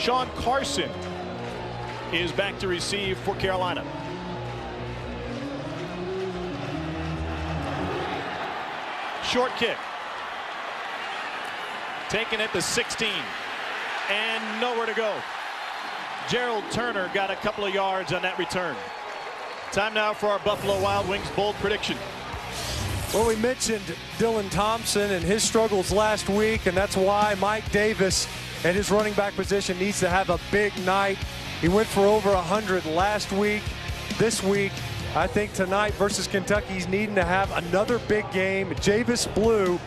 Sean Carson is back to receive for Carolina. Short kick. Taken at the 16. And nowhere to go. Gerald Turner got a couple of yards on that return. Time now for our Buffalo Wild Wings bold prediction. Well, we mentioned Dylan Thompson and his struggles last week, and that's why Mike Davis at his running back position needs to have a big night. He went for over 100 last week. This week, I think tonight versus Kentucky, he's needing to have another big game. Javis Blue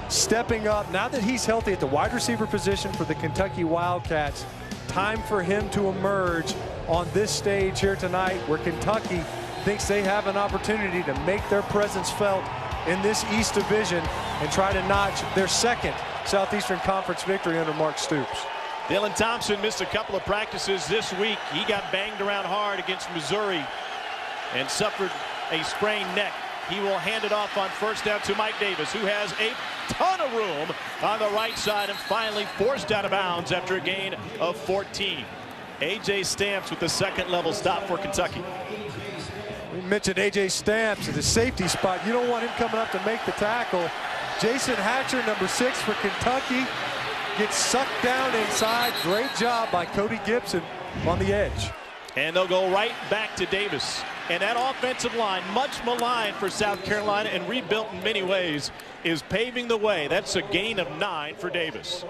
stepping up. Now that he's healthy at the wide receiver position for the Kentucky Wildcats, time for him to emerge on this stage here tonight where Kentucky thinks they have an opportunity to make their presence felt in this East Division and try to notch their second Southeastern Conference victory under Mark Stoops. Dylan Thompson missed a couple of practices this week. He got banged around hard against Missouri and suffered a sprained neck. He will hand it off on first down to Mike Davis, who has a ton of room on the right side and finally forced out of bounds after a gain of 14. A.J. Stamps with the second level stop for Kentucky. We mentioned A.J. Stamps at the safety spot. You don't want him coming up to make the tackle. Jason Hatcher, number 6 for Kentucky, gets sucked down inside. Great job by Cody Gibson on the edge. And they'll go right back to Davis. And that offensive line, much maligned for South Carolina and rebuilt in many ways, is paving the way. That's a gain of 9 for Davis.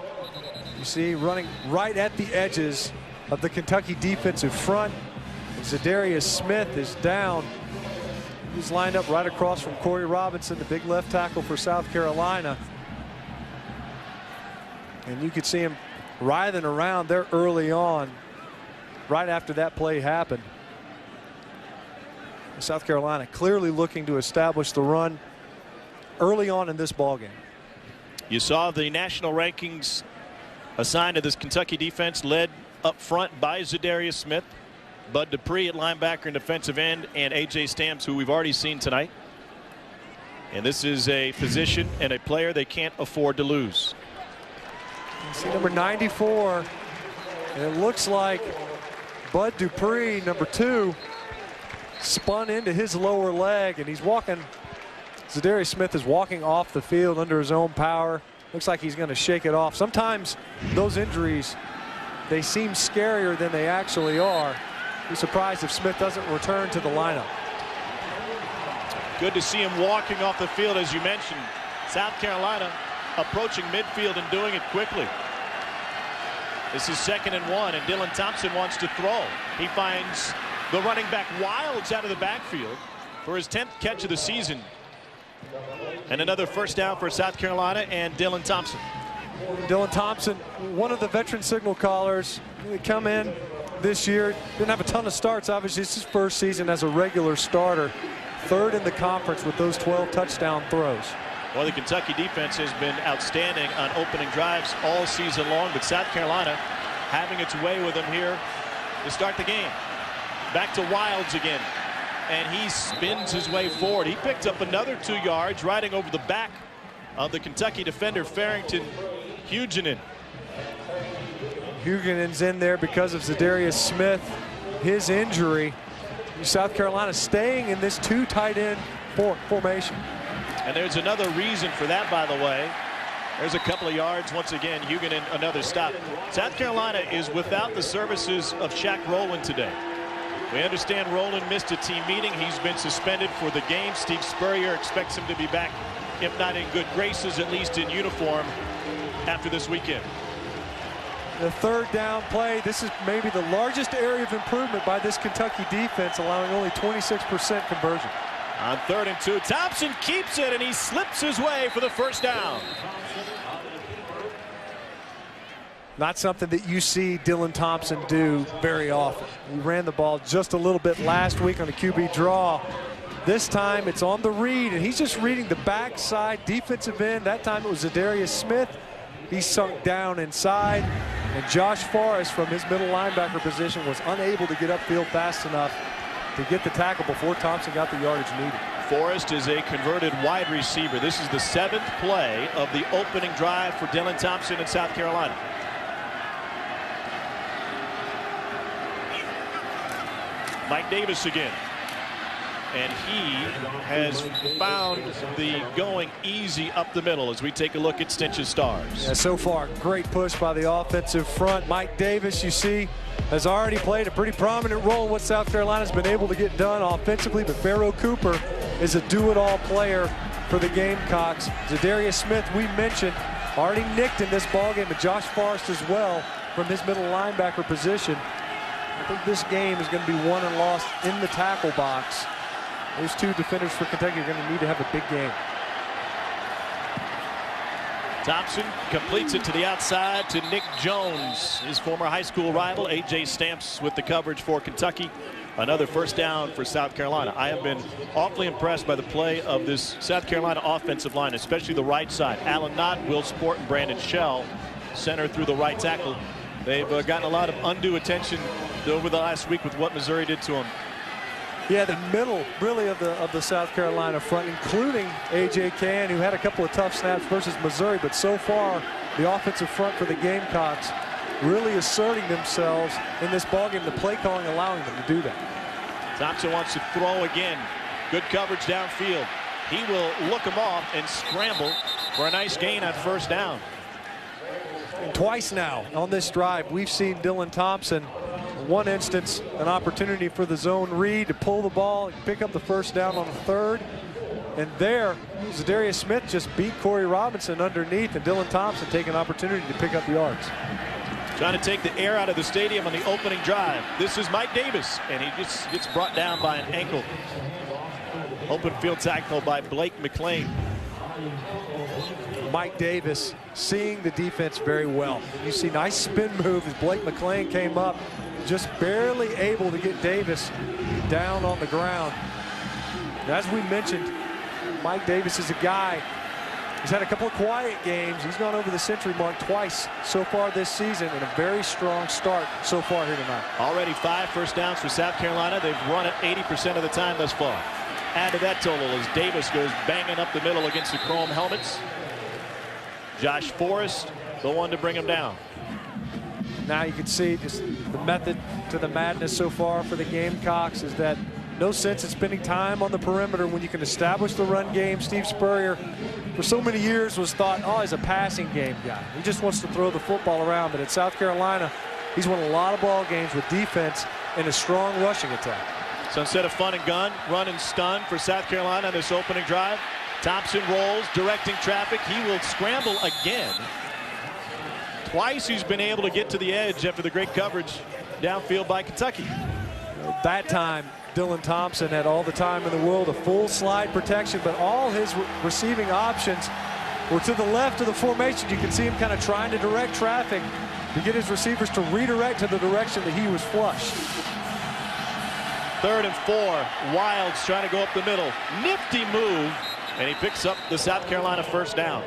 You see, running right at the edges of the Kentucky defensive front. Zadarius Smith is down. He's lined up right across from Corey Robinson, the big left tackle for South Carolina. And you could see him writhing around there early on, right after that play happened. South Carolina clearly looking to establish the run early on in this ballgame. You saw the national rankings assigned to this Kentucky defense, led up front by Zadarius Smith, Bud Dupree at linebacker and defensive end, and A.J. Stamps, who we've already seen tonight. And this is a position and a player they can't afford to lose. You see number 94, and it looks like Bud Dupree, number 2, spun into his lower leg, and he's walking. Zadarius Smith is walking off the field under his own power. Looks like he's going to shake it off. Sometimes those injuries, they seem scarier than they actually are. Be surprised if Smith doesn't return to the lineup. Good to see him walking off the field, as you mentioned. South Carolina approaching midfield and doing it quickly. This is 2nd and 1, and Dylan Thompson wants to throw. He finds the running back Wilds out of the backfield for his 10th catch of the season. And another first down for South Carolina and Dylan Thompson. Dylan Thompson, one of the veteran signal callers. They come in this year, didn't have a ton of starts. Obviously, it's his first season as a regular starter. 3rd in the conference with those 12 touchdown throws. Well, the Kentucky defense has been outstanding on opening drives all season long, but South Carolina having its way with them here to start the game. Back to Wilds again, and he spins his way forward. He picked up another 2 yards riding over the back of the Kentucky defender Farrington Huguenin. Huguenin's in there because of Zadarius Smith, his injury. South Carolina staying in this 2 tight end formation. And there's another reason for that, by the way. There's a couple of yards. Once again, Huguenin, another stop. South Carolina is without the services of Shaq Rowland today. We understand Rowland missed a team meeting. He's been suspended for the game. Steve Spurrier expects him to be back, if not in good graces, at least in uniform after this weekend. The 3rd down play. This is maybe the largest area of improvement by this Kentucky defense, allowing only 26% conversion. On 3rd and 2, Thompson keeps it, and he slips his way for the first down. Not something that you see Dylan Thompson do very often. He ran the ball just a little bit last week on a QB draw. This time it's on the read, and he's just reading the backside defensive end. That time it was Zadarius Smith. He sunk down inside, and Josh Forrest from his middle linebacker position was unable to get upfield fast enough to get the tackle before Thompson got the yardage needed. Forrest is a converted wide receiver. This is the 7th play of the opening drive for Dylan Thompson in South Carolina. Mike Davis again. And he has found the going easy up the middle as we take a look at Stinch's Stars. Yeah, so far, great push by the offensive front. Mike Davis, you see, has already played a pretty prominent role in what South Carolina's been able to get done offensively, but Pharaoh Cooper is a do-it-all player for the Gamecocks. Zadarius Smith, we mentioned, already nicked in this ballgame, but Josh Forrest as well from his middle linebacker position. I think this game is going to be won and lost in the tackle box. Those two defenders for Kentucky are going to need to have a big game. Thompson completes it to the outside to Nick Jones, his former high school rival. A.J. Stamps with the coverage for Kentucky. Another first down for South Carolina. I have been awfully impressed by the play of this South Carolina offensive line, especially the right side. Alan Knott, Will Sport, and Brandon Shell center through the right tackle. They've gotten a lot of undue attention over the last week with what Missouri did to them. Yeah, the middle really of the South Carolina front, including A.J. Cann, who had a couple of tough snaps versus Missouri, but so far the offensive front for the Gamecocks really asserting themselves in this ballgame, the play calling allowing them to do that. Thompson wants to throw again. Good coverage downfield. He will look him off and scramble for a nice gain on first down. And twice now on this drive, we've seen Dylan Thompson, in one instance, an opportunity for the zone read to pull the ball and pick up the first down on the third. And there, Zadarius Smith just beat Corey Robinson underneath, and Dylan Thompson taking an opportunity to pick up yards. Trying to take the air out of the stadium on the opening drive. This is Mike Davis, and he just gets brought down by an ankle. Open field tackle by Blake McLean. Mike Davis seeing the defense very well. You see nice spin move as Blake McLean came up, just barely able to get Davis down on the ground. As we mentioned, Mike Davis is a guy, he's had a couple of quiet games. He's gone over the century mark twice so far this season, and a very strong start so far here tonight. Already 5 first downs for South Carolina. They've run it 80% of the time thus far. Add to that total as Davis goes banging up the middle against the chrome helmets. Josh Forrest, the one to bring him down. Now you can see just the method to the madness so far for the Gamecocks is that no sense in spending time on the perimeter when you can establish the run game. Steve Spurrier, for so many years, was thought, oh, he's a passing game guy. He just wants to throw the football around. But at South Carolina, he's won a lot of ball games with defense and a strong rushing attack. So instead of fun and gun, run and stun for South Carolina on this opening drive. Thompson rolls, directing traffic. He will scramble again. Twice he's been able to get to the edge after the great coverage downfield by Kentucky. That time, Dylan Thompson had all the time in the world, a full slide protection, but all his receiving options were to the left of the formation. You can see him kind of trying to direct traffic to get his receivers to redirect to the direction that he was flushed. 3rd and 4. Wilds trying to go up the middle. Nifty move, and he picks up the South Carolina first down.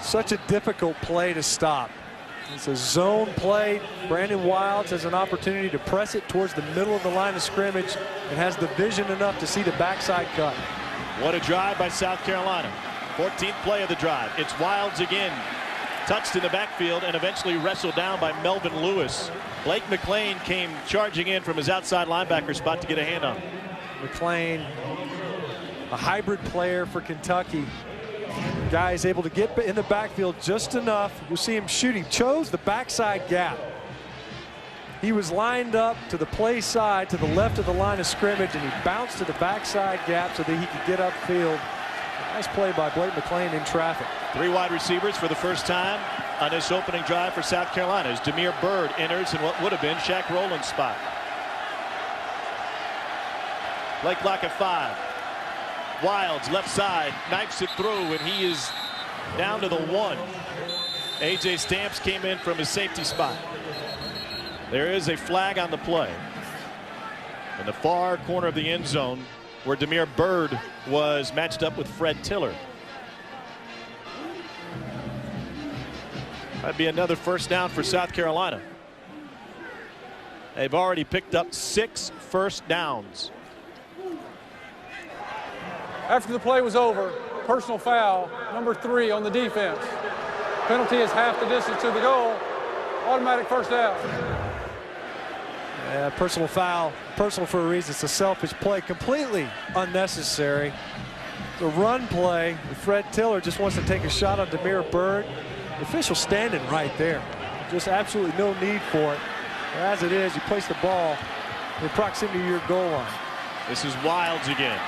Such a difficult play to stop. It's a zone play. Brandon Wilds has an opportunity to press it towards the middle of the line of scrimmage and has the vision enough to see the backside cut. What a drive by South Carolina. 14th play of the drive. It's Wilds again. Touched in the backfield and eventually wrestled down by Melvin Lewis. Blake McLean came charging in from his outside linebacker spot to get a hand on him. McLean, a hybrid player for Kentucky. Guy is able to get in the backfield just enough. You'll see him shoot. He chose the backside gap. He was lined up to the play side to the left of the line of scrimmage, and he bounced to the backside gap so that he could get upfield. Nice play by Blake McLean in traffic. 3 wide receivers for the first time on this opening drive for South Carolina as Demir Bird enters in what would have been Shaq Rowland's spot. Blake Lock at 5. Wilds left side, knifes it through, and he is down to the 1. A.J. Stamps came in from his safety spot. There is a flag on the play in the far corner of the end zone where Demir Bird was matched up with Fred Tiller. That'd be another first down for South Carolina. They've already picked up 6 first downs. After the play was over, personal foul, number 3 on the defense. Penalty is half the distance to the goal. Automatic first down. Personal foul, personal for a reason. It's a selfish play, completely unnecessary. The run play, Fred Tiller just wants to take a shot on Demir Bird. The official standing right there. Just absolutely no need for it. As it is, you place the ball in proximity to your goal line. This is Wilds again.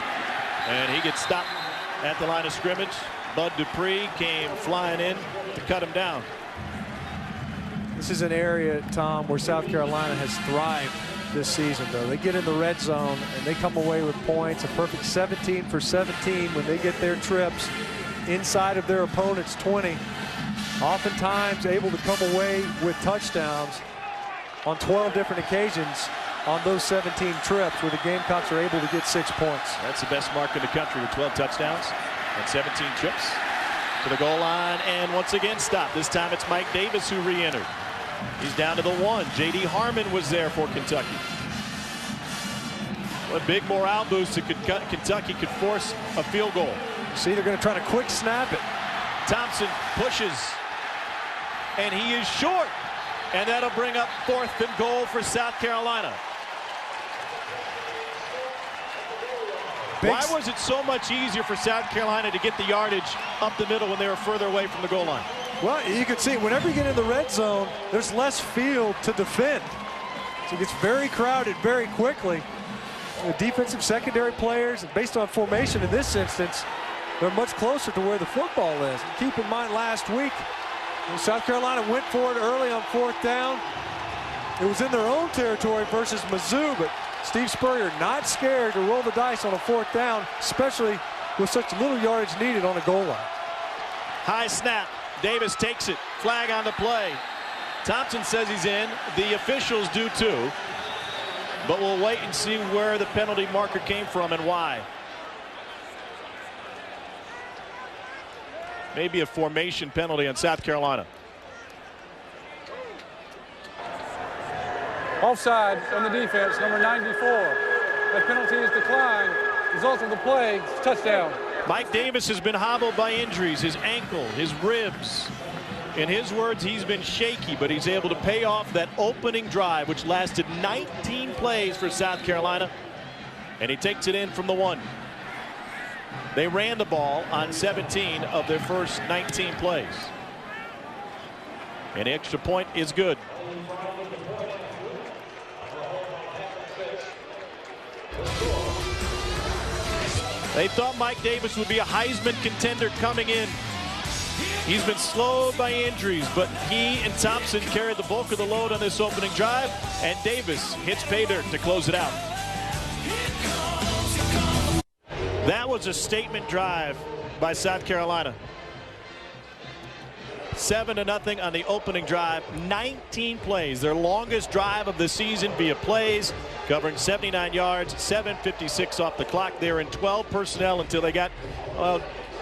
And he gets stopped at the line of scrimmage. Bud Dupree came flying in to cut him down. This is an area, Tom, where South Carolina has thrived this season, though. They get in the red zone and they come away with points. A perfect 17 for 17 when they get their trips inside of their opponent's 20. Oftentimes able to come away with touchdowns on 12 different occasions on those 17 trips where the Gamecocks are able to get 6 points. That's the best mark in the country with 12 touchdowns and 17 trips to the goal line, and once again stopped. This time it's Mike Davis who re-entered. He's down to the 1. J.D. Harmon was there for Kentucky. A big morale boost that Kentucky could force a field goal. See, they're going to try to quick snap it. Thompson pushes, and he is short. And that'll bring up 4th and goal for South Carolina. Why was it so much easier for South Carolina to get the yardage up the middle when they were further away from the goal line? Well, you can see whenever you get in the red zone, there's less field to defend. So it gets very crowded very quickly. The defensive secondary players, based on formation in this instance, they're much closer to where the football is. And keep in mind last week, South Carolina went for it early on 4th down. It was in their own territory versus Mizzou, but Steve Spurrier not scared to roll the dice on a 4th down, especially with such little yardage needed on a goal line. High snap. Davis takes it. Flag on the play. Thompson says he's in. The officials do too. But we'll wait and see where the penalty marker came from and why. Maybe a formation penalty on South Carolina. Offside on the defense, number 94. That penalty is declined. Result of the play, touchdown. Mike Davis has been hobbled by injuries, his ankle, his ribs. In his words, he's been shaky, but he's able to pay off that opening drive, which lasted 19 plays for South Carolina. And he takes it in from the 1. They ran the ball on 17 of their first 19 plays. And the extra point is good. They thought Mike Davis would be a Heisman contender coming in. He's been slowed by injuries, but he and Thompson carried the bulk of the load on this opening drive, and Davis hits pay dirt to close it out. That was a statement drive by South Carolina. 7-0 on the opening drive. 19 plays, their longest drive of the season via plays, covering 79 yards, 7:56 off the clock. They were in 12 personnel until they got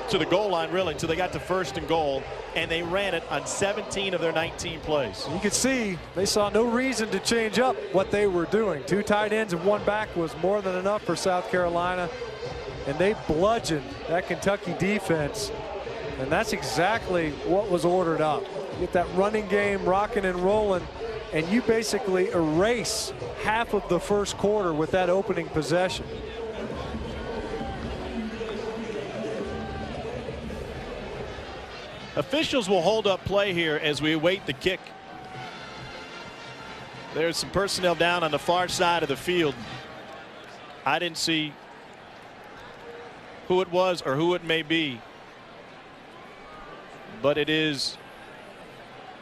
to the goal line, really, until they got to 1st and goal, and they ran it on 17 of their 19 plays. You could see they saw no reason to change up what they were doing. 2 tight ends and 1 back was more than enough for South Carolina, and they bludgeoned that Kentucky defense. And that's exactly what was ordered up. Get that running game rocking and rolling, and you basically erase half of the first quarter with that opening possession. Officials will hold up play here as we await the kick. There's some personnel down on the far side of the field. I didn't see who it was or who it may be, but it is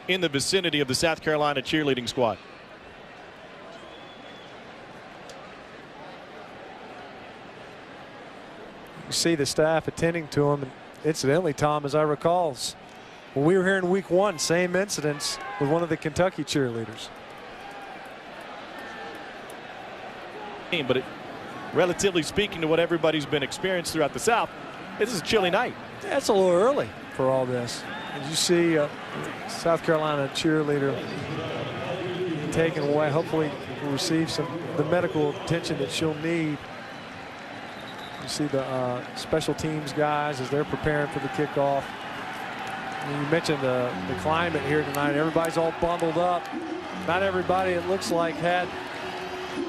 in the vicinity of the South Carolina cheerleading squad. You see the staff attending to him. And incidentally, Tom, as I recall, when we were here in week 1, same incidents with one of the Kentucky cheerleaders. But relatively speaking to what everybody's been experienced throughout the South, this is a chilly night. That's a little early for all this. As you see South Carolina cheerleader taken away, hopefully will receive the medical attention that she'll need. You see the special teams guys as they're preparing for the kickoff. And you mentioned the climate here tonight. Everybody's all bundled up. Not everybody, it looks like, had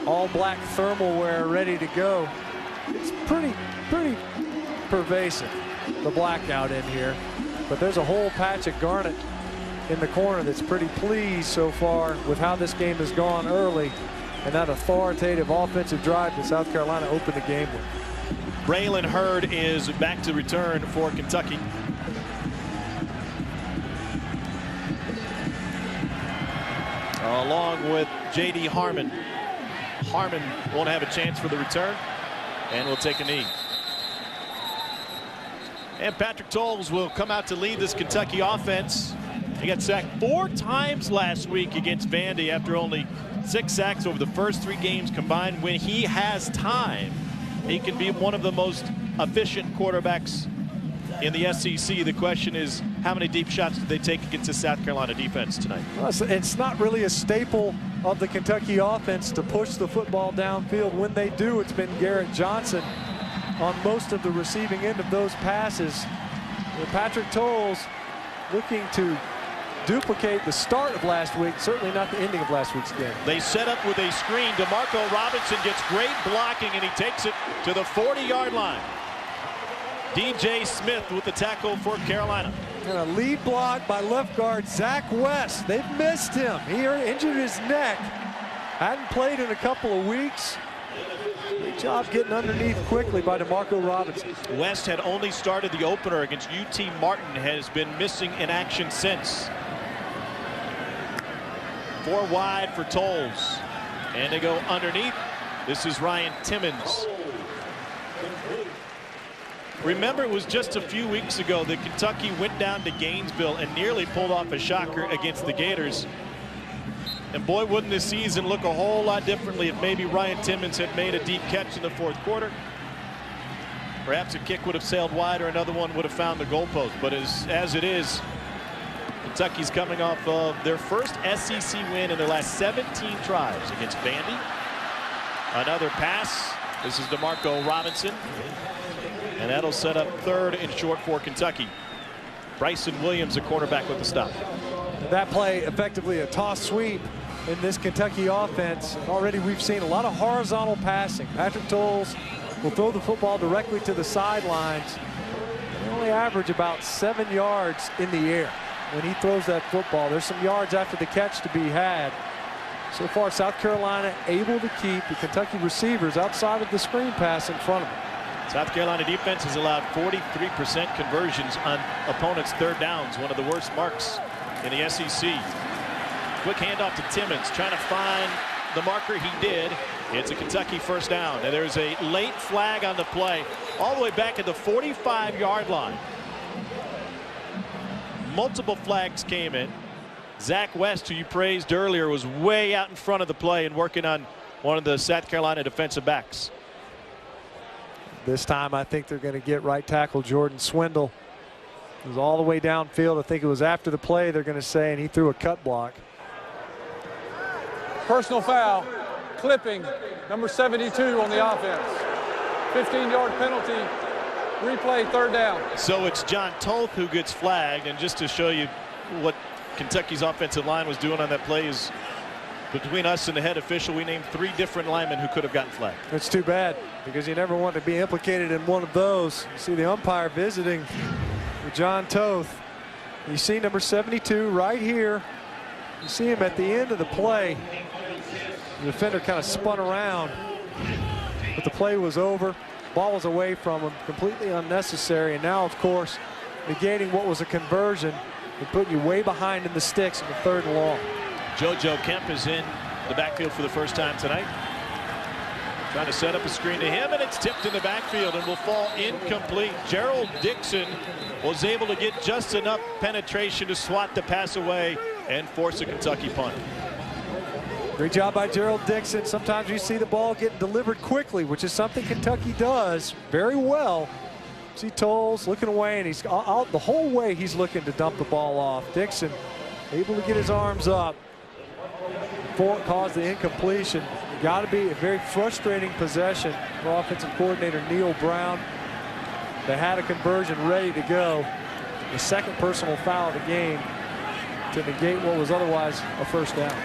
all black thermal wear ready to go. It's pretty pervasive, the blackout in here. But there's a whole patch of garnet in the corner that's pretty pleased so far with how this game has gone early and that authoritative offensive drive that South Carolina opened the game with. Braylon Hurd is back to return for Kentucky. Along with J.D. Harmon. Harmon won't have a chance for the return and will take a knee. And Patrick Towles will come out to lead this Kentucky offense. He got sacked 4 times last week against Vandy after only 6 sacks over the first 3 games combined. When he has time, he can be one of the most efficient quarterbacks in the SEC. The question is, how many deep shots do they take against the South Carolina defense tonight? Well, it's not really a staple of the Kentucky offense to push the football downfield. When they do, it's been Garrett Johnson on most of the receiving end of those passes. Patrick Towles looking to duplicate the start of last week, certainly not the ending of last week's game. They set up with a screen. DeMarco Robinson gets great blocking, and he takes it to the 40-yard line. DJ Smith with the tackle for Carolina. And a lead block by left guard Zach West. They've missed him. He injured his neck. Hadn't played in a couple of weeks. Great job getting underneath quickly by DeMarco Robinson. West had only started the opener against UT Martin, has been missing in action since. 4 wide for Towles. And they go underneath. This is Ryan Timmons. Remember, it was just a few weeks ago that Kentucky went down to Gainesville and nearly pulled off a shocker against the Gators. And boy, wouldn't this season look a whole lot differently if maybe Ryan Timmons had made a deep catch in the 4th quarter. Perhaps a kick would have sailed wide or another one would have found the goalpost. But as it is, Kentucky's coming off of their first SEC win in their last 17 tries against Vandy. Another pass. This is DeMarco Robinson. And that'll set up 3rd and short for Kentucky. Bryson Williams, a quarterback, with the stop. That play effectively a toss sweep in this Kentucky offense. And already we've seen a lot of horizontal passing. Patrick Towles will throw the football directly to the sidelines. They only average about 7 yards in the air when he throws that football. There's some yards after the catch to be had. So far, South Carolina able to keep the Kentucky receivers outside of the screen pass in front of them. South Carolina defense has allowed 43% conversions on opponents' 3rd downs, one of the worst marks in the SEC. Quick handoff to Timmons, trying to find the marker. He did. It's a Kentucky 1st down. And there's a late flag on the play all the way back at the 45-yard line. Multiple flags came in. Zach West, who you praised earlier, was way out in front of the play and working on one of the South Carolina defensive backs. This time I think they're going to get right tackle Jordan Swindle. It was all the way downfield. I think it was after the play they're going to say, and he threw a cut block. Personal foul, clipping, number 72 on the offense. 15-yard penalty, replay, 3rd down. So it's John Toth who gets flagged, and just to show you what Kentucky's offensive line was doing on that play is between us and the head official, we named 3 different linemen who could have gotten flagged. It's too bad because you never want to be implicated in one of those. You see the umpire visiting with John Toth. You see number 72 right here. You see him at the end of the play. The defender kind of spun around, but the play was over. Ball was away from him, completely unnecessary. And now, of course, negating what was a conversion and putting you way behind in the sticks on the 3rd and long. JoJo Kemp is in the backfield for the first time tonight. Trying to set up a screen to him, and it's tipped in the backfield and will fall incomplete. Gerald Dixon was able to get just enough penetration to swat the pass away and force a Kentucky punt. Great job by Gerald Dixon. Sometimes you see the ball getting delivered quickly, which is something Kentucky does very well. See Towles looking away, and he's out the whole way. He's looking to dump the ball off. Dixon able to get his arms up before it caused the incompletion. Got to be a very frustrating possession for offensive coordinator Neil Brown. They had a conversion ready to go. The 2nd personal foul of the game to negate what was otherwise a 1st down.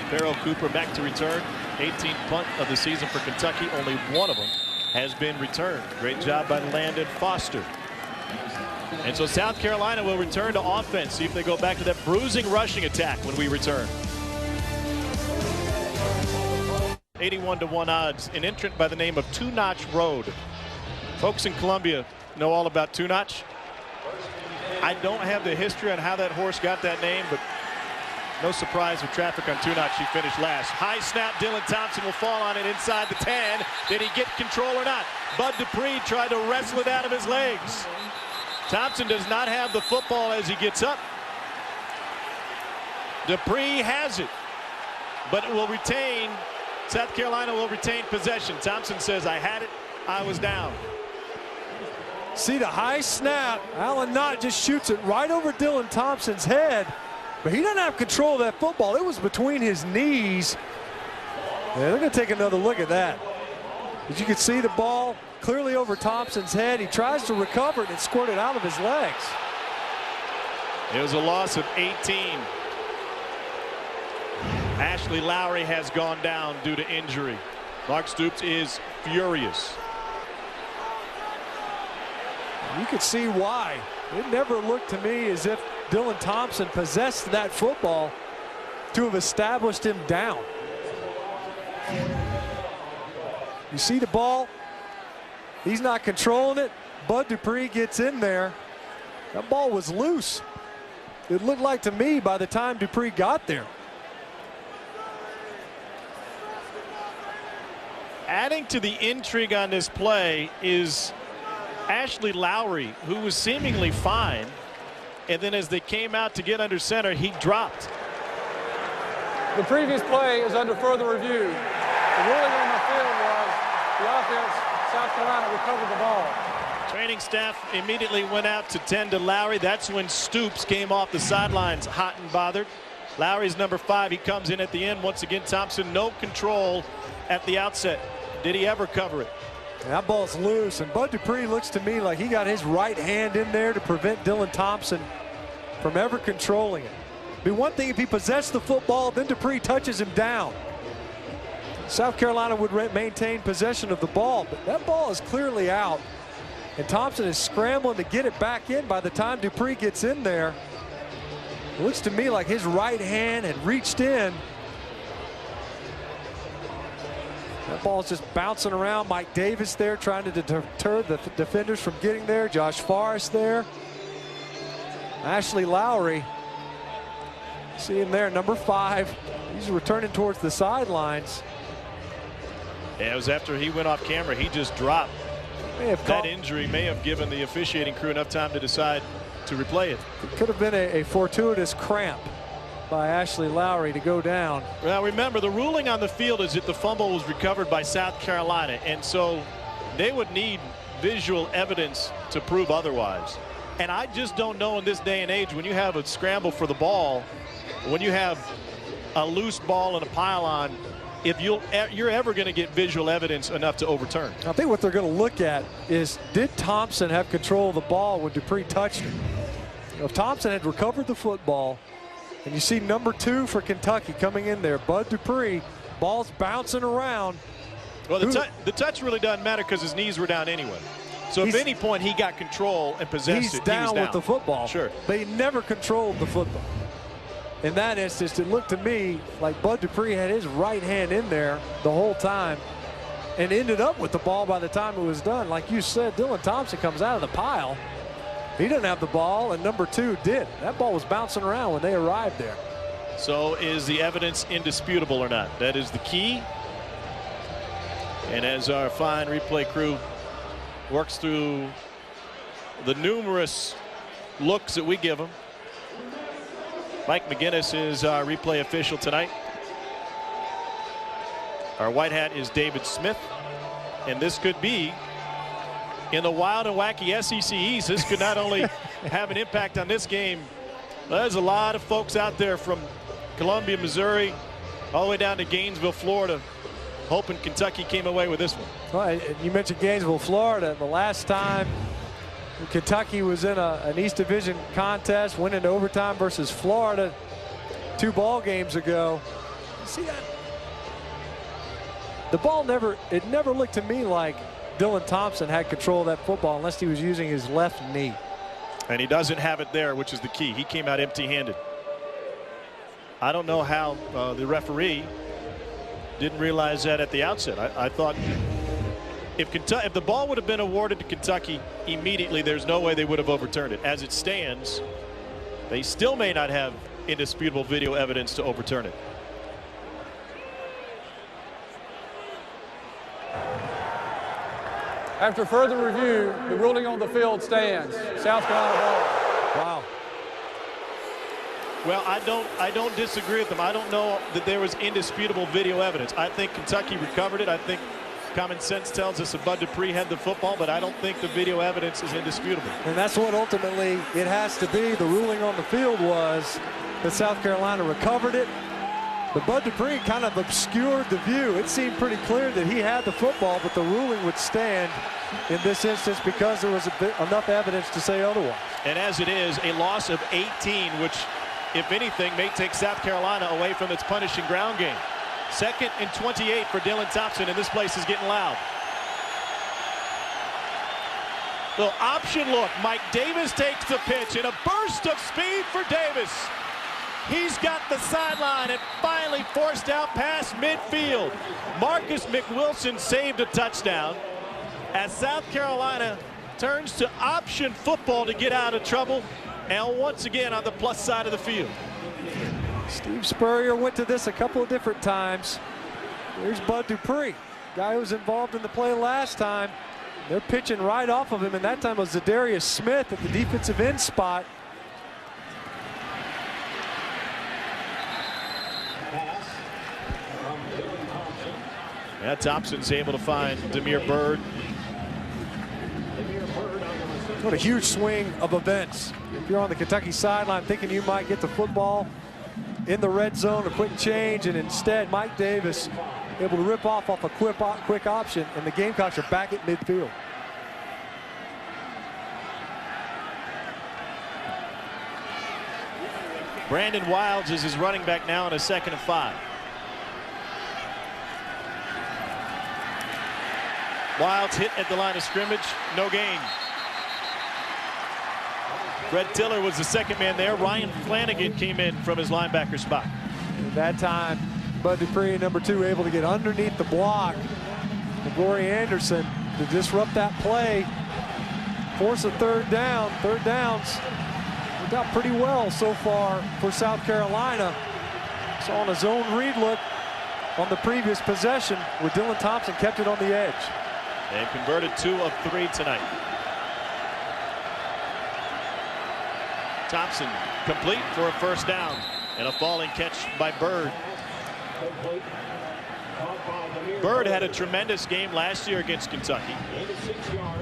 Farrell Cooper back to return. 18th punt of the season for Kentucky. Only one of them has been returned. Great job by Landon Foster. And so South Carolina will return to offense. See if they go back to that bruising rushing attack when we return. 81-1 odds. An entrant by the name of Two Notch Road. Folks in Columbia know all about Two Notch. I don't have the history on how that horse got that name, but no surprise with traffic on Two Notch. She finished last. High snap. Dylan Thompson will fall on it inside the 10. Did he get control or not? Bud Dupree tried to wrestle it out of his legs. Thompson does not have the football as he gets up. Dupree has it, but it will retain. South Carolina will retain possession. Thompson says, I had it, I was down. See the high snap. Allen Knott just shoots it right over Dylan Thompson's head, but he doesn't have control of that football. It was between his knees. Yeah, they're going to take another look at that. As you can see, the ball clearly over Thompson's head. He tries to recover it and squirt it out of his legs. It was a loss of 18. Ashley Lowry has gone down due to injury. Mark Stoops is furious. You could see why. It never looked to me as if Dylan Thompson possessed that football to have established him down. You see the ball? He's not controlling it. Bud Dupree gets in there. That ball was loose. It looked like to me by the time Dupree got there. Adding to the intrigue on this play is Ashley Lowry, who was seemingly fine, and then as they came out to get under center, he dropped. The previous play is under further review. The ruling on the field was the offense, South Carolina, recovered the ball. Training staff immediately went out to tend to Lowry. That's when Stoops came off the sidelines hot and bothered. Lowry's number 5. He comes in at the end. Once again, Thompson, no control at the outset. Did he ever cover it? That ball's loose, and Bud Dupree looks to me like he got his right hand in there to prevent Dylan Thompson from ever controlling it. It'd be one thing if he possessed the football, then Dupree touches him down. South Carolina would maintain possession of the ball, but that ball is clearly out, and Thompson is scrambling to get it back in. By the time Dupree gets in there, it looks to me like his right hand had reached in. That ball's just bouncing around. Mike Davis there trying to deter the defenders from getting there. Josh Forrest there. Ashley Lowry, see him there, number 5. He's returning towards the sidelines. Yeah, it was after he went off camera. He just dropped. That injury may have given the officiating crew enough time to decide to replay it. It could have been a fortuitous cramp by Ashley Lowry to go down. Well, remember, the ruling on the field is that the fumble was recovered by South Carolina, and so they would need visual evidence to prove otherwise. And I just don't know in this day and age, when you have a scramble for the ball, when you have a loose ball and a pylon, if you're ever going to get visual evidence enough to overturn. I think what they're going to look at is, did Thompson have control of the ball when Dupree touched it? If Thompson had recovered the football, and you see number 2 for Kentucky coming in there, Bud Dupree, ball's bouncing around. Well, the touch really doesn't matter because his knees were down anyway. So if at any point he got control and possessed it, he was down with the football. Sure. But he never controlled the football. In that instance, it looked to me like Bud Dupree had his right hand in there the whole time and ended up with the ball by the time it was done. Like you said, Dylan Thompson comes out of the pile. He didn't have the ball, and number 2 did. That ball was bouncing around when they arrived there. So is the evidence indisputable or not? That is the key. And as our fine replay crew works through the numerous looks that we give them, Mike McGinnis is our replay official tonight. Our white hat is David Smith, and this could be, in the wild and wacky SEC East, this could not only have an impact on this game. There's a lot of folks out there from Columbia, Missouri, all the way down to Gainesville, Florida, hoping Kentucky came away with this one. Well, you mentioned Gainesville, Florida. The last time Kentucky was in an East Division contest, went into overtime versus Florida 2 ball games ago. See that? The ball never looked to me like Dylan Thompson had control of that football unless he was using his left knee. And he doesn't have it there, which is the key. He came out empty-handed. I don't know how the referee didn't realize that at the outset. I thought if the ball would have been awarded to Kentucky immediately, there's no way they would have overturned it. As it stands, they still may not have indisputable video evidence to overturn it. After further review, the ruling on the field stands. South Carolina ball. Wow. Well, I don't disagree with them. I don't know that there was indisputable video evidence. I think Kentucky recovered it. I think common sense tells us that Bud Dupree had the football, but I don't think the video evidence is indisputable. And that's what ultimately it has to be. The ruling on the field was that South Carolina recovered it. But Bud Dupree kind of obscured the view. It seemed pretty clear that he had the football, but the ruling would stand in this instance because there was enough evidence to say otherwise. And as it is, a loss of 18, which, if anything, may take South Carolina away from its punishing ground game. 2nd and 28 for Dylan Thompson, and this place is getting loud. Little option look. Mike Davis takes the pitch in a burst of speed for Davis. He's got the sideline and finally forced out past midfield. Marcus McWilson saved a touchdown as South Carolina turns to option football to get out of trouble, and once again on the plus side of the field. Steve Spurrier went to this a couple of different times. Here's Bud Dupree, guy who was involved in the play last time. They're pitching right off of him, and that time was Zadarius Smith at the defensive end spot. Yeah, Thompson's able to find Demir Bird. What a huge swing of events. If you're on the Kentucky sideline thinking you might get the football in the red zone, a quick change, and instead Mike Davis able to rip off a quick option, and the Gamecocks are back at midfield. Brandon Wilds is his running back now on a 2nd and 5. Wilds hit at the line of scrimmage, no gain. Fred Tiller was the 2nd man there. Ryan Flanagan came in from his linebacker spot. At that time, Bud Dupree, number 2, able to get underneath the block of Glory Anderson to disrupt that play, force a 3rd down. 3rd downs worked out pretty well so far for South Carolina. So on a zone read look on the previous possession where Dylan Thompson kept it on the edge. And converted 2 of 3 tonight. Thompson complete for a 1st down and a falling catch by Bird. Bird had a tremendous game last year against Kentucky.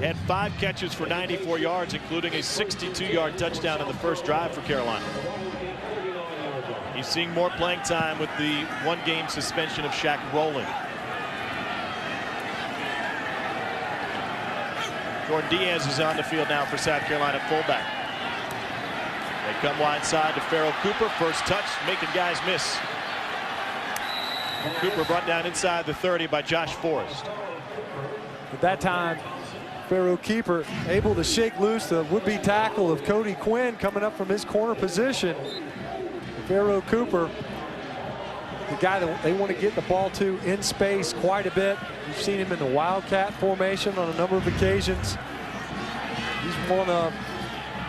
Had 5 catches for 94 yards, including a 62-yard touchdown in the first drive for Carolina. He's seeing more playing time with the 1-game suspension of Shaq Rowland. Jordan Diaz is on the field now for South Carolina fullback. They come wide side to Farrell Cooper. First touch, making guys miss. Cooper brought down inside the 30 by Josh Forrest. At that time, Farrell Cooper able to shake loose the would-be tackle of Cody Quinn coming up from his corner position. Farrell Cooper, the guy that they want to get the ball to in space quite a bit. We've seen him in the Wildcat formation on a number of occasions. He's one of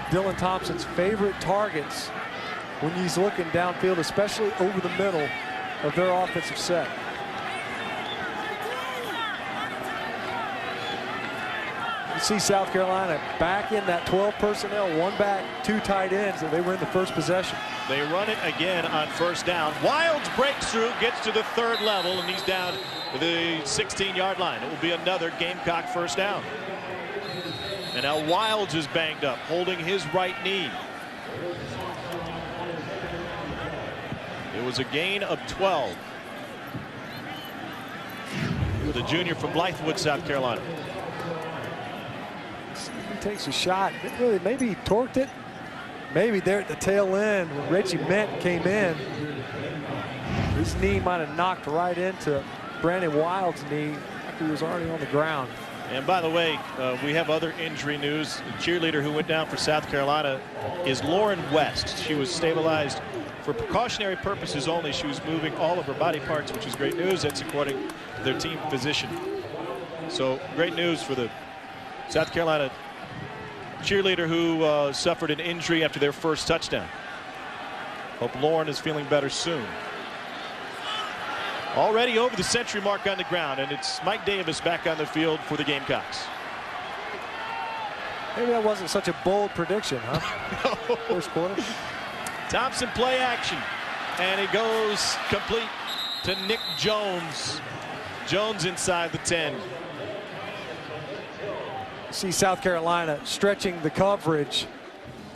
Dylan Thompson's favorite targets when he's looking downfield, especially over the middle of their offensive set. You see South Carolina back in that 12 personnel, 1 back, 2 tight ends that they were in the first possession. They run it again on 1st down. Wilds breaks through, gets to the 3rd level, and he's down to the 16-yard line. It will be another Gamecock 1st down. And now Wilds is banged up, holding his right knee. It was a gain of 12. The junior from Blythewood, South Carolina. He takes a shot. Really, maybe he torqued it. Maybe there at the tail end when Reggie Mint came in, his knee might have knocked right into Brandon Wild's knee after he was already on the ground. And by the way, we have other injury news. The cheerleader who went down for South Carolina is Lauren West. She was stabilized for precautionary purposes only. She was moving all of her body parts, which is great news. That's according to their team physician. So great news for the South Carolina cheerleader who suffered an injury after their first touchdown. Hope Lauren is feeling better soon. Already over the century mark on the ground, and it's Mike Davis back on the field for the Gamecocks. Maybe that wasn't such a bold prediction, huh? No. First quarter. Thompson play action, and it goes complete to Nick Jones. Jones inside the 10. See South Carolina stretching the coverage.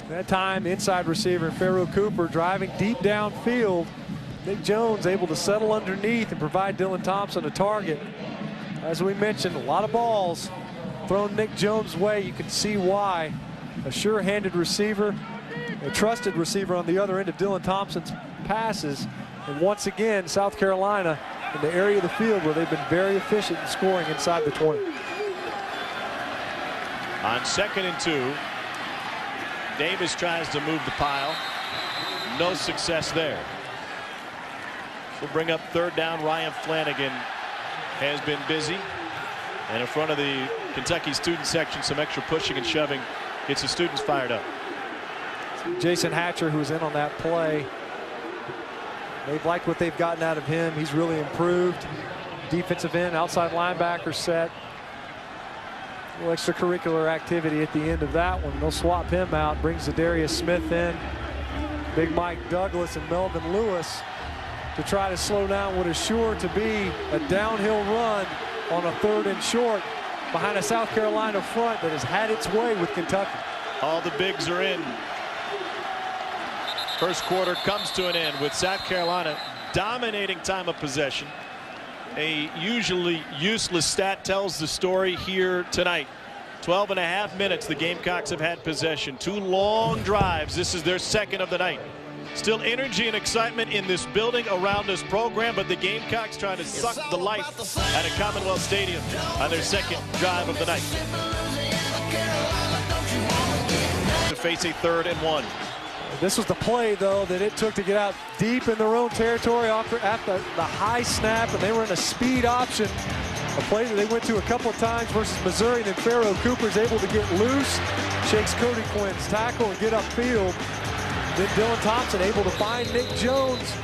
That time, inside receiver Pharaoh Cooper driving deep downfield. Nick Jones able to settle underneath and provide Dylan Thompson a target. As we mentioned, a lot of balls thrown Nick Jones' way. You can see why. A sure-handed receiver, a trusted receiver on the other end of Dylan Thompson's passes. And once again, South Carolina in the area of the field where they've been very efficient in scoring inside the 20. On 2nd and 2, Davis tries to move the pile. No success there. We'll bring up 3rd down. Ryan Flanagan has been busy. And in front of the Kentucky student section, some extra pushing and shoving gets the students fired up. Jason Hatcher, who was in on that play, they've liked what they've gotten out of him. He's really improved. Defensive end, outside linebacker set. A little extracurricular activity at the end of that one. They'll swap him out. Brings Zadarius Smith in. Big Mike Douglas and Melvin Lewis to try to slow down what is sure to be a downhill run on a 3rd and short behind a South Carolina front that has had its way with Kentucky. All the bigs are in. First quarter comes to an end with South Carolina dominating time of possession. A usually useless stat tells the story here tonight. 12.5 minutes the Gamecocks have had possession. 2 long drives. This is their 2nd of the night. Still energy and excitement in this building around this program, but the Gamecocks trying to suck the life out of Commonwealth Stadium on their 2nd drive of the night. To face a 3rd and 1. This was the play, though, that it took to get out deep in their own territory after the high snap, and they were in a speed option. A play that they went to a couple of times versus Missouri, and then Pharaoh Cooper's able to get loose, shakes Cody Quinn's tackle and get upfield. Then Dylan Thompson able to find Nick Jones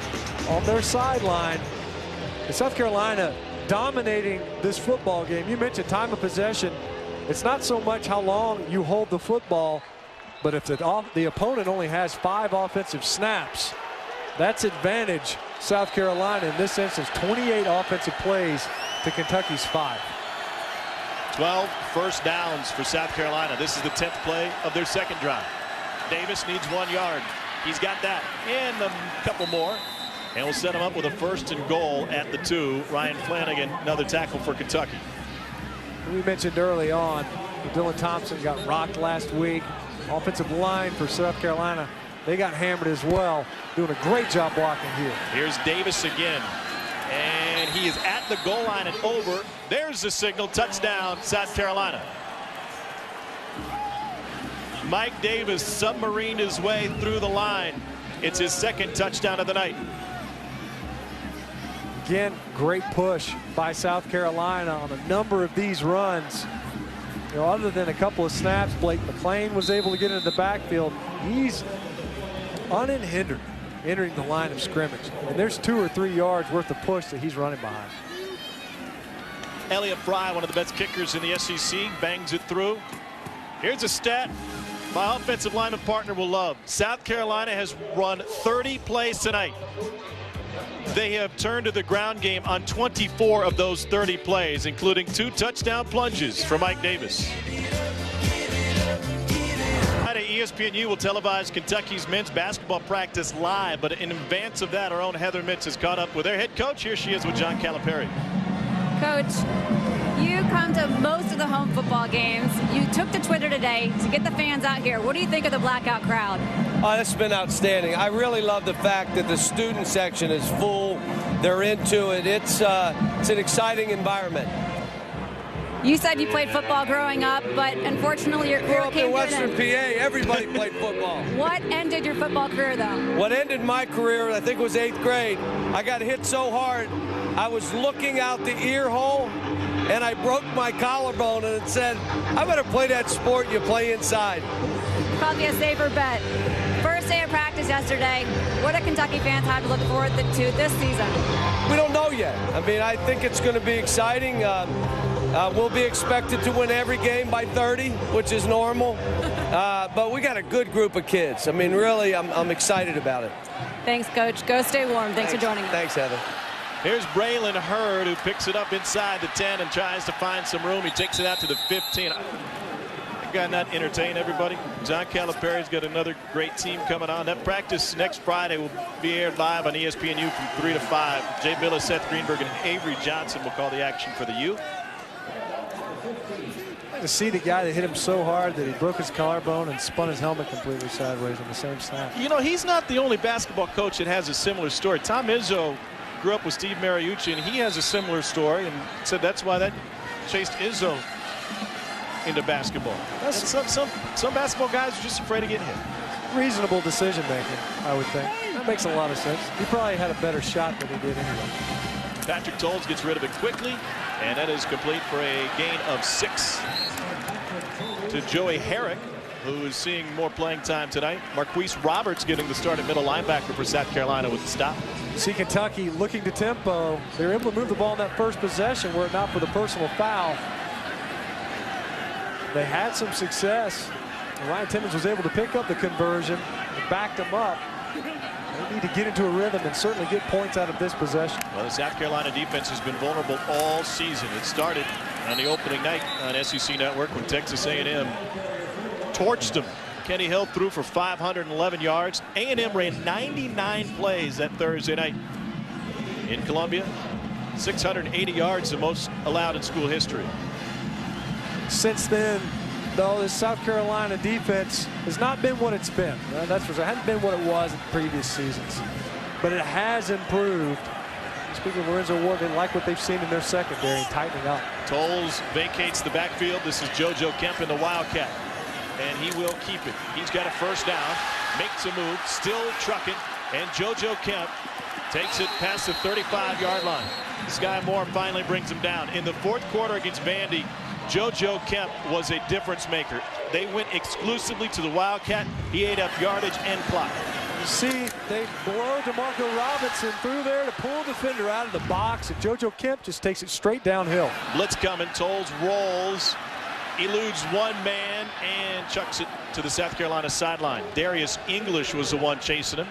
on their sideline. And South Carolina dominating this football game. You mentioned time of possession. It's not so much how long you hold the football, but if the opponent only has 5 offensive snaps, that's advantage South Carolina. In this instance, 28 offensive plays to Kentucky's 5. 12 first downs for South Carolina. This is the 10th play of their 2nd drive. Davis needs 1 yard. He's got that and a couple more. And we'll set him up with a 1st and goal at the 2. Ryan Flanagan, another tackle for Kentucky. We mentioned early on, Dylan Thompson got rocked last week. Offensive line for South Carolina, they got hammered as well. Doing a great job blocking here. Here's Davis again. And he is at the goal line and over. There's the signal. Touchdown, South Carolina. Mike Davis submarined his way through the line. It's his 2nd touchdown of the night. Again, great push by South Carolina on a number of these runs. You know, other than a couple of snaps, Blake McClain was able to get into the backfield. He's uninhibered entering the line of scrimmage. And there's 2 or 3 yards worth of push that he's running behind. Elliott Fry, one of the best kickers in the SEC, bangs it through. Here's a stat my offensive lineman partner will love. South Carolina has run 30 plays tonight. They have turned to the ground game on 24 of those 30 plays, including 2 touchdown plunges for Mike Davis. ESPNU will televise Kentucky's men's basketball practice live, but in advance of that, our own Heather Mitz has caught up with their head coach. Here she is with John Calipari. Coach, you come to most of the home football games. You took to Twitter today to get the fans out here. What do you think of the blackout crowd? Oh, it's been outstanding. I really love the fact that the student section is full. They're into it. It's an exciting environment. You said you played football growing up, but unfortunately your career Grew up came in to an Western end. PA. Everybody played football. What ended your football career, though? What ended my career, I think it was 8th grade. I got hit so hard, I was looking out the ear hole, and I broke my collarbone, and it said, I better play that sport you play inside. Probably a safer bet. First day of practice yesterday. What do Kentucky fans have to look forward to this season? We don't know yet. I mean, I think it's going to be exciting. We'll be expected to win every game by 30, which is normal. But we got a good group of kids. I mean, really, I'm excited about it. Thanks, Coach. Go stay warm. Thanks for joining us. Thanks, Heather. Here's Braylon Hurd, who picks it up inside the 10 and tries to find some room. He takes it out to the 15. Got not entertain everybody. John Calipari's got another great team coming on. That practice next Friday will be aired live on ESPNU from 3 to 5. Jay Billis, Seth Greenberg, and Avery Johnson will call the action for the U. To see the guy that hit him so hard that he broke his collarbone and spun his helmet completely sideways on the same snap. You know, he's not the only basketball coach that has a similar story. Tom Izzo grew up with Steve Mariucci, and he has a similar story, and said that's why that chased Izzo into basketball. Some basketball guys are just afraid of getting hit. Reasonable decision making, I would think. That makes a lot of sense. He probably had a better shot than he did anyway. Patrick Tolles gets rid of it quickly, and that is complete for a gain of 6 to Joey Herrick, who is seeing more playing time tonight. Marquise Roberts getting the start at middle linebacker for South Carolina with the stop. See Kentucky looking to tempo. They were able to move the ball in that first possession were it not for the personal foul. They had some success. Ryan Timmons was able to pick up the conversion and backed them up. They need to get into a rhythm and certainly get points out of this possession. Well, the South Carolina defense has been vulnerable all season. It started on the opening night on SEC Network when Texas A&M torched them. Kenny Hill threw for 511 yards. A&M ran 99 plays that Thursday night in Columbia. 680 yards, the most allowed in school history. Since then, though, this South Carolina defense has not been what it's been. That's for sure. It hasn't been what it was in previous seasons, but it has improved. Speaking of Lorenzo Ward, they like what they've seen in their secondary, tightening up. Tolles vacates the backfield. This is JoJo Kemp in the Wildcat, and he will keep it. He's got a first down, makes a move, still trucking, and JoJo Kemp takes it past the 35-yard line. Sky Moore finally brings him down. In the fourth quarter against Vandy, JoJo Kemp was a difference maker. They went exclusively to the Wildcat. He ate up yardage and clock. You see, they blow DeMarco Robinson through there to pull a defender out of the box, and JoJo Kemp just takes it straight downhill. Blitz coming. Tolles rolls, eludes one man, and chucks it to the South Carolina sideline. Darius English was the one chasing him.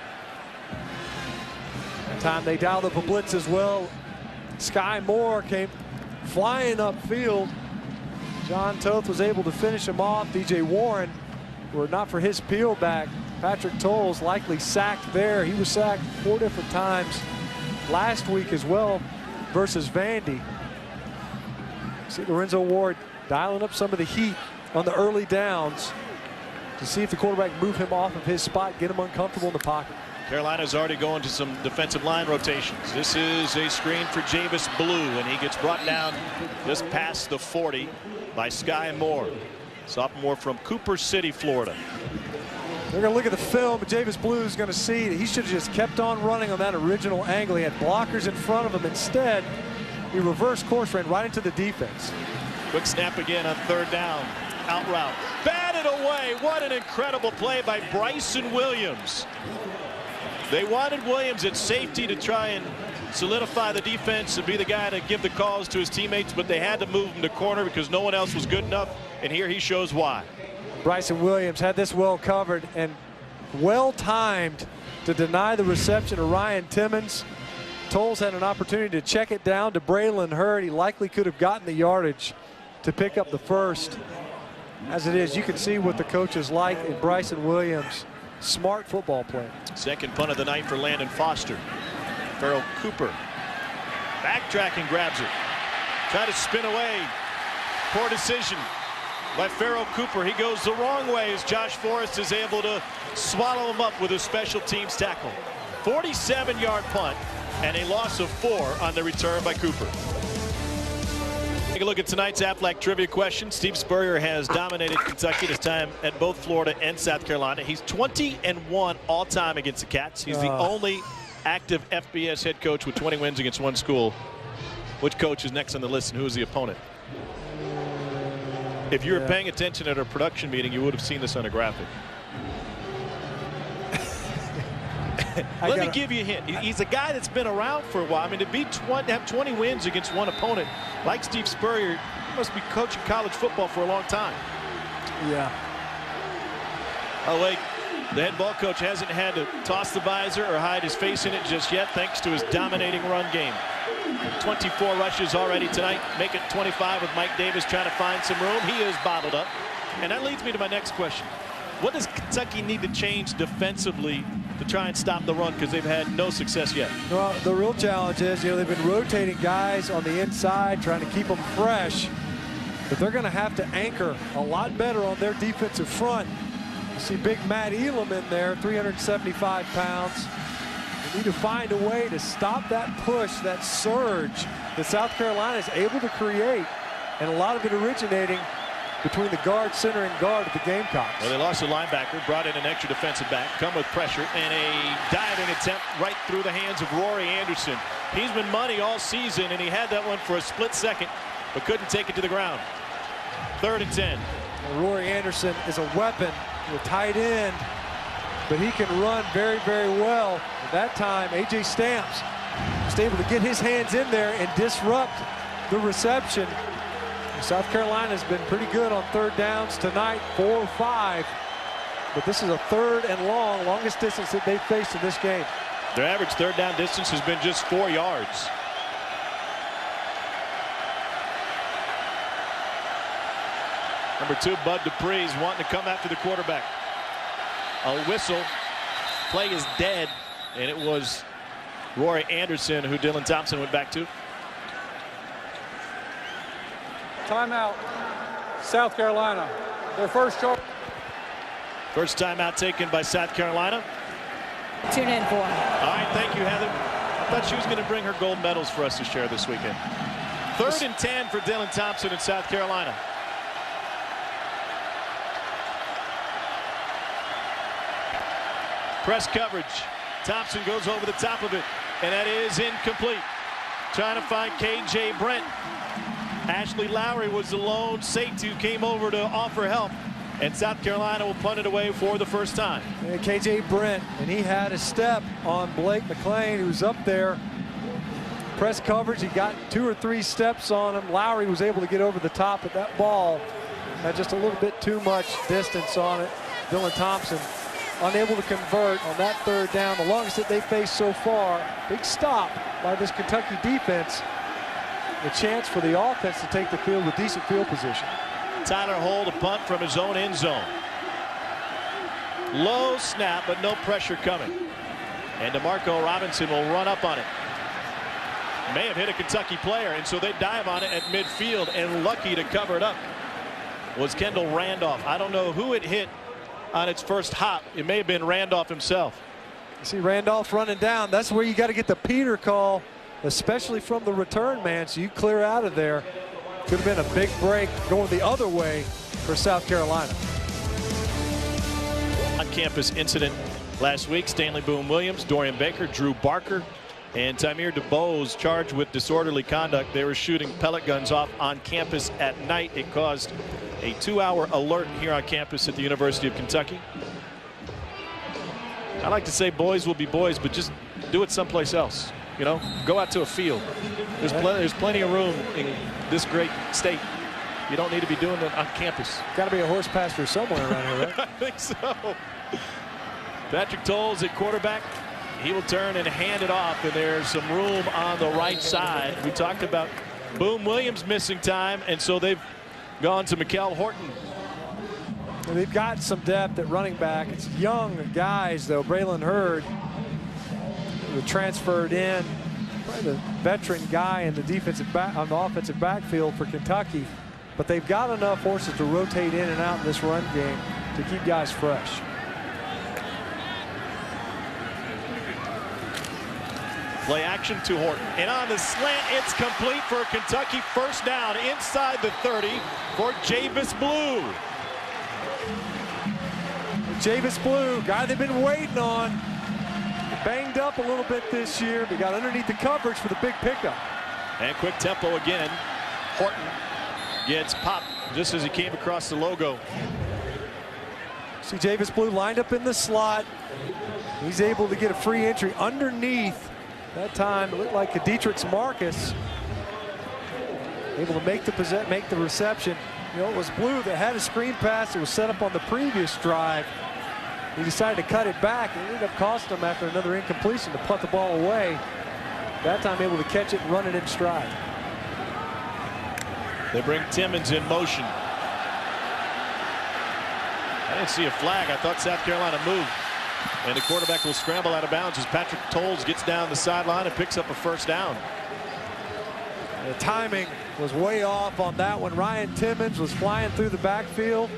That time they dialed up a blitz as well. Sky Moore came flying upfield. John Toth was able to finish him off. DJ Warren, were it not for his peel back, Patrick Tolles likely sacked there. He was sacked 4 different times last week as well versus Vandy. See Lorenzo Ward dialing up some of the heat on the early downs to see if the quarterback move him off of his spot, get him uncomfortable in the pocket. Carolina's already going to some defensive line rotations. This is a screen for Javis Blue, and he gets brought down just past the 40 by Sky Moore, sophomore from Cooper City, Florida. They're going to look at the film, but Javis Blue is going to see that he should have just kept on running on that original angle. He had blockers in front of him. Instead, he reversed course, ran right into the defense. Quick snap again on third down. Out route. Batted away. What an incredible play by Bryson Williams. They wanted Williams at safety to try and solidify the defense and be the guy to give the calls to his teammates, but they had to move him to corner because no one else was good enough, and here he shows why. Bryson Williams had this well covered and well timed to deny the reception of Ryan Timmons. Tolles had an opportunity to check it down to Braylon Hurd. He likely could have gotten the yardage to pick up the first. As it is, you can see what the coaches like in Bryson Williams. Smart football play. Second punt of the night for Landon Foster. Farrell Cooper backtracking, grabs it. Try to spin away. Poor decision. by Pharaoh Cooper. He goes the wrong way as Josh Forrest is able to swallow him up with a special teams tackle. 47-yard punt and a loss of 4 on the return by Cooper. Take a look at tonight's Aflac trivia question. Steve Spurrier has dominated Kentucky this time at both Florida and South Carolina. He's 20-1 all-time against the Cats. He's the only active FBS head coach with 20 wins against one school. Which coach is next on the list and who is the opponent? If you were paying attention at our production meeting, you would have seen this on a graphic. Let me give you a hint. He's a guy that's been around for a while. I mean, to have 20 wins against one opponent, like Steve Spurrier, he must be coaching college football for a long time. Yeah. Oh, wait. The head ball coach hasn't had to toss the visor or hide his face in it just yet, thanks to his dominating run game. 24 rushes already tonight, make it 25 with Mike Davis trying to find some room. He is bottled up. And that leads me to my next question. What does Kentucky need to change defensively to try and stop the run, because they've had no success yet? Well, the real challenge is, they've been rotating guys on the inside, trying to keep them fresh. But they're going to have to anchor a lot better on their defensive front. You see big Matt Elam in there, 375 pounds. They need to find a way to stop that push, that surge that South Carolina is able to create, and a lot of it originating between the guard, center, and guard of the Gamecocks. Well, they lost a linebacker, brought in an extra defensive back, come with pressure, and a diving attempt right through the hands of Rory Anderson. He's been money all season, and he had that one for a split second, but couldn't take it to the ground. 3rd and 10. Well, Rory Anderson is a weapon, a tight end, but he can run very, very well. At that time, A.J. Stamps was able to get his hands in there and disrupt the reception. South Carolina's been pretty good on 3rd downs tonight, 4 or 5. But this is a 3rd and long, longest distance that they've faced in this game. Their average 3rd down distance has been just 4 yards. Number 2, Bud Dupree's wanting to come after the quarterback. A whistle. Play is dead, and it was Rory Anderson who Dylan Thompson went back to. Timeout, South Carolina. Their first charge. First timeout taken by South Carolina. Tune in for. All right, thank you, Heather. I thought she was going to bring her gold medals for us to share this weekend. 3rd and 10 for Dylan Thompson in South Carolina. Press coverage. Thompson goes over the top of it, and that is incomplete. Trying to find K.J. Brent. Ashley Lowry was the lone safety who came over to offer help, and South Carolina will punt it away for the first time. And K.J. Brent, and he had a step on Blake McLean, who's up there. Press coverage, he got 2 or 3 steps on him. Lowry was able to get over the top of that ball. Had just a little bit too much distance on it. Dylan Thompson unable to convert on that 3rd down, the longest that they faced so far. Big stop by this Kentucky defense. The chance for the offense to take the field with decent field position. Tyler Holt a punt from his own end zone. Low snap, but no pressure coming. And DeMarco Robinson will run up on it. May have hit a Kentucky player, and so they dive on it at midfield, and lucky to cover it up was Kendall Randolph. I don't know who it hit on its first hop. It may have been Randolph himself. You see Randolph running down. That's where you got to get the Peter call, especially from the return man, so you clear out of there. Could have been a big break going the other way for South Carolina. On-campus incident last week. Stanley Boone Williams, Dorian Baker, Drew Barker, and Tamir DeBose charged with disorderly conduct. They were shooting pellet guns off on campus at night. It caused a 2-hour alert here on campus at the University of Kentucky. I like to say boys will be boys, but just do it someplace else. You know, go out to a field. There's plenty of room in this great state. You don't need to be doing it on campus. Got to be a horse pasture somewhere around here, right? I think so. Patrick Tolles at quarterback. He will turn and hand it off, and there's some room on the right side. We talked about Boone Williams missing time, and so they've gone to Mikel Horton. They've got some depth at running back. It's young guys, though. Braylon Hurd, who transferred in, probably the veteran guy in the defensive back on the offensive backfield for Kentucky. but they've got enough horses to rotate in and out in this run game to keep guys fresh. Play action to Horton. And on the slant, it's complete for a Kentucky first down inside the 30 for Javis Blue. Javis Blue, guy they've been waiting on. Banged up a little bit this year, but got underneath the coverage for the big pickup. And quick tempo again. Horton gets popped just as he came across the logo. See Javis Blue lined up in the slot. He's able to get a free entry underneath. That time it looked like Dietrich's Marcus able to make the reception. You know, it was Blue that had a screen pass that was set up on the previous drive. He decided to cut it back. It ended up costing him after another incompletion to punt the ball away. That time able to catch it and run it in stride. They bring Timmons in motion. I didn't see a flag. I thought South Carolina moved. And the quarterback will scramble out of bounds as Patrick Tolles gets down the sideline and picks up a first down. The timing was way off on that one. Ryan Timmons was flying through the backfield.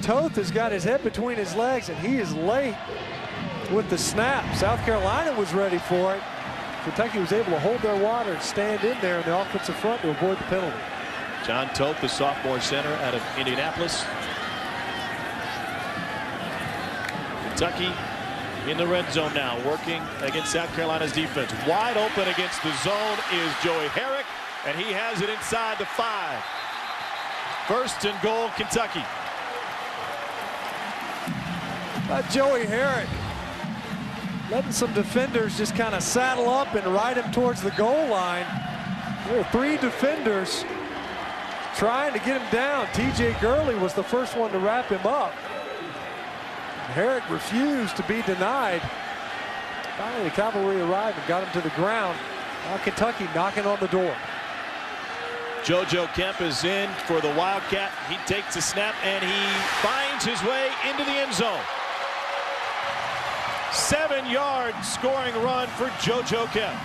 Toth has got his head between his legs, and he is late with the snap. South Carolina was ready for it. Kentucky was able to hold their water and stand in there in the offensive front to avoid the penalty. John Toth, the sophomore center out of Indianapolis. Kentucky in the red zone now, working against South Carolina's defense. Wide open against the zone is Joey Herrick, and he has it inside the 5. First and goal, Kentucky. Joey Herrick letting some defenders just kind of saddle up and ride him towards the goal line. There are 3 defenders trying to get him down. TJ Gurley was the first one to wrap him up. Herrick refused to be denied. Finally, the cavalry arrived and got him to the ground. Now Kentucky knocking on the door. JoJo Kemp is in for the Wildcat. He takes a snap and he finds his way into the end zone. 7-yard scoring run for JoJo Kemp.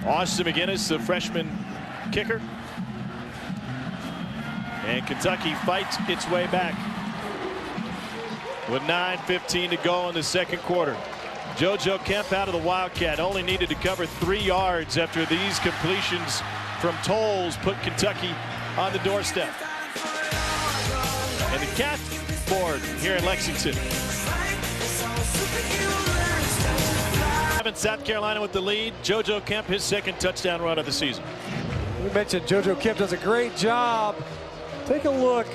Austin McGinnis, the freshman kicker. And Kentucky fights its way back with 9:15 to go in the second quarter. JoJo Kemp out of the Wildcat only needed to cover 3 yards after these completions from Tolles put Kentucky on the doorstep. And the Cat board here in Lexington. South Carolina with the lead. JoJo Kemp, his second touchdown run of the season. We mentioned JoJo Kemp does a great job. Take a look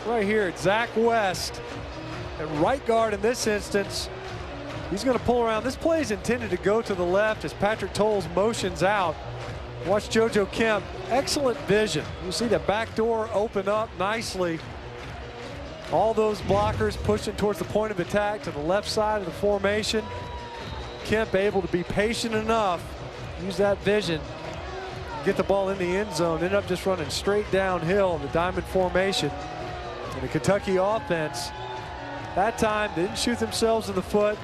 right here at Zach West at right guard in this instance. He's going to pull around. This play is intended to go to the left as Patrick Tolles motions out. Watch JoJo Kemp. Excellent vision. You see the back door open up nicely. All those blockers pushing towards the point of attack to the left side of the formation. Kemp able to be patient enough, use that vision, get the ball in the end zone, ended up just running straight downhill in the diamond formation. And the Kentucky offense, that time, didn't shoot themselves in the foot.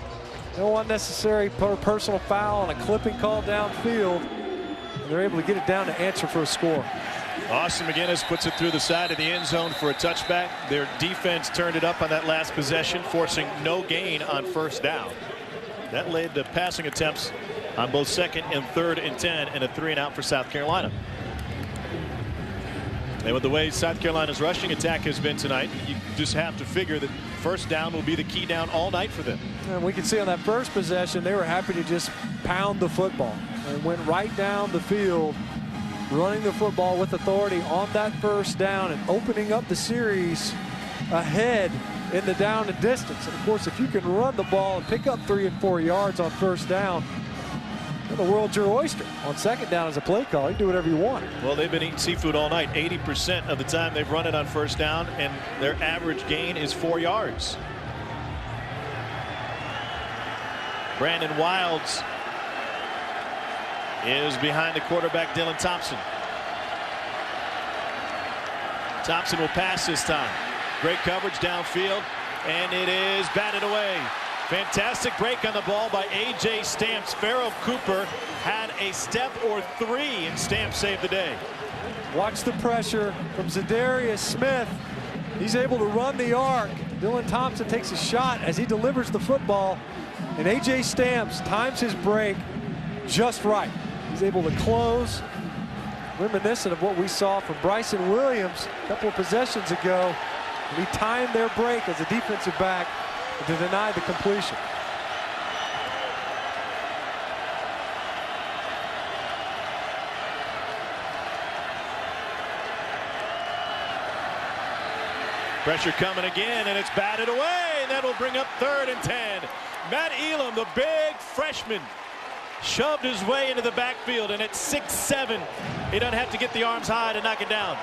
No unnecessary personal foul on a clipping call downfield. And they're able to get it down to answer for a score. Austin McGinnis puts it through the side of the end zone for a touchback. Their defense turned it up on that last possession, forcing no gain on first down. That led to passing attempts on both 2nd and 3rd and 10 and a 3-and-out for South Carolina. And with the way South Carolina's rushing attack has been tonight, you just have to figure that first down will be the key down all night for them. And we can see on that first possession, they were happy to just pound the football and went right down the field, running the football with authority on that first down and opening up the series ahead in the down and distance. And of course, if you can run the ball and pick up 3 and 4 yards on first down, then the world's your oyster. On second down as a play call, you can do whatever you want. Well, they've been eating seafood all night. 80% of the time they've run it on first down, and their average gain is 4 yards. Brandon Wilds is behind the quarterback, Dylan Thompson. Thompson will pass this time. Great coverage downfield, and it is batted away. Fantastic break on the ball by A.J. Stamps. Pharaoh Cooper had a step or three, and Stamps saved the day. Watch the pressure from Zadarius Smith. He's able to run the arc. Dylan Thompson takes a shot as he delivers the football, and A.J. Stamps times his break just right. He's able to close, reminiscent of what we saw from Bryson Williams a couple of possessions ago. And he timed their break as a defensive back to deny the completion. Pressure coming again, and it's batted away, and that will bring up 3rd and 10. Matt Elam, the big freshman, shoved his way into the backfield, and at 6'7", he doesn't have to get the arms high to knock it down.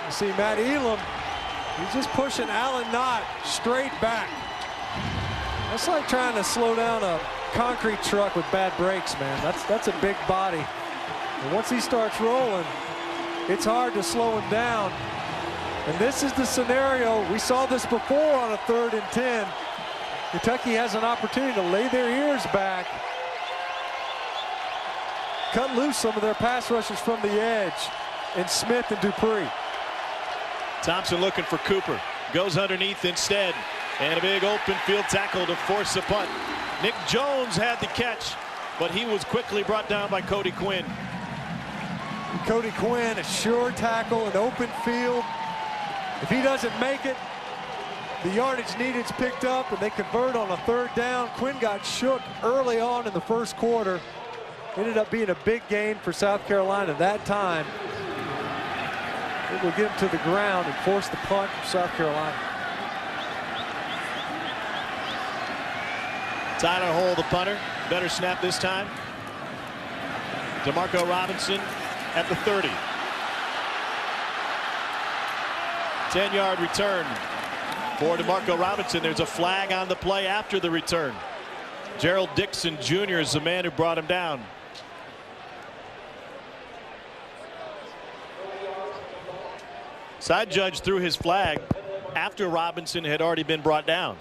You see Matt Elam, he's just pushing Alan Knott straight back. That's like trying to slow down a concrete truck with bad brakes, man. That's a big body. And once he starts rolling, it's hard to slow him down. And this is the scenario. We saw this before on a 3rd and 10. Kentucky has an opportunity to lay their ears back, cut loose some of their pass rushers from the edge, and Smith and Dupree. Thompson looking for Cooper. Goes underneath instead. And a big open field tackle to force a punt. Nick Jones had the catch, but he was quickly brought down by Cody Quinn. Cody Quinn, a sure tackle, an open field. If he doesn't make it, the yardage needed is picked up, and they convert on a 3rd down. Quinn got shook early on in the 1st quarter. Ended up being a big gain for South Carolina that time. It will get him to the ground and force the punt for South Carolina. Tyler Hull, the punter. Better snap this time. DeMarco Robinson at the 30. 10-yard return for DeMarco Robinson. There's a flag on the play after the return. Gerald Dixon Jr. is the man who brought him down. Side judge threw his flag after Robinson had already been brought down.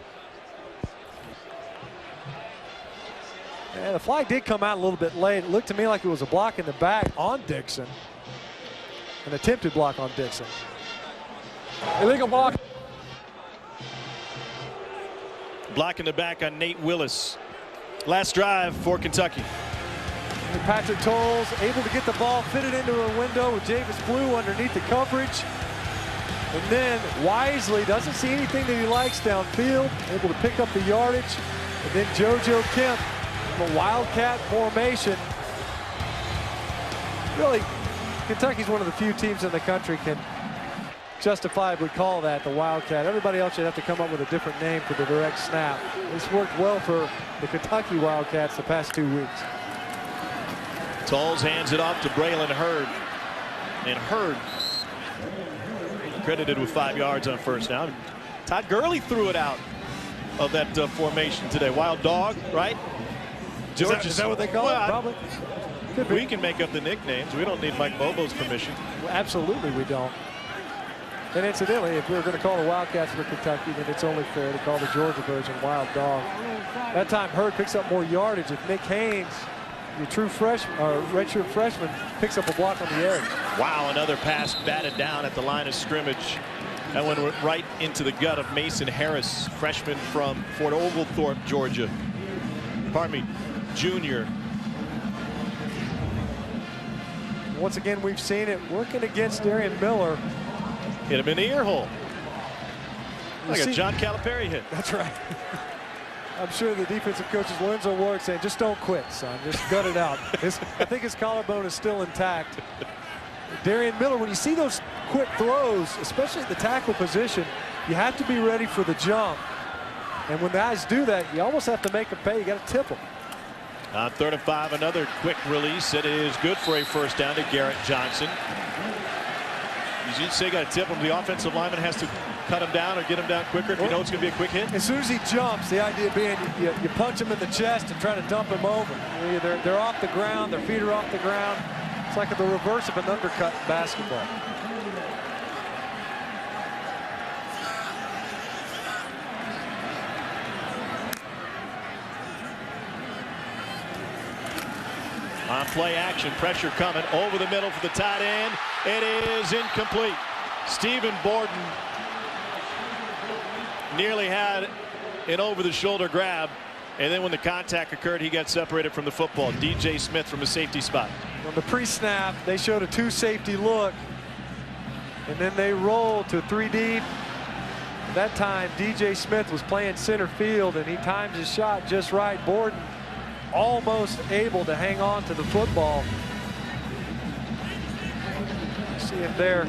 Yeah, the flag did come out a little bit late. It looked to me like it was a block in the back on Dixon. An attempted block on Dixon. Illegal block. Block in the back on Nate Willis. Last drive for Kentucky. And Patrick Tolles able to get the ball fitted into a window with Javis Blue underneath the coverage. And then wisely doesn't see anything that he likes downfield, able to pick up the yardage. And then JoJo Kemp from a Wildcat formation. Really, Kentucky's one of the few teams in the country can justifiably call that the Wildcat. Everybody else should have to come up with a different name for the direct snap. This worked well for the Kentucky Wildcats the past 2 weeks. Tolles hands it off to Braylon Hurd. And Hurd credited with 5 yards on 1st down. Todd Gurley threw it out of that formation today. Wild Dog, right? Is that what they call it? Probably. We can make up the nicknames. We don't need Mike Bobo's permission. Well, absolutely we don't. And incidentally, if we were going to call the Wildcats for Kentucky, then it's only fair to call the Georgia version Wild Dog. That time Hurd picks up more yardage. If Nick Haynes, the true freshman or redshirt freshman, picks up a block on the edge. Wow, another pass batted down at the line of scrimmage. That one went right into the gut of Mason Harris, freshman from Fort Oglethorpe, Georgia. Pardon me, junior. Once again, we've seen it working against Darian Miller. Hit him in the ear hole. Like a John Calipari hit. That's right. I'm sure the defensive coach is Lorenzo Ward saying, just don't quit, son. Just gut it out. I think his collarbone is still intact. Darian Miller, when you see those quick throws, especially at the tackle position, you have to be ready for the jump. And when guys do that, you almost have to make them pay. You got to tip them. On 3rd and 5, another quick release. It is good for a 1st down to Garrett Johnson. You say you got to tip him. The offensive lineman has to cut him down or get him down quicker if you know it's going to be a quick hit. As soon as he jumps, the idea being you punch him in the chest and try to dump him over. They're off the ground. Their feet are off the ground. It's like the reverse of an undercut in basketball. On play action, pressure coming over the middle for the tight end. It is incomplete. Stephen Borden nearly had an over-the-shoulder grab, and then when the contact occurred, he got separated from the football. DJ Smith from a safety spot. On the pre-snap, they showed a 2-safety look, and then they rolled to 3 deep. That time, DJ Smith was playing center field, and he timed his shot just right. Borden almost able to hang on to the football. See him there.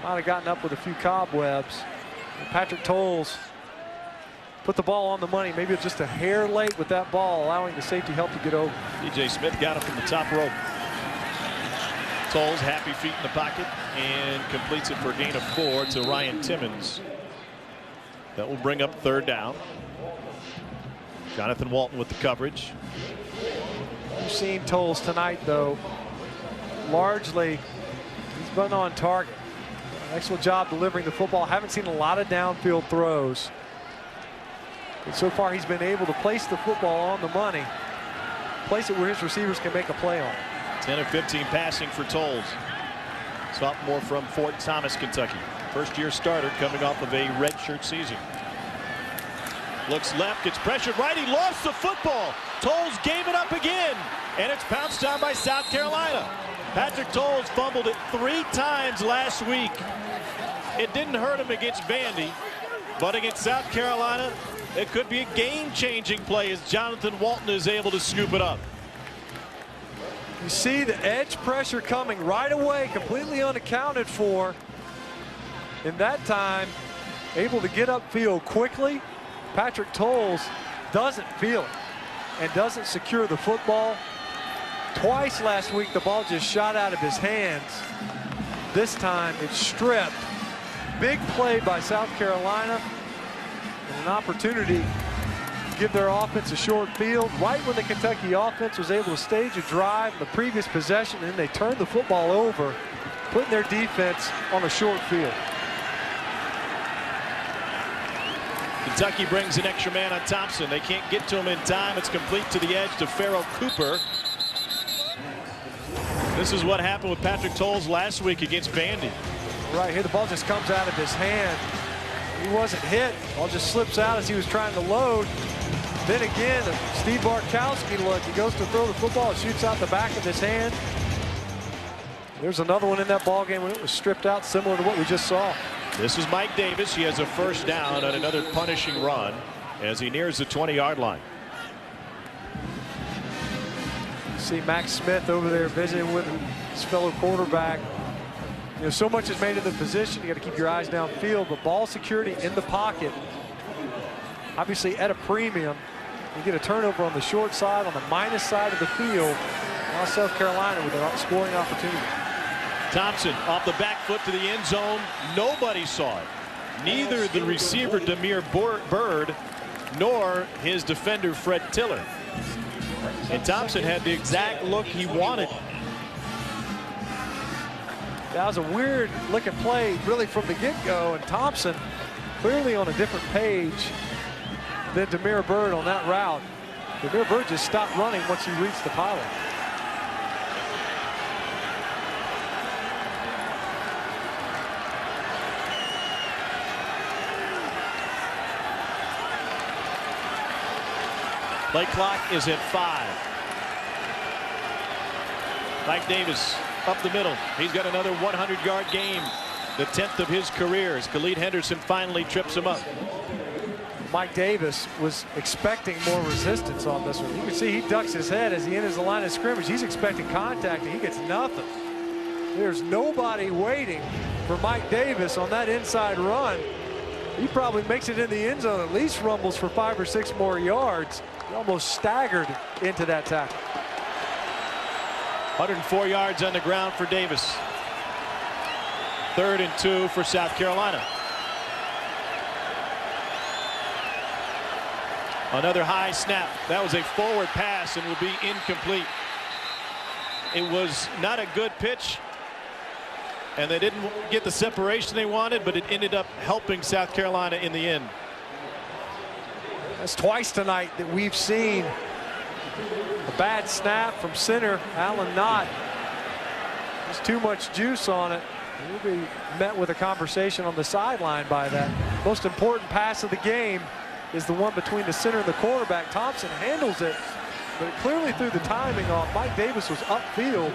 Might have gotten up with a few cobwebs. And Patrick Tolles put the ball on the money. Maybe just a hair late with that ball, allowing the safety help to get over. DJ Smith got him from the top rope. Tolles, happy feet in the pocket, and completes it for a gain of 4 to Ryan Timmons. That will bring up 3rd down. Jonathan Walton with the coverage. You've seen Tolles tonight, though. Largely, he's been on target. Excellent job delivering the football. Haven't seen a lot of downfield throws. But so far, he's been able to place the football on the money. Place it where his receivers can make a play on it. 10 of 15 passing for Tolles. Sophomore from Fort Thomas, Kentucky. First-year starter coming off of a redshirt season. Looks left, gets pressured right. He lost the football. Tolles gave it up again, and it's pounced down by South Carolina. Patrick Tolles fumbled it 3 times last week. It didn't hurt him against Vandy, but against South Carolina, it could be a game-changing play as Jonathan Walton is able to scoop it up. You see the edge pressure coming right away, completely unaccounted for. In that time, able to get upfield quickly. Patrick Tolles doesn't feel it and doesn't secure the football. Twice last week, the ball just shot out of his hands. This time, it's stripped. Big play by South Carolina, and an opportunity to give their offense a short field right when the Kentucky offense was able to stage a drive in the previous possession, and then they turned the football over, putting their defense on a short field. Kentucky brings an extra man on Thompson. They can't get to him in time. It's complete to the edge to Farrell Cooper. This is what happened with Patrick Tolles last week against Vandy. Right here, the ball just comes out of his hand. He wasn't hit. Ball just slips out as he was trying to load. Then again, Steve Bartkowski look. He goes to throw the football, shoots out the back of his hand. There's another one in that ball game when it was stripped out, similar to what we just saw. This is Mike Davis. He has a 1st down on another punishing run as he nears the 20-yard line. See Max Smith over there visiting with his fellow quarterback. You know, so much is made of the position. You got to keep your eyes downfield, but ball security in the pocket, obviously at a premium. You get a turnover on the short side, on the minus side of the field. Now South Carolina with a scoring opportunity. Thompson off the back foot to the end zone. Nobody saw it. Neither the receiver Demir Bird nor his defender Fred Tiller. And Thompson had the exact look he wanted. That was a weird looking play really from the get-go, and Thompson clearly on a different page than Demir Bird on that route. Demir Bird just stopped running once he reached the pylon. Play clock is at 5. Mike Davis up the middle. He's got another 100-yard game, the 10th of his career, as Khalid Henderson finally trips him up. Mike Davis was expecting more resistance on this one. You can see he ducks his head as he enters the line of scrimmage. He's expecting contact, and he gets nothing. There's nobody waiting for Mike Davis on that inside run. He probably makes it in the end zone, at least rumbles for 5 or 6 more yards. He almost staggered into that tackle. 104 yards on the ground for Davis. 3rd and 2 for South Carolina. Another high snap. That was a forward pass and will be incomplete. It was not a good pitch, and they didn't get the separation they wanted, but it ended up helping South Carolina in the end. That's twice tonight that we've seen a bad snap from center. Allen Knott. There's too much juice on it. He'll be met with a conversation on the sideline by that. Most important pass of the game is the one between the center and the quarterback. Thompson handles it, but it clearly threw the timing off. Mike Davis was upfield,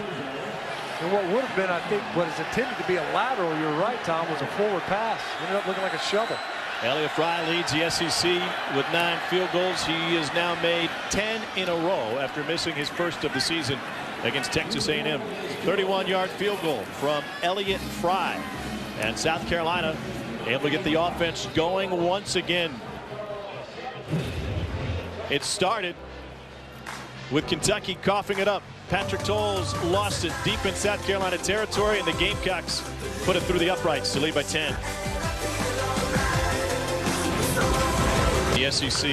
and what would have been, I think, what is intended to be a lateral, you're right, Tom, was a forward pass. Ended up looking like a shovel. Elliott Fry leads the SEC with 9 field goals. He has now made 10 in a row after missing his first of the season against Texas A&M. 31-yard field goal from Elliott Fry. And South Carolina able to get the offense going once again. It started with Kentucky coughing it up. Patrick Towles lost it deep in South Carolina territory, and the Gamecocks put it through the uprights to lead by 10. The SEC.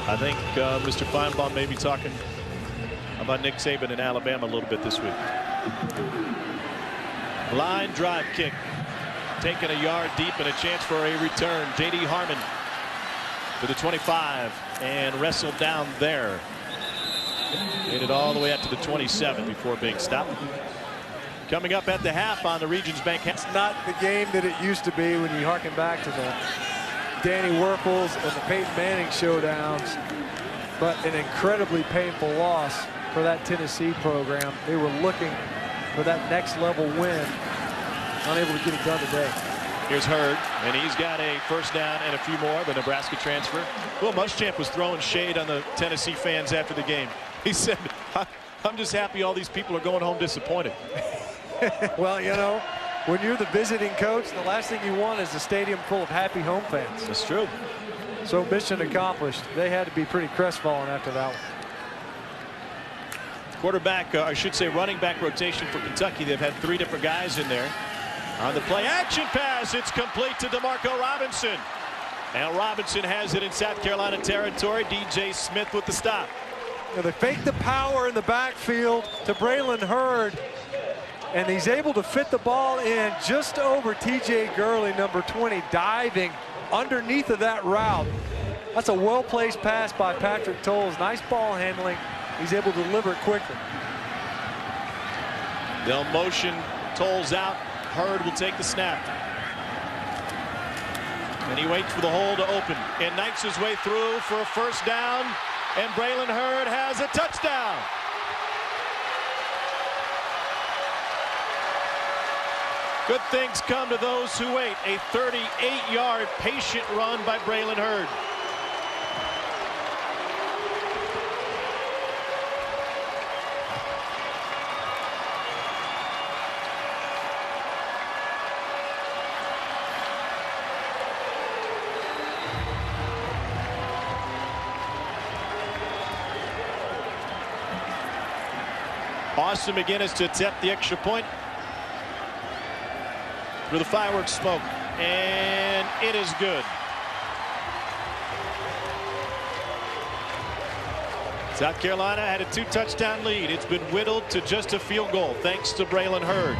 I think Mr. Feinbaum may be talking about Nick Saban in Alabama a little bit this week. Line drive kick. Taken a yard deep and a chance for a return. J.D. Harmon to the 25 and wrestled down there. Made it all the way out to the 27 before being stopped. Coming up at the half on the Regions Bank. It's not the game that it used to be when you harken back to the Danny Werkles and the Peyton Manning showdowns, but an incredibly painful loss for that Tennessee program. They were looking for that next level win, unable to get it done today. Here's Hurd, and he's got a first down and a few more. The Nebraska transfer. Will Muschamp was throwing shade on the Tennessee fans after the game. He said, I'm just happy all these people are going home disappointed. Well, you know, when you're the visiting coach, the last thing you want is a stadium full of happy home fans. That's true. So mission accomplished. They had to be pretty crestfallen after that one. Quarterback, I should say running back rotation for Kentucky. They've had 3 different guys in there. On the play action pass, it's complete to DeMarco Robinson. And Robinson has it in South Carolina territory. DJ Smith with the stop. Now they fake the power in the backfield to Braylon Hurd, and he's able to fit the ball in just over TJ Gurley, number 20, diving underneath of that route. That's a well-placed pass by Patrick Towles. Nice ball handling. He's able to deliver it quickly. They'll motion Towles out. Hurd will take the snap. And he waits for the hole to open and knifes his way through for a first down. And Braylon Hurd has a touchdown. Good things come to those who wait. A 38-yard patient run by Braylon Hurd. Austin McGinnis to attempt the extra point through the fireworks smoke, and it is good. South Carolina had a 2-touchdown lead. It's been whittled to just a field goal thanks to Braylon Hurd.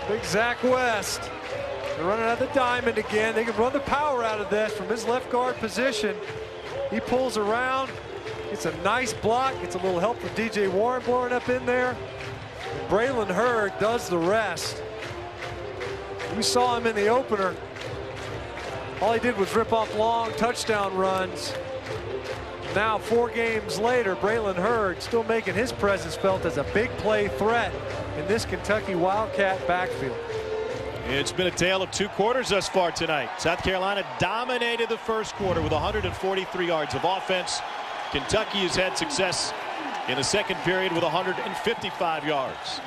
Big Zach West. They're running out of the diamond again. They can run the power out of this from his left guard position. He pulls around. It's a nice block. It's a little help from DJ Warren blowing up in there. And Braylon Hurd does the rest. We saw him in the opener. All he did was rip off long touchdown runs. Now 4 games later, Braylon Hurd still making his presence felt as a big play threat in this Kentucky Wildcat backfield. It's been a tale of 2 quarters thus far tonight. South Carolina dominated the first quarter with 143 yards of offense. Kentucky has had success in the second period with 155 yards.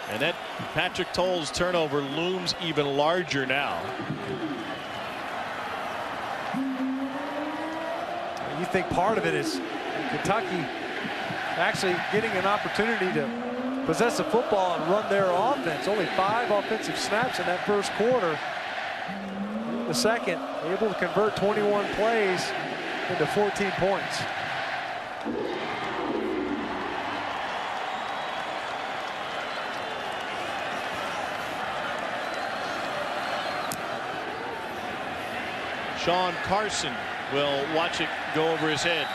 And that Patrick Towles turnover looms even larger now. You think part of it is Kentucky actually getting an opportunity to possess the football and run their offense. Only 5 offensive snaps in that first quarter. The second, able to convert 21 plays into 14 points. Sean Carson will watch it go over his head.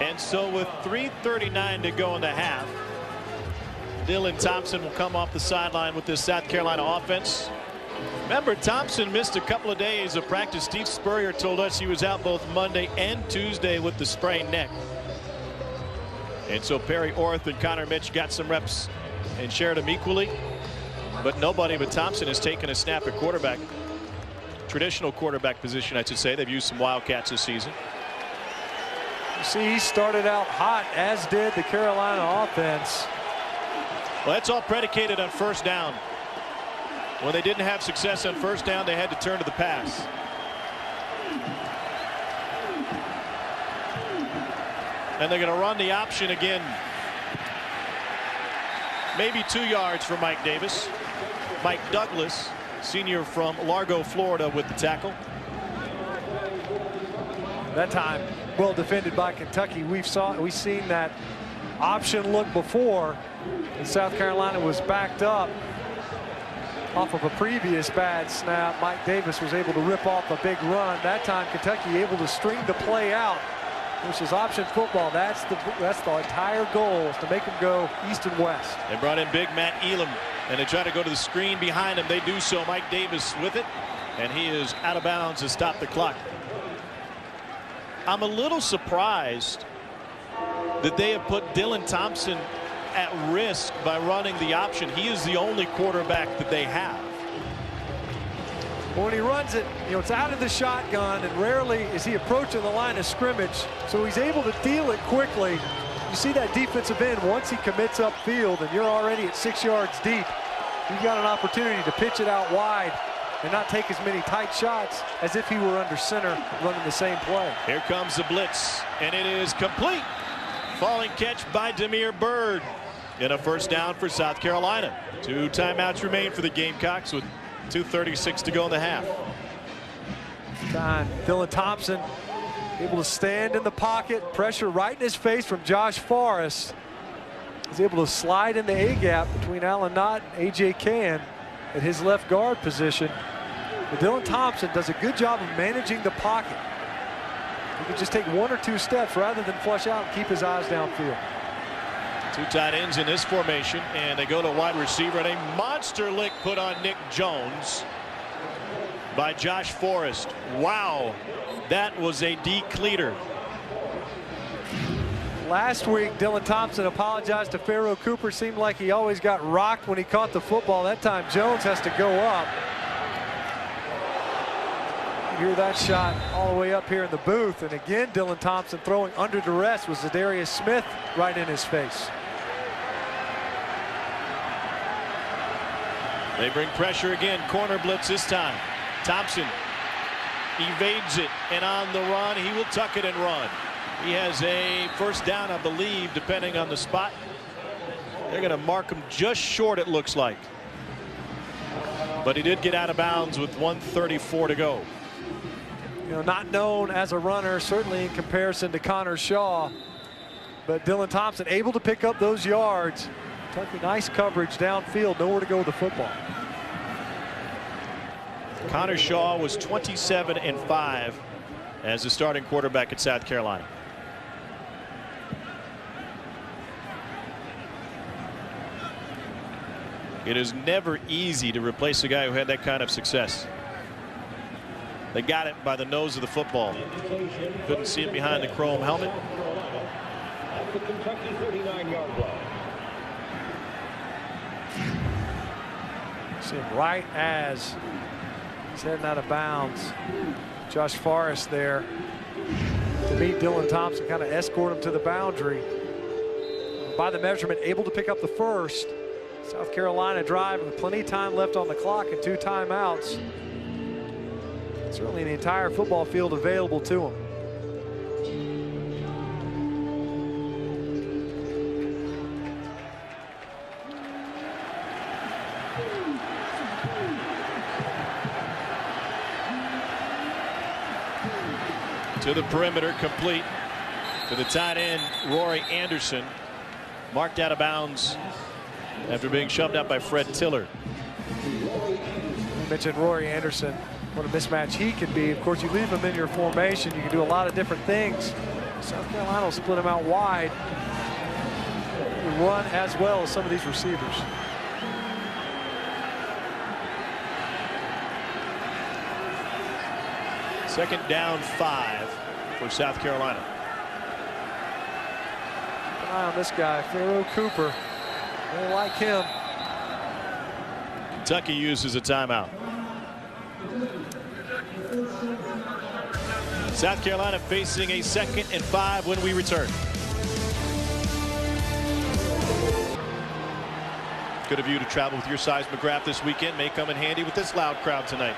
And so with 3:39 to go in the half, Dylan Thompson will come off the sideline with this South Carolina offense. Remember, Thompson missed a couple of days of practice. Steve Spurrier told us he was out both Monday and Tuesday with the sprained neck. And so Perry Orth and Connor Mitch got some reps and shared them equally. But nobody but Thompson has taken a snap at quarterback. Traditional quarterback position, I should say. They've used some Wildcats this season. You see, he started out hot, as did the Carolina offense. Well, that's all predicated on first down. When they didn't have success on first down, they had to turn to the pass. And they're going to run the option again. Maybe 2 yards for Mike Davis. Mike Douglas, senior from Largo, Florida, with the tackle. That time, well defended by Kentucky. We've seen that option look before, and South Carolina was backed up off of a previous bad snap. Mike Davis was able to rip off a big run. That time, Kentucky able to string the play out, which is option football. That's the entire goal, is to make them go east and west. They brought in big Matt Elam, and they try to go to the screen behind him. They do so. Mike Davis with it, and he is out of bounds to stop the clock. I'm a little surprised that they have put Dylan Thompson at risk by running the option. He is the only quarterback that they have. When he runs it, it's out of the shotgun, and rarely is he approaching the line of scrimmage, so he's able to deal it quickly. You see that defensive end, once he commits upfield and you're already at 6 yards deep, you've got an opportunity to pitch it out wide and not take as many tight shots as if he were under center running the same play. Here comes the blitz, and it is complete. Falling catch by Demir Bird, and a first down for South Carolina. 2 timeouts remain for the Gamecocks with 2:36 to go in the half. Time. Dylan Thompson able to stand in the pocket, pressure right in his face from Josh Forrest. He's able to slide in the A-gap between Alan Knott and A.J. Can at his left guard position. But Dylan Thompson does a good job of managing the pocket. He can just take 1 or 2 steps rather than flush out and keep his eyes downfield. 2 tight ends in this formation, and they go to wide receiver, and a monster lick put on Nick Jones by Josh Forrest. Wow, that was a decleater. Last week, Dylan Thompson apologized to Pharaoh Cooper. Seemed like he always got rocked when he caught the football. That time, Jones has to go up. You hear that shot all the way up here in the booth. And again, Dylan Thompson throwing under duress was Zadarius Smith right in his face. They bring pressure again. Corner blitz this time. Thompson evades it, and on the run, he will tuck it and run. He has a first down, I believe, depending on the spot. They're going to mark him just short, it looks like. But he did get out of bounds with 1:34 to go. Not known as a runner, certainly in comparison to Connor Shaw. But Dylan Thompson able to pick up those yards. Kentucky, nice coverage downfield, nowhere to go with the football. Connor Shaw was 27-5 as the starting quarterback at South Carolina. It is never easy to replace a guy who had that kind of success. They got it by the nose of the football. Couldn't see it behind the chrome helmet. At the Kentucky 39-yard line. See him right as he's heading out of bounds. Josh Forrest there to meet Dylan Thompson, kind of escort him to the boundary. By the measurement, able to pick up the first. South Carolina drive with plenty of time left on the clock and 2 timeouts. certainly the entire football field available to him. To the perimeter, complete to the tight end, Rory Anderson. Marked out of bounds after being shoved out by Fred Tiller. You mentioned Rory Anderson. What a mismatch he can be. Of course, you leave him in your formation, you can do a lot of different things. South Carolina will split him out wide. You run as well as some of these receivers. Second down 5 for South Carolina. Keep an eye on this guy, Pharaoh Cooper. They like him. Kentucky uses a timeout. South Carolina facing a 2nd and 5 when we return. Good of you to travel with your seismograph this weekend. May come in handy with this loud crowd tonight.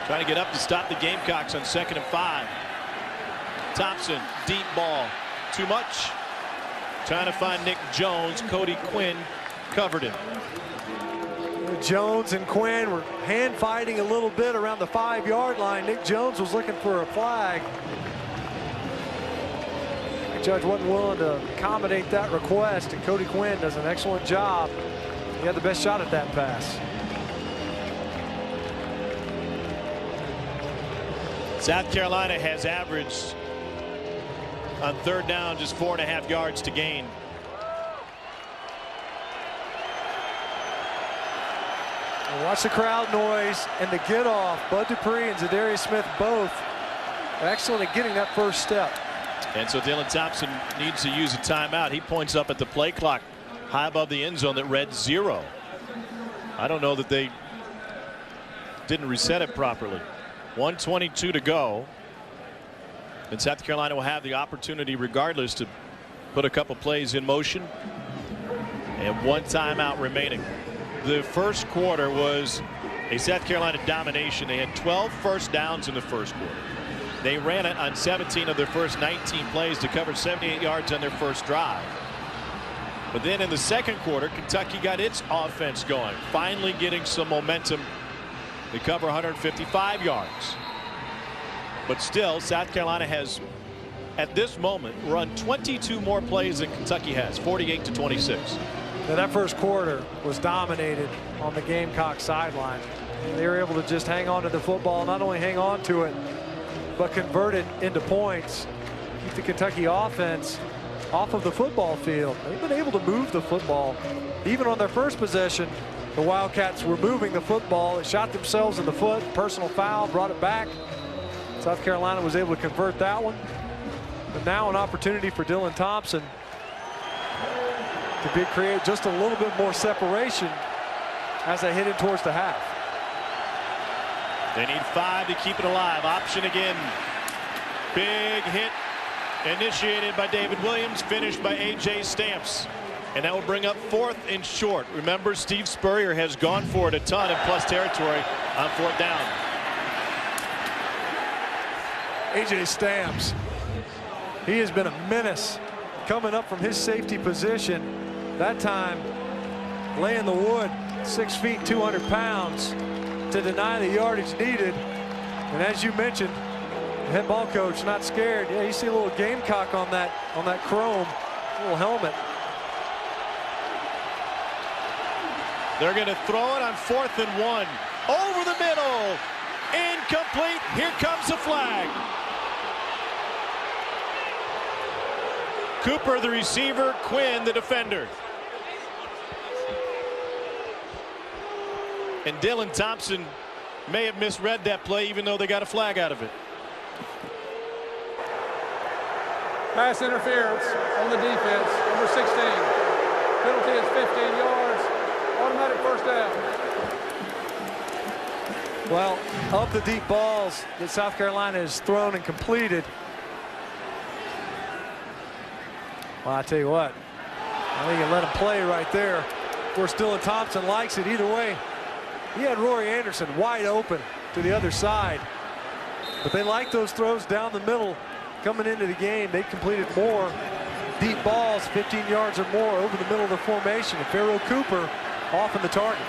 Trying to get up to stop the Gamecocks on 2nd and 5. Thompson, deep ball. Too much. Trying to find Nick Jones. Cody Quinn covered him. Jones and Quinn were hand fighting a little bit around the 5-yard line. Nick Jones was looking for a flag. The judge wasn't willing to accommodate that request, and Cody Quinn does an excellent job. He had the best shot at that pass. South Carolina has averaged on 3rd down just 4.5 yards to gain. Watch the crowd noise and the get off. Bud Dupree and Zadarius Smith both excellent at getting that first step. And so Dylan Thompson needs to use a timeout. He points up at the play clock high above the end zone that read 0. I don't know that they didn't reset it properly. 1:22 to go. And South Carolina will have the opportunity regardless to put a couple plays in motion. And 1 timeout remaining. The first quarter was a South Carolina domination. They had 12 first downs in the first quarter. They ran it on 17 of their first 19 plays to cover 78 yards on their first drive. But then in the second quarter, Kentucky got its offense going, finally getting some momentum. They cover 155 yards. But still, South Carolina has, at this moment, run 22 more plays than Kentucky has, 48-26. Now that first quarter was dominated on the Gamecock sideline. They were able to just hang on to the football, not only hang on to it, but convert it into points. Keep the Kentucky offense off of the football field. They've been able to move the football. Even on their first possession, the Wildcats were moving the football. They shot themselves in the foot, personal foul, brought it back. South Carolina was able to convert that one. But now an opportunity for Dylan Thompson to create just a little bit more separation as they head in towards the half. They need 5 to keep it alive. Option again. Big hit initiated by David Williams, finished by A.J. Stamps. And that will bring up 4th and short. Remember, Steve Spurrier has gone for it a ton in plus territory on 4th down. A.J. Stamps, he has been a menace coming up from his safety position. That time, laying the wood, 6 feet, 200 pounds, to deny the yardage needed. And as you mentioned, the head ball coach not scared. Yeah, you see a little Gamecock on that chrome, little helmet. They're going to throw it on 4th and 1. Over the middle. Incomplete. Here comes the flag. Cooper, the receiver, Quinn, the defender. And Dylan Thompson may have misread that play, even though they got a flag out of it. Pass interference on the defense, number 16. Penalty is 15 yards. Automatic first down. Well, of the deep balls that South Carolina has thrown and completed, well, I tell you what, I think you let him play right there. Of course, Dylan Thompson likes it either way. He had Rory Anderson wide open to the other side. But they like those throws down the middle coming into the game. They completed more deep balls, 15 yards or more, over the middle of the formation. And Pharaoh Cooper off in the target.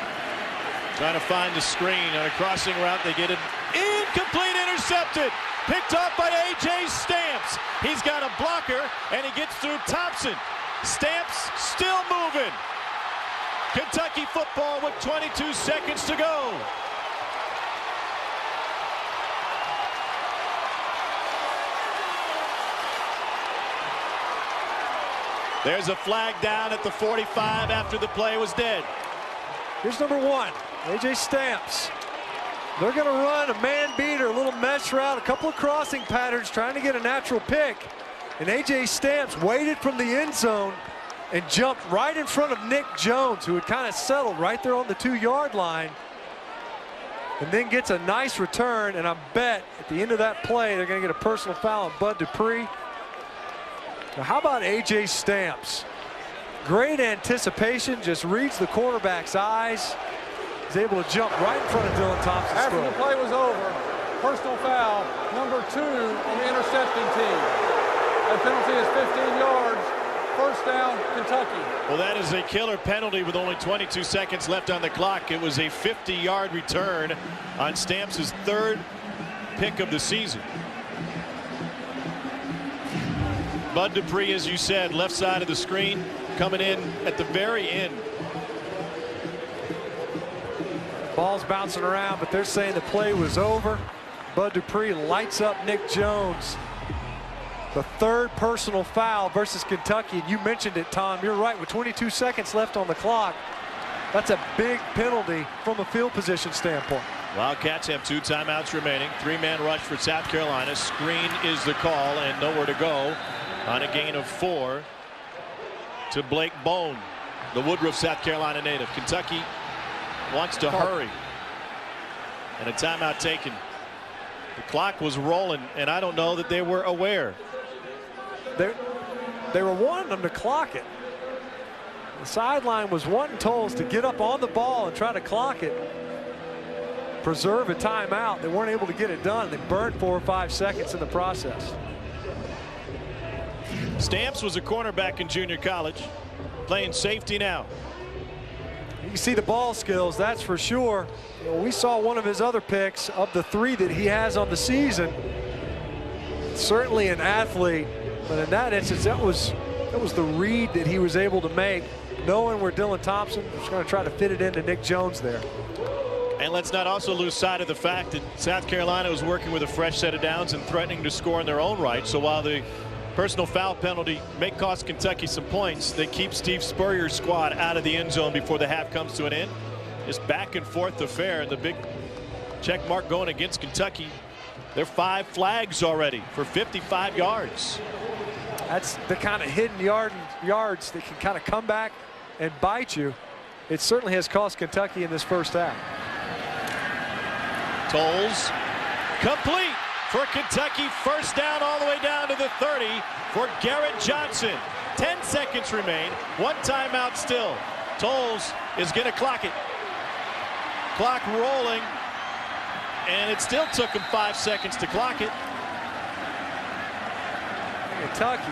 Trying to find the screen on a crossing route. They get it incomplete, intercepted. Picked off by A.J. Stamps. He's got a blocker, and he gets through Thompson. Stamps still moving. Kentucky football with 22 seconds to go. There's a flag down at the 45 after the play was dead. Here's number 1, A.J. Stamps. They're going to run a man beater, a little mesh route, a couple of crossing patterns, trying to get a natural pick. And A.J. Stamps waited from the end zone and jumped right in front of Nick Jones, who had kind of settled right there on the 2-yard line. And then gets a nice return, and I bet at the end of that play, they're going to get a personal foul on Bud Dupree. Now, how about A.J. Stamps? Great anticipation, just reads the quarterback's eyes. He's able to jump right in front of Dylan Thompson's After throw. the play was over, personal foul, number 2 on the intercepting team. That penalty is 15 yards. First down, Kentucky. Well, that is a killer penalty with only 22 seconds left on the clock. It was a 50-yard return on Stamps' 3rd pick of the season. Bud Dupree, as you said, left side of the screen, coming in at the very end. Ball's bouncing around, but they're saying the play was over. Bud Dupree lights up Nick Jones. The 3rd personal foul versus Kentucky. And you mentioned it, Tom. You're right. With 22 seconds left on the clock, that's a big penalty from a field position standpoint. Wildcats have 2 timeouts remaining. 3-man rush for South Carolina. Screen is the call, and nowhere to go on a gain of 4 to Blake Bone, the Woodruff, South Carolina native. Kentucky wants to hurry, and a timeout taken. The clock was rolling, and I don't know that they were aware. They were wanting them to clock it. The sideline was wanting Tolles to get up on the ball and try to clock it, preserve a timeout. They weren't able to get it done. They burned 4 or 5 seconds in the process. Stamps was a cornerback in junior college, playing safety now. You can see the ball skills, that's for sure. You know, we saw one of his other picks of the 3 that he has on the season. Certainly an athlete, but in that instance, that was the read that he was able to make, knowing where Dylan Thompson was going to try to fit it into Nick Jones there. And let's not also lose sight of the fact that South Carolina was working with a fresh set of downs and threatening to score in their own right. So while the personal foul penalty may cost Kentucky some points, they keep Steve Spurrier's squad out of the end zone before the half comes to an end. It's back and forth affair, and the big check mark going against Kentucky. They're 5 flags already for 55 yards. That's the kind of hidden yards that can kind of come back and bite you. It certainly has cost Kentucky in this first half. Tolles complete for Kentucky. First down all the way down to the 30 for Garrett Johnson. 10 seconds remain. 1 timeout still. Tolles is going to clock it. Clock rolling, and it still took him 5 seconds to clock it. Kentucky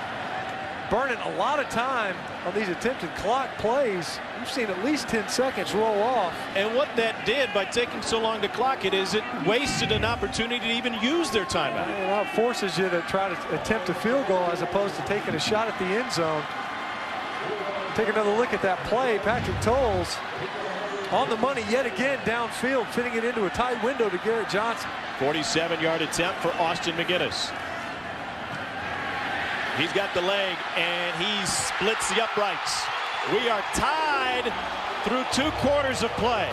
burning a lot of time on these attempted clock plays. You've seen at least 10 seconds roll off. And what that did by taking so long to clock it is it wasted an opportunity to even use their timeout. And now it forces you to try to attempt a field goal as opposed to taking a shot at the end zone. Take another look at that play. Patrick Tolles on the money yet again downfield, fitting it into a tight window to Garrett Johnson. 47-yard attempt for Austin McGinnis. He's got the leg, and he splits the uprights. We are tied through 2 quarters of play.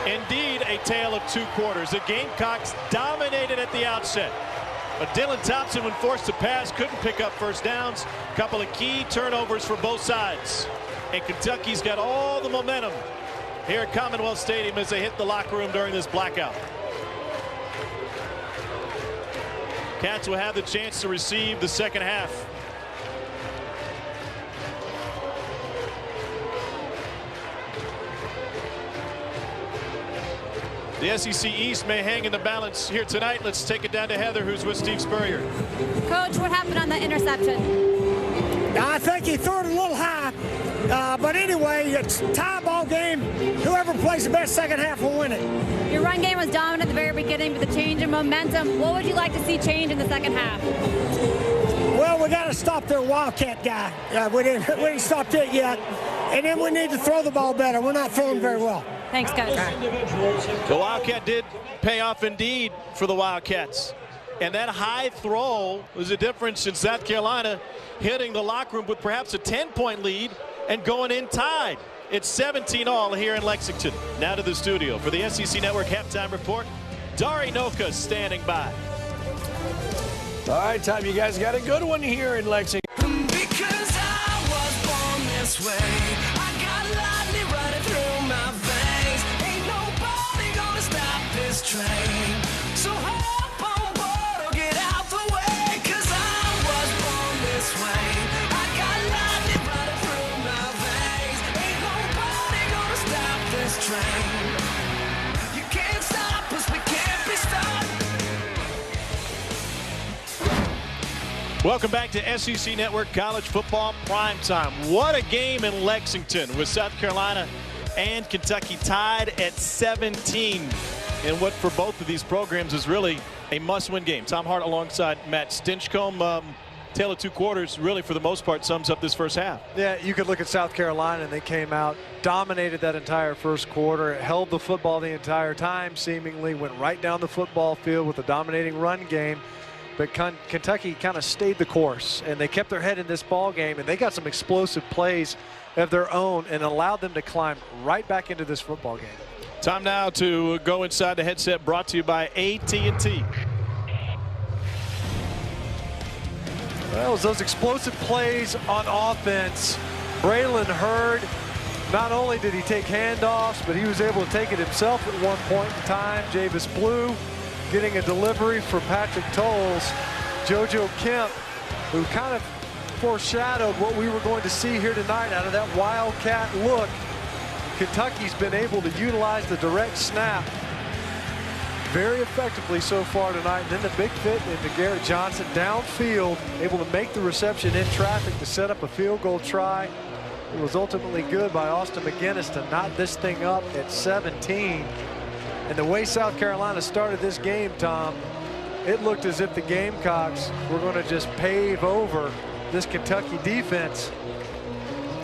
Indeed, a tale of 2 quarters. The Gamecocks dominated at the outset. But Dylan Thompson, when forced to pass, couldn't pick up first downs. A couple of key turnovers for both sides. And Kentucky's got all the momentum here at Commonwealth Stadium as they hit the locker room during this blackout. Cats will have the chance to receive the second half. The SEC East may hang in the balance here tonight. Let's take it down to Heather, who's with Steve Spurrier. Coach, what happened on the interception? I think he threw it a little high. But anyway, it's a tie ball game. Whoever plays the best second half will win it. Your run game was dominant at the very beginning with the change in momentum. What would you like to see change in the second half? Well, we got to stop their Wildcat guy. We didn't stop it yet. And then we need to throw the ball better. We're not throwing very well. Thanks, Coach. The Wildcat did pay off indeed for the Wildcats. And that high throw was a difference in South Carolina hitting the locker room with perhaps a 10-point lead and going in tied. It's 17-all here in Lexington. Now to the studio for the SEC Network Halftime Report. Dari Noka standing by. All right, Tom, you guys got a good one here in Lexington. Because I was born this way. I got lightning running through my veins. Ain't nobody gonna stop this train. So hop on board or get out the way. Cause I was born this way. I got lightning running through my veins. Ain't nobody gonna stop this train. You can't stop us, we can't be stopped. Welcome back to SEC Network College Football Primetime. What a game in Lexington with South Carolina and Kentucky tied at 17 in what for both of these programs is really a must-win game. Tom Hart alongside Matt Stinchcomb. Tale of two quarters really for the most part sums up this first half. Yeah, you could look at South Carolina and they came out, dominated that entire first quarter, held the football the entire time seemingly, went right down the football field with a dominating run game. But Kentucky kind of stayed the course, and they kept their head in this ball game, and they got some explosive plays of their own and allowed them to climb right back into this football game. Time now to go inside the headset, brought to you by AT&T. Well, it was those explosive plays on offense. Braylon Hurd, not only did he take handoffs, but he was able to take it himself at one point in time. Javis Blue getting a delivery for Patrick Tolles. JoJo Kemp, who kind of foreshadowed what we were going to see here tonight out of that Wildcat look. Kentucky's been able to utilize the direct snap very effectively so far tonight. And then the big fit into Garrett Johnson downfield, able to make the reception in traffic to set up a field goal try. It was ultimately good by Austin McGinnis to knot this thing up at 17. And the way South Carolina started this game, Tom, it looked as if the Gamecocks were going to just pave over this Kentucky defense.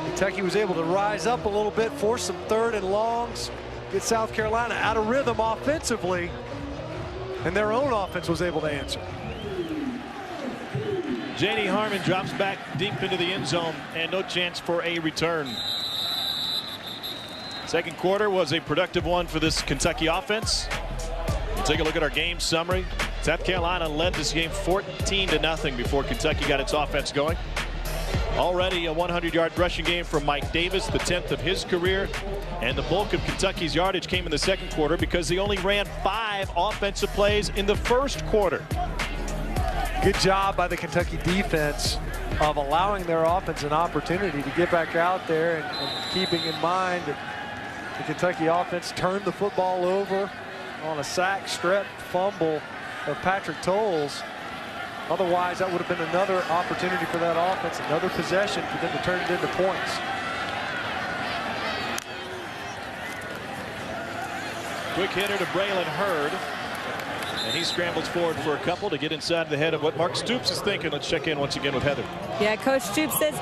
Kentucky was able to rise up a little bit, force some third and longs, get South Carolina out of rhythm offensively, and their own offense was able to answer. J.D. Harmon drops back deep into the end zone and no chance for a return. Second quarter was a productive one for this Kentucky offense. We'll take a look at our game summary. South Carolina led this game 14-0 before Kentucky got its offense going. Already a 100-yard rushing game from Mike Davis, the 10th of his career. And the bulk of Kentucky's yardage came in the second quarter because they only ran 5 offensive plays in the first quarter. Good job by the Kentucky defense of allowing their offense an opportunity to get back out there and keeping in mind that the Kentucky offense turned the football over on a sack, strip, fumble of Patrick Tolles. Otherwise, that would have been another opportunity for that offense, another possession for them to turn it into points. Quick hitter to Braylon Hurd. And he scrambles forward for a couple to get inside the head of what Mark Stoops is thinking. Let's check in once again with Heather. Yeah, Coach Stoops did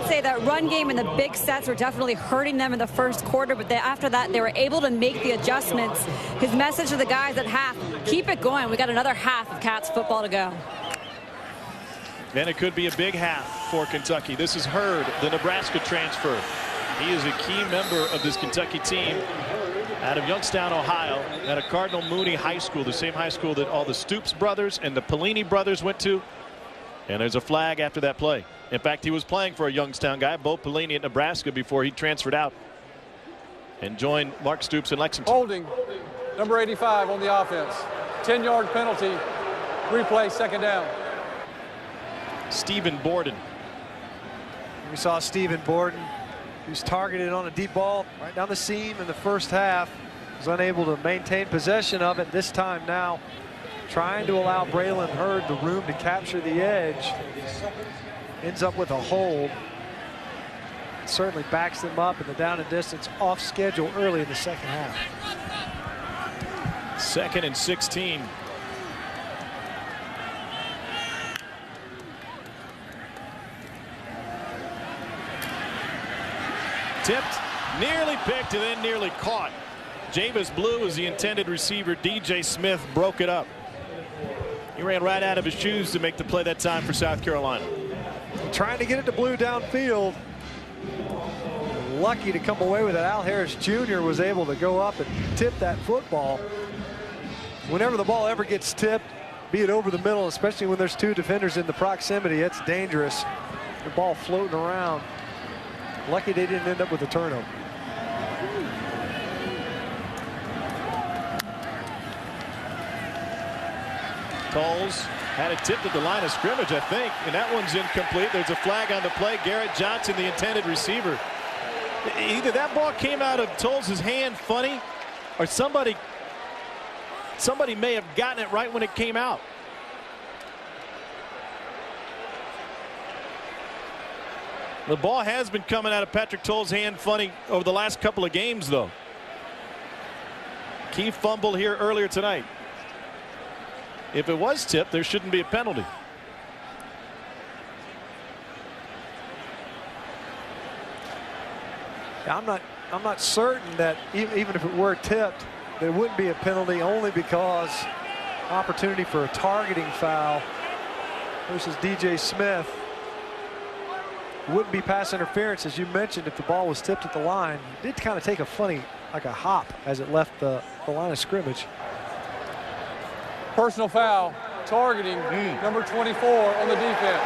say that run game and the big sets were definitely hurting them in the first quarter, but after that, they were able to make the adjustments. His message to the guys at half, keep it going. We got another half of Cats football to go. And it could be a big half for Kentucky. This is Hurd, the Nebraska transfer. He is a key member of this Kentucky team out of Youngstown, Ohio, at a Cardinal Mooney High School, the same high school that all the Stoops brothers and the Pelini brothers went to. And there's a flag after that play. In fact, he was playing for a Youngstown guy, Bo Pelini at Nebraska, before he transferred out and joined Mark Stoops in Lexington. Holding, number 85 on the offense. 10-yard penalty, replay, second down. Stephen Borden. We saw Stephen Borden, who's targeted on a deep ball right down the seam in the first half. was unable to maintain possession of it. This time now trying to allow Braylon Hurd the room to capture the edge. Ends up with a hold. Certainly backs them up in the down and distance off schedule early in the second half. 2nd and 16. Tipped, nearly picked, and then nearly caught. Javis Blue was the intended receiver. DJ Smith broke it up. He ran right out of his shoes to make the play that time for South Carolina. Trying to get it to Blue downfield. Lucky to come away with it. Al Harris Jr. was able to go up and tip that football. Whenever the ball ever gets tipped, be it over the middle, especially when there's 2 defenders in the proximity, it's dangerous. The ball floating around. Lucky they didn't end up with a turnover. Coles had it tipped at the line of scrimmage, I think, and that one's incomplete. There's a flag on the play. Garrett Johnson, the intended receiver. Either that ball came out of Toles' hand funny, or somebody may have gotten it right when it came out. The ball has been coming out of Patrick Toles' hand funny over the last couple of games, though. Key fumble here earlier tonight. If it was tipped, there shouldn't be a penalty. I'm not certain that even if it were tipped, there wouldn't be a penalty, only because opportunity for a targeting foul versus DJ Smith. Wouldn't be pass interference, as you mentioned, if the ball was tipped at the line. It did kind of take a funny, like a hop, as it left the line of scrimmage. Personal foul, targeting number 24 on the defense.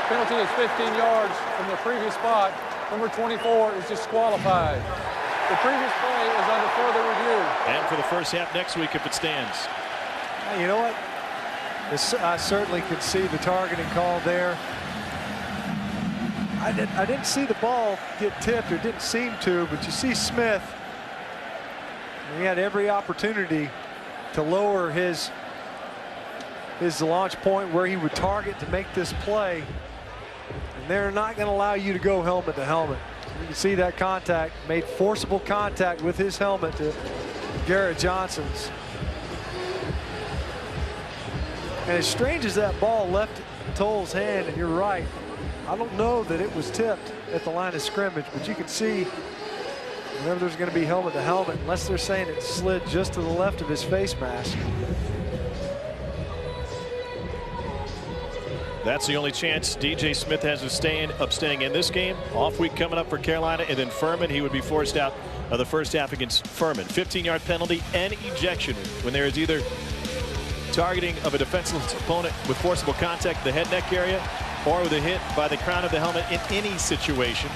Penalty is 15 yards from the previous spot. Number 24 is disqualified. The previous play is under further review. And for the first half next week if it stands. You know what? I certainly could see the targeting call there. I didn't see the ball get tipped, or didn't seem to, but you see Smith. He had every opportunity to lower his launch point where he would target to make this play. And they're not going to allow you to go helmet to helmet. You can see that contact, made forcible contact with his helmet to Garrett Johnson's. And as strange as that ball left Toles' hand, and you're right, I don't know that it was tipped at the line of scrimmage, but you can see whenever there's going to be helmet to helmet, unless they're saying it slid just to the left of his face mask. That's the only chance DJ Smith has of staying in this game. Off week coming up for Carolina, and then Furman, he would be forced out of the first half against Furman. 15-yard penalty and ejection when there is either targeting of a defenseless opponent with forcible contact the head neck area, or with a hit by the crown of the helmet in any situation.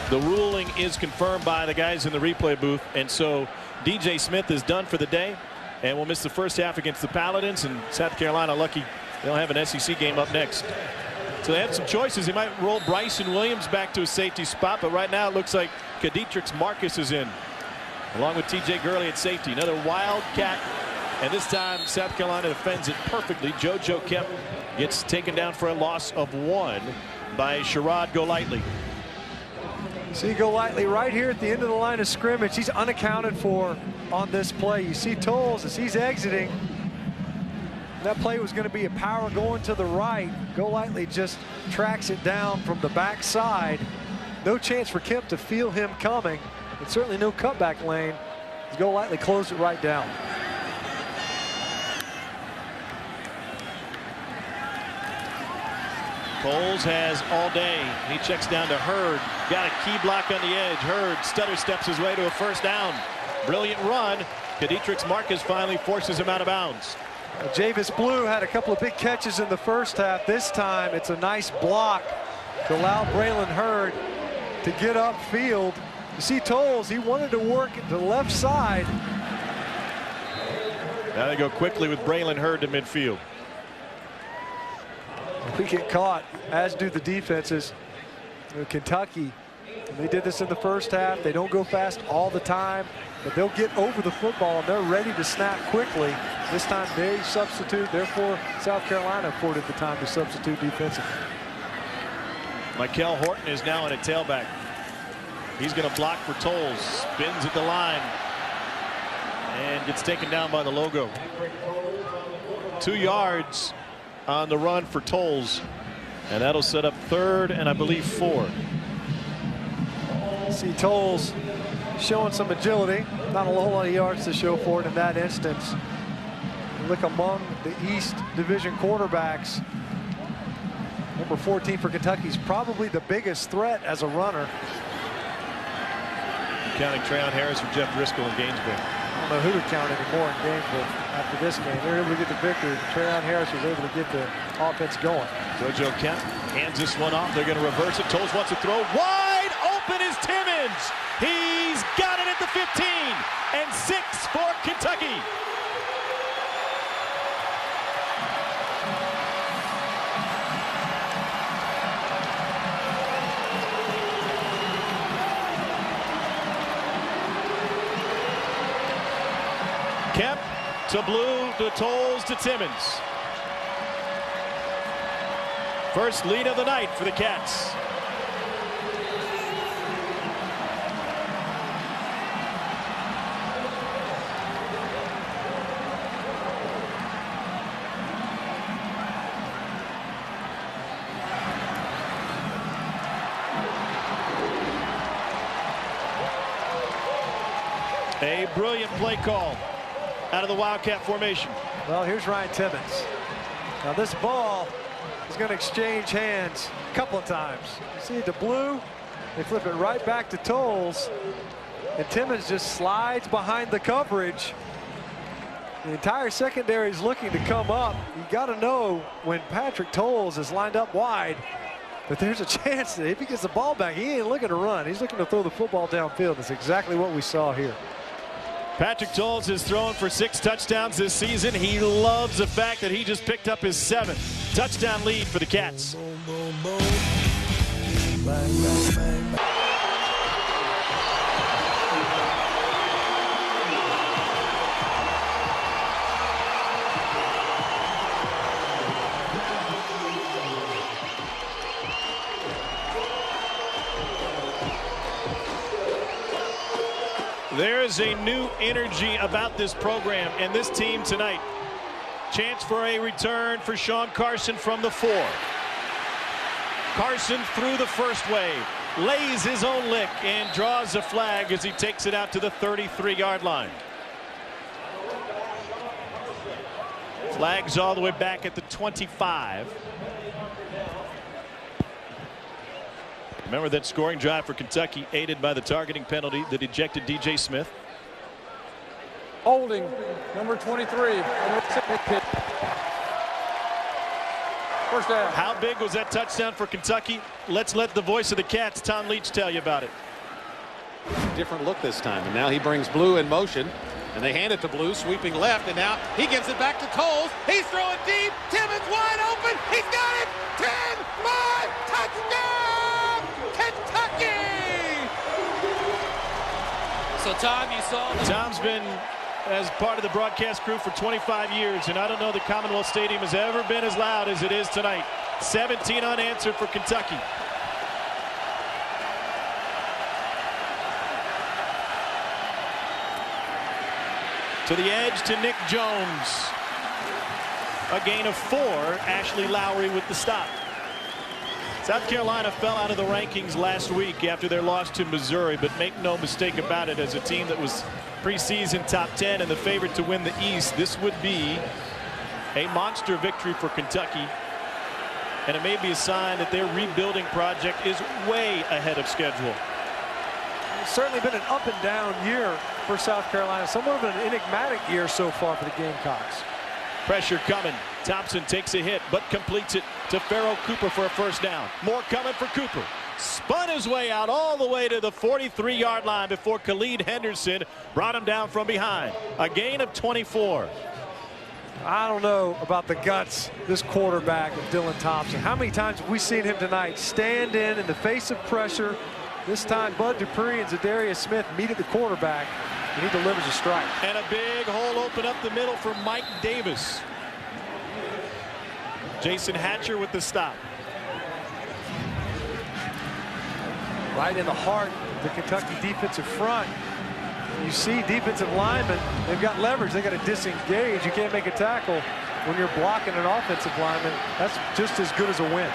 The ruling is confirmed by the guys in the replay booth, and so DJ Smith is done for the day and will miss the first half against the Paladins. And South Carolina lucky they'll have an SEC game up next. So they have some choices. They might roll Bryson Williams back to a safety spot, but right now it looks like Kadietrix Marcus is in, along with TJ Gurley at safety. Another Wildcat. And this time, South Carolina defends it perfectly. JoJo Kemp gets taken down for a loss of 1 by Sherrod Golightly. See Golightly right here at the end of the line of scrimmage. He's unaccounted for on this play. You see Toles as he's exiting. That play was going to be a power going to the right. Golightly just tracks it down from the backside. No chance for Kemp to feel him coming. And certainly no cutback lane. Golightly closed it right down. Coles has all day. He checks down to Hurd. Got a key block on the edge. Hurd stutter steps his way to a first down. Brilliant run. Kadietrix Marcus finally forces him out of bounds. Javis Blue had a couple of big catches in the first half. This time it's a nice block to allow Braylon Hurd to get upfield. You see Toles, he wanted to work at the left side. Now they go quickly with Braylon Hurd to midfield. We get caught, as do the defenses. Kentucky And they did this in the first half. They don't go fast all the time, but they'll get over the football and they're ready to snap quickly. This time they substitute, therefore South Carolina afforded the time to substitute defensively. Michael Horton is now in a tailback. He's going to block for Tolles. Spins at the line and gets taken down by the logo. 2 yards on the run for Tolles, and that'll set up 3rd and I believe 4. See Tolles showing some agility. Not a whole lot of yards to show for it in that instance. Look among the East Division quarterbacks. Number 14 for Kentucky is probably the biggest threat as a runner. Counting Trayon Harris for Jeff Driscoll in Gainesville. I don't know who to count anymore in Gainesville after this game. They're able to get the victory. Trayon Harris was able to get the offense going. JoJo Kemp hands this one off. They're going to reverse it. Tolles wants to throw. Wide open is Timmons. He's got it at the 15 and 6 for Kentucky. Kemp to Blue, to Tolles, to Timmons. First lead of the night for the Cats. A brilliant play call out of the Wildcat formation. Well, here's Ryan Timmons. Now this ball is going to exchange hands a couple of times. You see the Blue, they flip it right back to Tolles, and Timmons just slides behind the coverage. The entire secondary is looking to come up. You got to know when Patrick Tolles is lined up wide that there's a chance that if he gets the ball back, he ain't looking to run. He's looking to throw the football downfield. That's exactly what we saw here. Patrick Tolles is throwing for 6 touchdowns this season. He loves the fact that he just picked up his 7th touchdown lead for the Cats. There is a new energy about this program and this team tonight. Chance for a return for Sean Carson from the 4. Carson through the first wave, lays his own lick and draws a flag as he takes it out to the 33-yard line. Flags all the way back at the 25. Remember that scoring drive for Kentucky aided by the targeting penalty that ejected DJ Smith. Holding, number 23. First down. How big was that touchdown for Kentucky? Let's let the voice of the Cats, Tom Leach, tell you about it. Different look this time, and now he brings Blue in motion, and they hand it to Blue, sweeping left, and now he gives it back to Tolles. He's throwing deep. Timmons wide open. He's got it. 10, 5, touchdown, Kentucky! So, Tom, you saw the... Tom's been as part of the broadcast crew for 25 years, and I don't know that Commonwealth Stadium has ever been as loud as it is tonight. 17 unanswered for Kentucky. To the edge to Nick Jones. A gain of 4. Ashley Lowry with the stop. South Carolina fell out of the rankings last week after their loss to Missouri, but make no mistake about it, as a team that was preseason top 10 and the favorite to win the East, this would be a monster victory for Kentucky. And it may be a sign that their rebuilding project is way ahead of schedule. It's certainly been an up and down year for South Carolina. Somewhat of an enigmatic year so far for the Gamecocks. Pressure coming. Thompson takes a hit, but completes it to Farrell Cooper for a first down. More coming for Cooper. Spun his way out all the way to the 43-yard line before Khalid Henderson brought him down from behind. A gain of 24. I don't know about the guts, this quarterback of Dylan Thompson. How many times have we seen him tonight stand in the face of pressure This time, Bud Dupree and Zadarius Smith meet at the quarterback, and he delivers a strike. And a big hole open up the middle for Mike Davis. Jason Hatcher with the stop. Right in the heart of the Kentucky defensive front. You see defensive linemen, they've got leverage. They got to disengage. You can't make a tackle when you're blocking an offensive lineman. That's just as good as a win.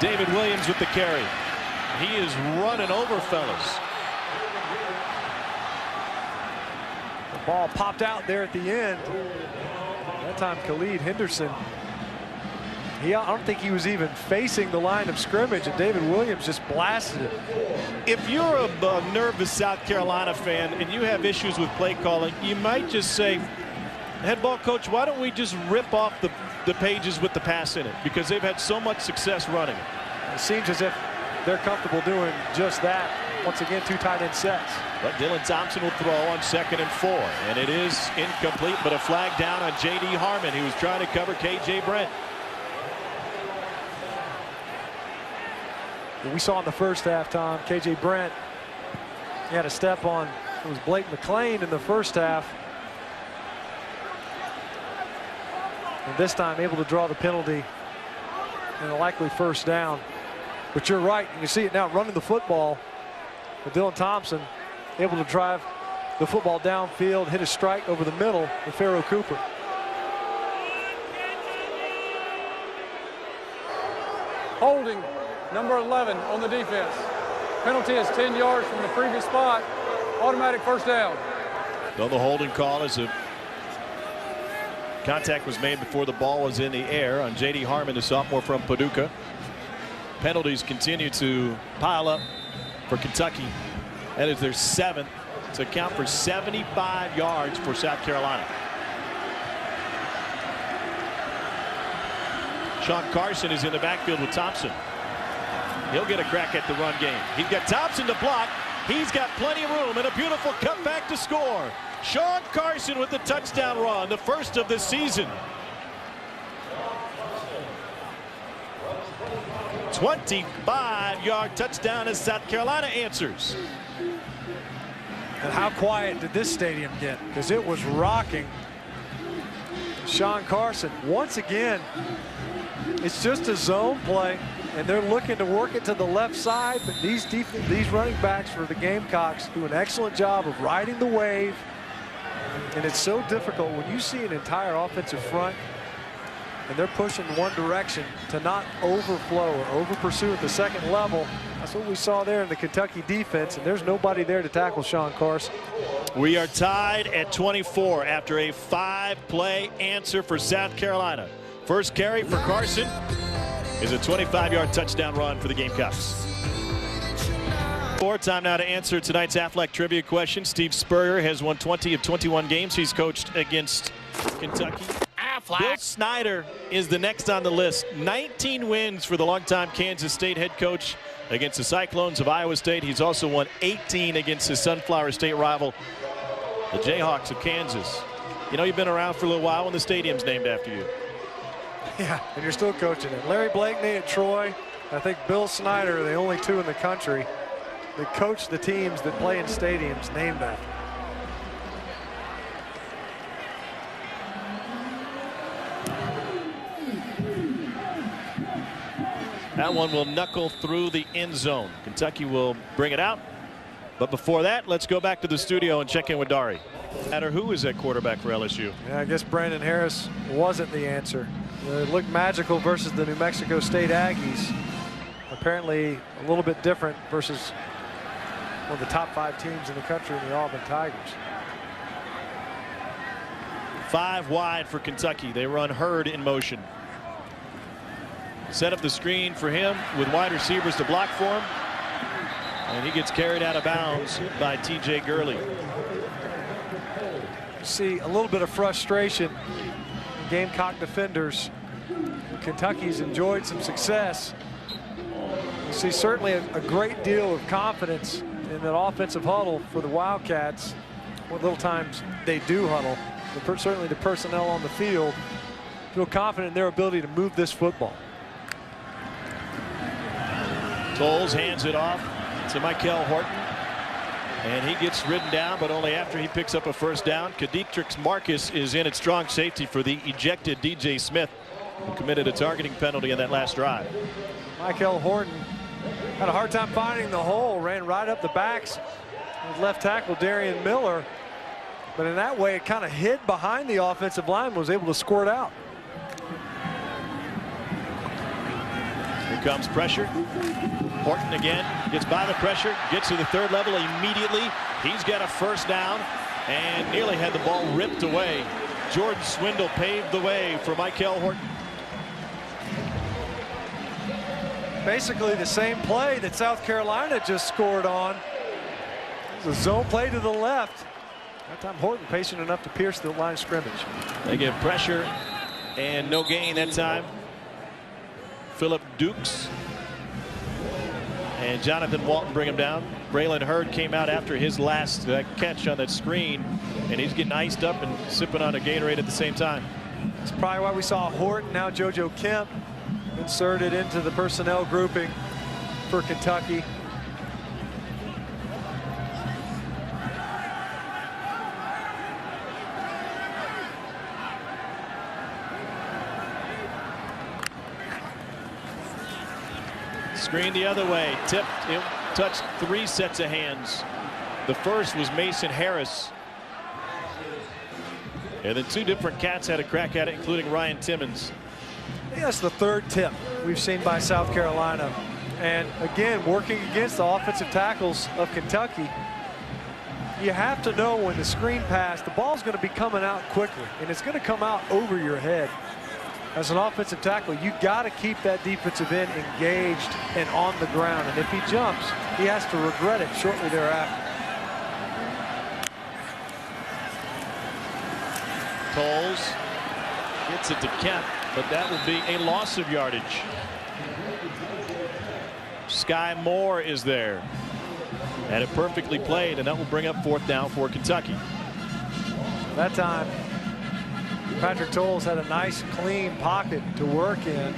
David Williams with the carry. He is running over fellas. The ball popped out there at the end. That time Khalid Henderson, I don't think he was even facing the line of scrimmage, and David Williams just blasted it. If you're a nervous South Carolina fan and you have issues with play calling, you might just say, head ball coach, why don't we just rip off the pages with the pass in it? Because they've had so much success running it. It seems as if they're comfortable doing just that. Once again, 2 tight end sets. But Dylan Thompson will throw on 2nd and 4. And it is incomplete, but a flag down on J.D. Harmon. He was trying to cover K.J. Brent. We saw in the first half, Tom, K.J. Brent, he had a step on, it was Blake McLean in the first half. And this time able to draw the penalty and a likely first down. But you're right, you see it now running the football. But Dylan Thompson able to drive the football downfield, hit a strike over the middle with Pharaoh Cooper. Holding number 11 on the defense. Penalty is 10 yards from the previous spot. Automatic first down. Though the holding call is a contact was made before the ball was in the air on J.D. Harmon, the sophomore from Paducah. Penalties continue to pile up for Kentucky. That is their 7th to count for 75 yards for South Carolina. Sean Carson is in the backfield with Thompson. He'll get a crack at the run game. He's got Thompson to block. He's got plenty of room and a beautiful cutback to score. Sean Carson with the touchdown run, the first of the season. 25-yard touchdown as South Carolina answers. And how quiet did this stadium get? Because it was rocking. Sean Carson, once again, it's just a zone play, and they're looking to work it to the left side, but these running backs for the Gamecocks do an excellent job of riding the wave. And it's so difficult when you see an entire offensive front and they're pushing one direction to not overflow or over pursue at the second level. That's what we saw there in the Kentucky defense, and there's nobody there to tackle Sean Carson. We are tied at 24 after a 5-play answer for South Carolina. First carry for Carson is a 25-yard touchdown run for the Gamecocks. Time now to answer tonight's Aflac trivia question. Steve Spurrier has won 20 of 21 games he's coached against Kentucky. Aflac. Bill Snyder is the next on the list. 19 wins for the longtime Kansas State head coach against the Cyclones of Iowa State. He's also won 18 against his Sunflower State rival, the Jayhawks of Kansas. You know, you've been around for a little while when the stadium's named after you. Yeah, and you're still coaching it. Larry Blakeney at Troy. I think Bill Snyder are the only 2 in the country that coach the teams that play in stadiums named after. That one will knuckle through the end zone. Kentucky will bring it out. But before that, let's go back to the studio and check in with Dari. Matter who is at quarterback for LSU? Yeah, I guess Brandon Harris wasn't the answer. It looked magical versus the New Mexico State Aggies. Apparently a little bit different versus one of the top 5 teams in the country in the Auburn Tigers. 5 wide for Kentucky. They run Hurd in motion. Set up the screen for him with wide receivers to block for him. And he gets carried out of bounds by T.J. Gurley. See a little bit of frustration in Gamecock defenders. Kentucky's enjoyed some success. You see certainly a great deal of confidence in that offensive huddle for the Wildcats. What little times they do huddle, certainly the personnel on the field feel confident in their ability to move this football. Tolles hands it off to Michael Horton. And he gets ridden down, but only after he picks up a first down. Kadietrix Marcus is in at strong safety for the ejected DJ Smith, who committed a targeting penalty in that last drive. Michael Horton had a hard time finding the hole, ran right up the backs of left tackle Darian Miller. But in that way, it kind of hid behind the offensive line, was able to squirt out. Here comes pressure. Horton again gets by the pressure, gets to the third level immediately. He's got a first down and nearly had the ball ripped away. Jordan Swindle paved the way for Michael Horton. Basically the same play that South Carolina just scored on. It's a zone play to the left. That time Horton patient enough to pierce the line of scrimmage. They give pressure and no gain that time. Phillip Dukes and Jonathan Walton bring him down. Braylon Hurd came out after his last catch on that screen, and he's getting iced up and sipping on a Gatorade at the same time. That's probably why we saw Horton, now JoJo Kemp, inserted into the personnel grouping for Kentucky. Screen the other way, tipped, it touched 3 sets of hands. The first was Mason Harris. And then 2 different Cats had a crack at it, including Ryan Timmons. I think that's the 3rd tip we've seen by South Carolina. And again, working against the offensive tackles of Kentucky, you have to know when the screen pass, the ball's going to be coming out quickly, and it's going to come out over your head. As an offensive tackle, you got to keep that defensive end engaged and on the ground. And if he jumps, he has to regret it shortly thereafter. Tolles gets it to Kemp, but that will be a loss of yardage. Sky Moore is there. And it perfectly played, and that will bring up 4th down for Kentucky. That time, Patrick Tolles had a nice clean pocket to work in,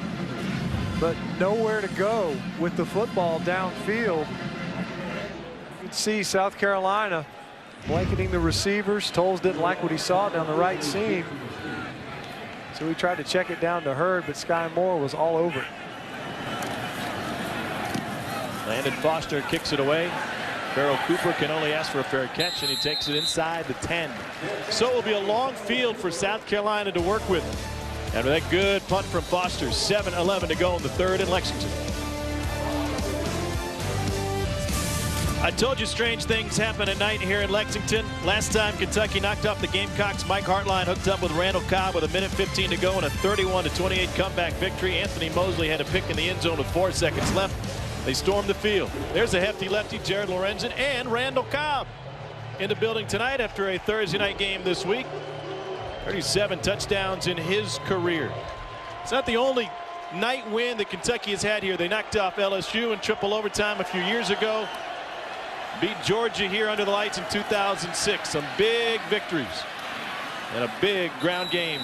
but nowhere to go with the football downfield. You can see South Carolina blanketing the receivers. Tolles didn't like what he saw down the right seam, so he tried to check it down to Hurd, but Sky Moore was all over it. Landon Foster kicks it away. Farrell Cooper can only ask for a fair catch, and he takes it inside the 10. So it will be a long field for South Carolina to work with. After that good punt from Foster, 7:11 to go in the 3rd in Lexington. I told you strange things happen at night here in Lexington. Last time Kentucky knocked off the Gamecocks, Mike Hartline hooked up with Randall Cobb with 1:15 to go in a 31-28 comeback victory. Anthony Mosley had a pick in the end zone with 4 seconds left. They stormed the field. There's a hefty lefty, Jared Lorenzen, and Randall Cobb in the building tonight after a Thursday night game this week. 37 touchdowns in his career. It's not the only night win that Kentucky has had here. They knocked off LSU in triple overtime a few years ago. Beat Georgia here under the lights in 2006. Some big victories and a big ground game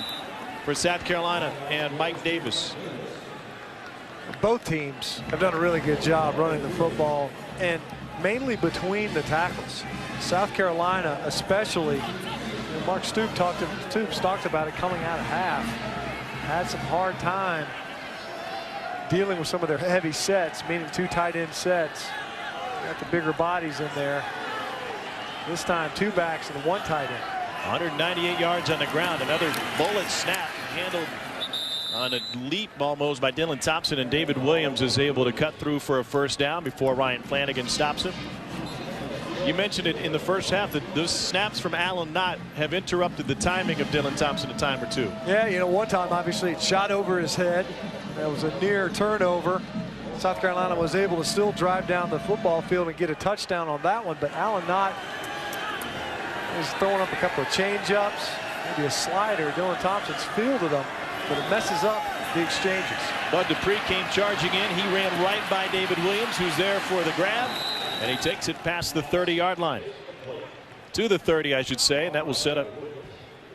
for South Carolina and Mike Davis. Both teams have done a really good job running the football, and mainly between the tackles. South Carolina especially, Mark Stoops talked about it coming out of half. Had some hard time dealing with some of their heavy sets, meaning 2 tight end sets. Got the bigger bodies in there. This time 2 backs and 1 tight end. 198 yards on the ground. Another bullet snap handled on a leap almost by Dylan Thompson, and David Williams is able to cut through for a first down before Ryan Flanagan stops him. You mentioned it in the first half that those snaps from Alan Knott have interrupted the timing of Dylan Thompson a time or 2. Yeah, you know, one time obviously it shot over his head. That was a near turnover. South Carolina was able to still drive down the football field and get a touchdown on that one, but Alan Knott is throwing up a couple of change-ups, maybe a slider. Dylan Thompson's fielded them, but it messes up the exchanges. Bud Dupree came charging in. He ran right by David Williams, who's there for the grab, and he takes it past the 30-yard line. To the 30, I should say, and that will set up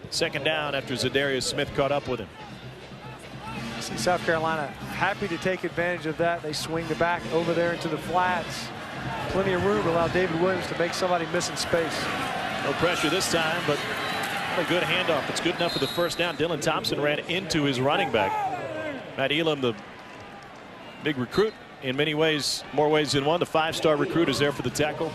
2nd down after Zadarius Smith caught up with him. See South Carolina happy to take advantage of that. They swing the back over there into the flats. Plenty of room to allow David Williams to make somebody miss in space. No pressure this time, but a good handoff. It's good enough for the first down. Dylan Thompson ran into his running back. Matt Elam, the big recruit in many ways, more ways than one. The 5-star recruit is there for the tackle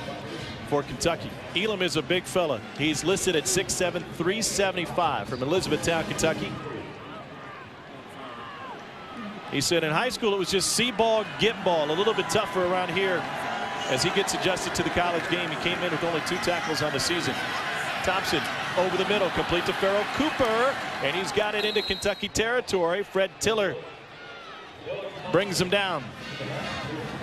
for Kentucky. Elam is a big fella. He's listed at 6'7", 375 from Elizabethtown, Kentucky. He said in high school it was just see ball, get ball. A little bit tougher around here as he gets adjusted to the college game. He came in with only 2 tackles on the season. Thompson over the middle, complete to Farrell Cooper, and he's got it into Kentucky territory. Fred Tiller brings him down.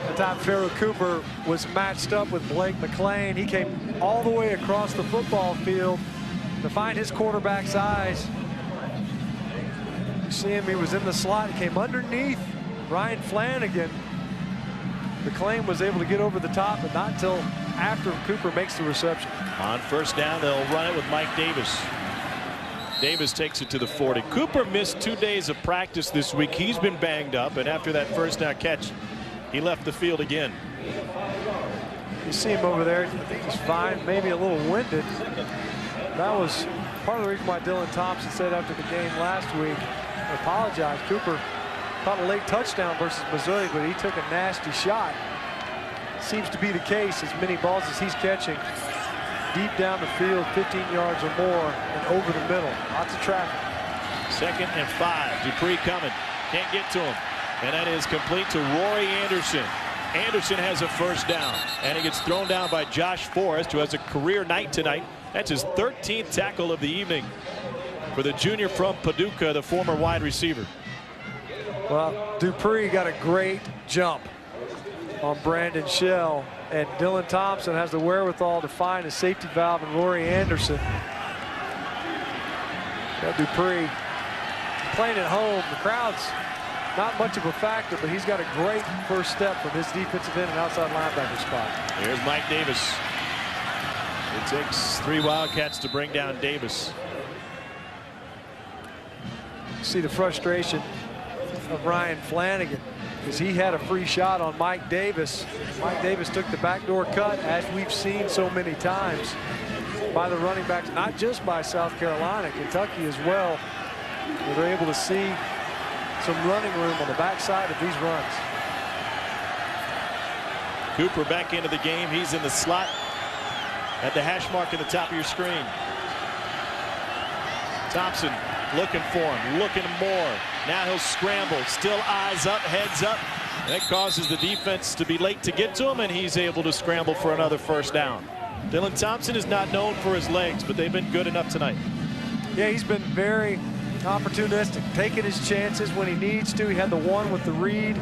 The time Farrell Cooper was matched up with Blake McLean, he came all the way across the football field to find his quarterback's eyes. You see him, he was in the slot, he came underneath Ryan Flanagan. McLean was able to get over the top, but not until after Cooper makes the reception. On first down, they'll run it with Mike Davis. Davis takes it to the 40. Cooper missed 2 days of practice this week. He's been banged up, and after that first down catch, he left the field again. You see him over there. I think he's fine, maybe a little winded. That was part of the reason why Dylan Thompson said after the game last week, I apologize. Cooper caught a late touchdown versus Missouri, but he took a nasty shot. Seems to be the case. As many balls as he's catching deep down the field, 15 yards or more, and over the middle. Lots of traffic. 2nd and 5. Dupree coming. Can't get to him. And that is complete to Rory Anderson. Anderson has a first down, and he gets thrown down by Josh Forrest, who has a career night tonight. That's his 13th tackle of the evening for the junior from Paducah, the former wide receiver. Well, Dupree got a great jump on Brandon Shell, and Dylan Thompson has the wherewithal to find a safety valve in Rory Anderson. Dupree playing at home. The crowd's not much of a factor, but he's got a great first step from his defensive end and outside linebacker spot. Here's Mike Davis. It takes 3 Wildcats to bring down Davis. See the frustration of Ryan Flanagan, because he had a free shot on Mike Davis. Mike Davis took the backdoor cut, as we've seen so many times by the running backs, not just by South Carolina, Kentucky as well, where they're able to see some running room on the backside of these runs. Cooper back into the game. He's in the slot at the hash mark at the top of your screen. Thompson looking for him, looking more. Now he'll scramble, still eyes up, heads up. That causes the defense to be late to get to him, and he's able to scramble for another first down. Dylan Thompson is not known for his legs, but they've been good enough tonight. Yeah, he's been very opportunistic, taking his chances when he needs to. He had the one with the read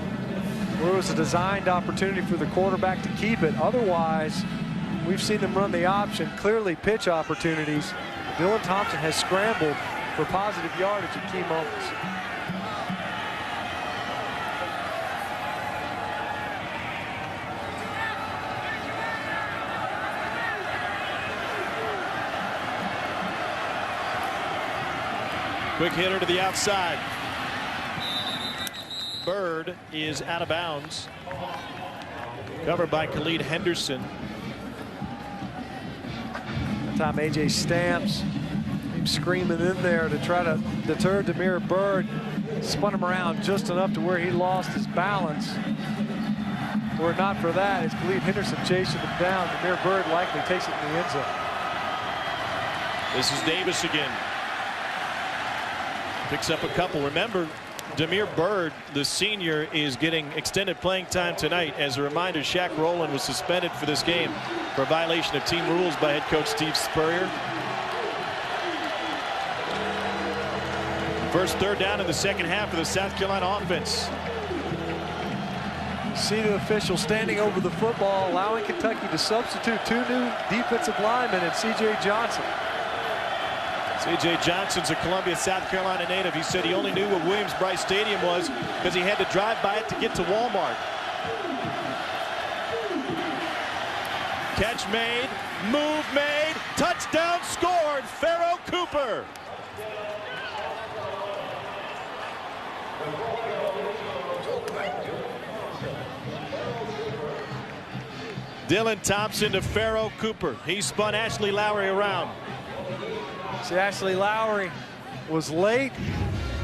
where it was a designed opportunity for the quarterback to keep it. Otherwise, we've seen them run the option, clearly pitch opportunities. Dylan Thompson has scrambled for positive yardage at key moments. Quick hitter to the outside. Bird is out of bounds. Covered by Khalid Henderson. That time A.J. Stamps screaming in there to try to deter Demir Bird. Spun him around just enough to where he lost his balance. Were it not for that, it's Khalid Henderson chasing him down. Demir Bird likely takes it in the end zone. This is Davis again. Picks up a couple. Remember, Demir Bird, the senior, is getting extended playing time tonight. As a reminder, Shaq Rowland was suspended for this game for a violation of team rules by head coach Steve Spurrier. First third down in the second half of the South Carolina offense. See the official standing over the football, allowing Kentucky to substitute 2 new defensive linemen and C.J. Johnson. C.J. Johnson's a Columbia, South Carolina native. He said he only knew what Williams-Brice Stadium was because he had to drive by it to get to Walmart. Catch made, move made, touchdown scored, Farrell Cooper. Dylan Thompson to Pharaoh Cooper. He spun Ashley Lowry around. See, Ashley Lowry was late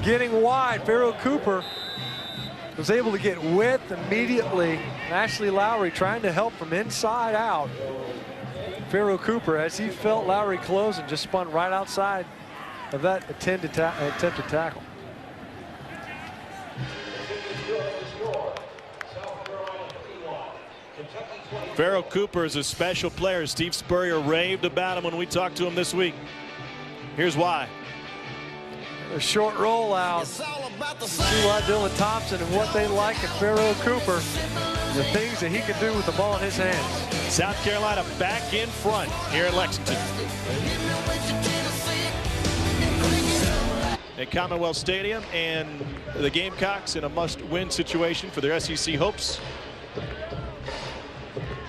getting wide. Pharaoh Cooper was able to get width immediately. Ashley Lowry trying to help from inside out. Pharaoh Cooper, as he felt Lowry closing, just spun right outside of that attempted tackle. Pharaoh Cooper is a special player. Steve Spurrier raved about him when we talked to him this week. Here's why. A short rollout. See why Dylan Thompson and what they like in Pharaoh Cooper. The things that he can do with the ball in his hands. South Carolina back in front here in Lexington. At Commonwealth Stadium, and the Gamecocks in a must-win situation for their SEC hopes.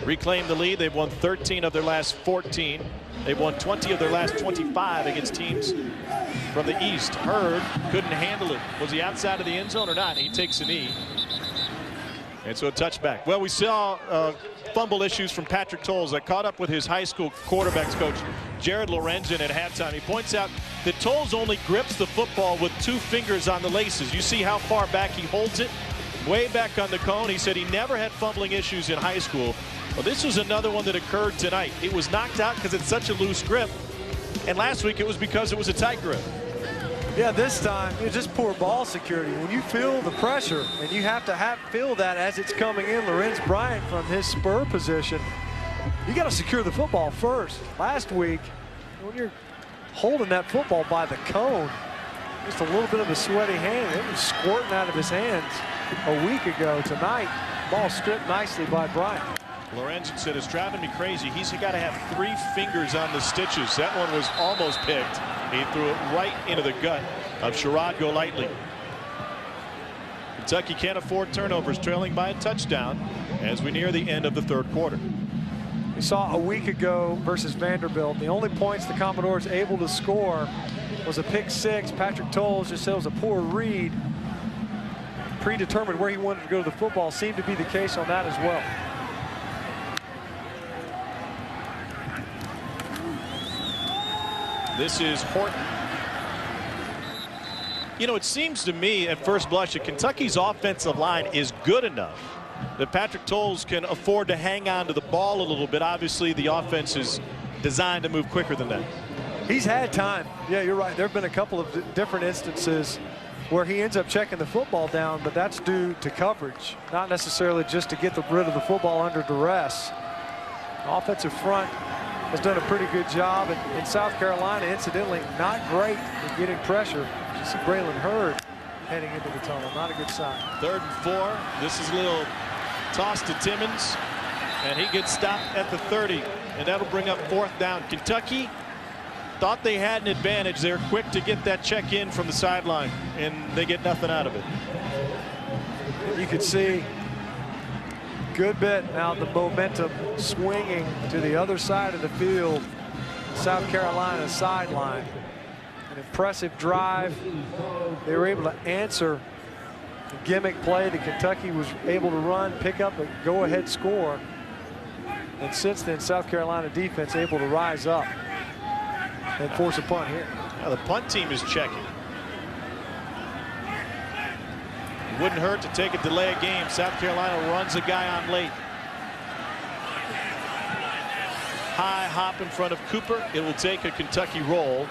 Reclaim the lead. They've won 13 of their last 14. They've won 20 of their last 25 against teams from the East. Hurd couldn't handle it. Was he outside of the end zone or not? He takes a knee. And so a touchback. Well, we saw fumble issues from Patrick Tolles. I caught up with his high school quarterbacks coach, Jared Lorenzen, at halftime. He points out that Tolles only grips the football with 2 fingers on the laces. You see how far back he holds it? Way back on the cone. He said he never had fumbling issues in high school. Well, this was another one that occurred tonight. It was knocked out because it's such a loose grip. And last week it was because it was a tight grip. Yeah, this time it's just poor ball security. When you feel the pressure, and you have to feel that as it's coming in, Lorenz Bryant from his spur position, you got to secure the football first. Last week, when you're holding that football by the cone, just a little bit of a sweaty hand. It was squirting out of his hands a week ago. Tonight, ball stripped nicely by Bryant. Lorenzen said it's driving me crazy. He's got to have 3 fingers on the stitches. That one was almost picked. He threw it right into the gut of Sherrod Golightly. Kentucky can't afford turnovers, trailing by a touchdown as we near the end of the 3rd quarter. We saw a week ago versus Vanderbilt, the only points the Commodores able to score was a pick 6. Patrick Tolles just said it was a poor read. Predetermined where he wanted to go to the football. Seemed to be the case on that as well. This is Horton. You know, it seems to me at first blush that Kentucky's offensive line is good enough that Patrick Tolles can afford to hang on to the ball a little bit. Obviously, the offense is designed to move quicker than that. He's had time. Yeah, you're right. There have been a couple of different instances where he ends up checking the football down, but that's due to coverage, not necessarily just to get rid of the football under duress. The offensive front has done a pretty good job, and in South Carolina, incidentally, not great in getting pressure. You see Braylon Hurd heading into the tunnel. Not a good sign. 3rd and 4. This is a little toss to Timmons, and he gets stopped at the 30, and that'll bring up 4th down. Kentucky thought they had an advantage. They're quick to get that check in from the sideline, and they get nothing out of it. You could see good bit now the momentum swinging to the other side of the field, South Carolina sideline. An impressive drive. They were able to answer the gimmick play that Kentucky was able to run, pick up a go-ahead score. And since then, South Carolina defense able to rise up and force a punt here. Now the punt team is checking. It wouldn't hurt to take a delay of game. South Carolina runs a guy on late. High hop in front of Cooper. It will take a Kentucky roll.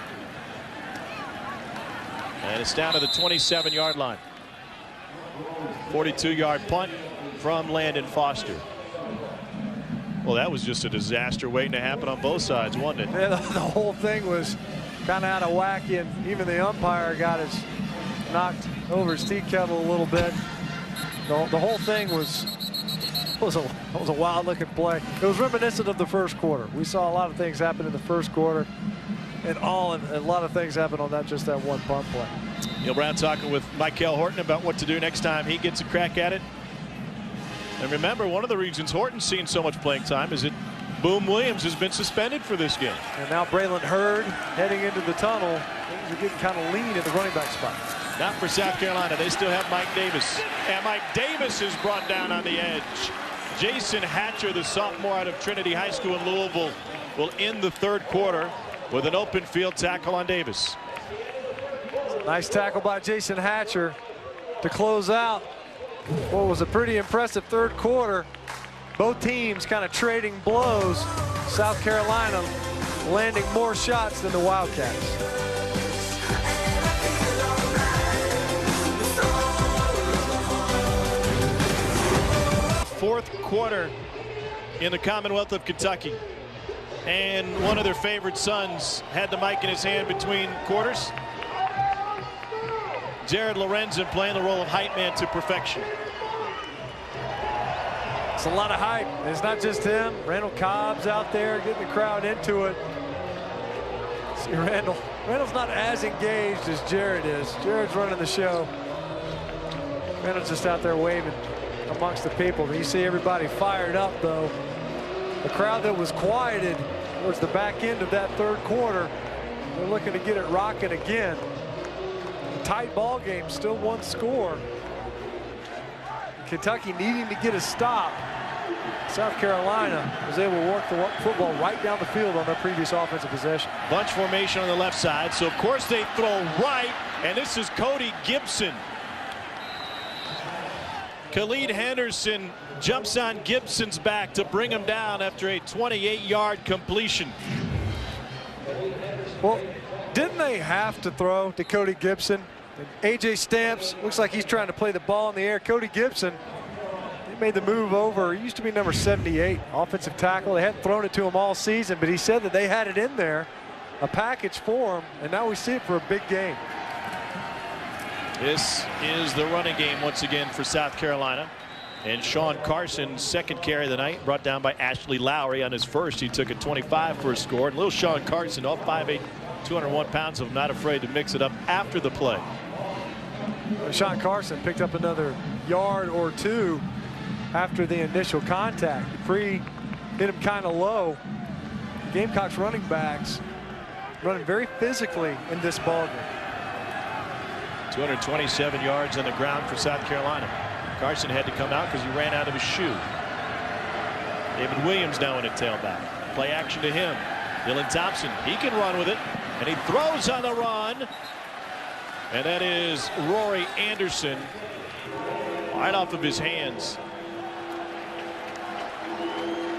And it's down to the 27-yard line. 42-yard punt from Landon Foster. Well, that was just a disaster waiting to happen on both sides, wasn't it? Yeah, the whole thing was kind of out of whack, and even the umpire got his knocked over his tea kettle a little bit. The whole thing was a wild-looking play. It was reminiscent of the first quarter. We saw a lot of things happen in the first quarter, and a lot of things happened on just that one punt play. Neil Brown talking with Michael Horton about what to do next time he gets a crack at it. And remember, one of the reasons Horton's seen so much playing time is that Boom Williams has been suspended for this game. And now Braylon Hurd heading into the tunnel. Things are getting kind of lean at the running back spot. Not for South Carolina. They still have Mike Davis. And Mike Davis is brought down on the edge. Jason Hatcher, the sophomore out of Trinity High School in Louisville, will end the third quarter with an open field tackle on Davis. Nice tackle by Jason Hatcher to close out what was a pretty impressive third quarter. Both teams kind of trading blows. South Carolina landing more shots than the Wildcats. Fourth quarter in the Commonwealth of Kentucky. And one of their favorite sons had the mic in his hand between quarters. Jared Lorenzen playing the role of hype man to perfection. It's a lot of hype. It's not just him. Randall Cobb's out there getting the crowd into it. See Randall. Randall's not as engaged as Jared is. Jared's running the show. Randall's just out there waving amongst the people. You see everybody fired up, though. The crowd that was quieted towards the back end of that third quarter, they're looking to get it rocking again. A tight ball game, still one score. Kentucky needing to get a stop. South Carolina was able to work the football right down the field on their previous offensive possession. Bunch formation on the left side, so of course they throw right, and this is Cody Gibson. Khalid Henderson jumps on Gibson's back to bring him down after a 28-yard completion. Well, didn't they have to throw to Cody Gibson? And A.J. Stamps looks like he's trying to play the ball in the air. Cody Gibson, he made the move over. He used to be number 78, offensive tackle. They hadn't thrown it to him all season, but he said that they had it in there, a package for him, and now we see it for a big game. This is the running game once again for South Carolina. And Sean Carson's second carry of the night, brought down by Ashley Lowry on his first. He took a 25 for a score. And little Sean Carson, all 5'8", 201 pounds, of not afraid to mix it up after the play. Sean Carson picked up another yard or two after the initial contact. Free hit him kind of low. Gamecocks running backs running very physically in this ball game. 227 yards on the ground for South Carolina. Carson had to come out because he ran out of his shoe. David Williams now in a tailback. Play action to him. Dylan Thompson, he can run with it, and he throws on the run. And that is Rory Anderson right off of his hands.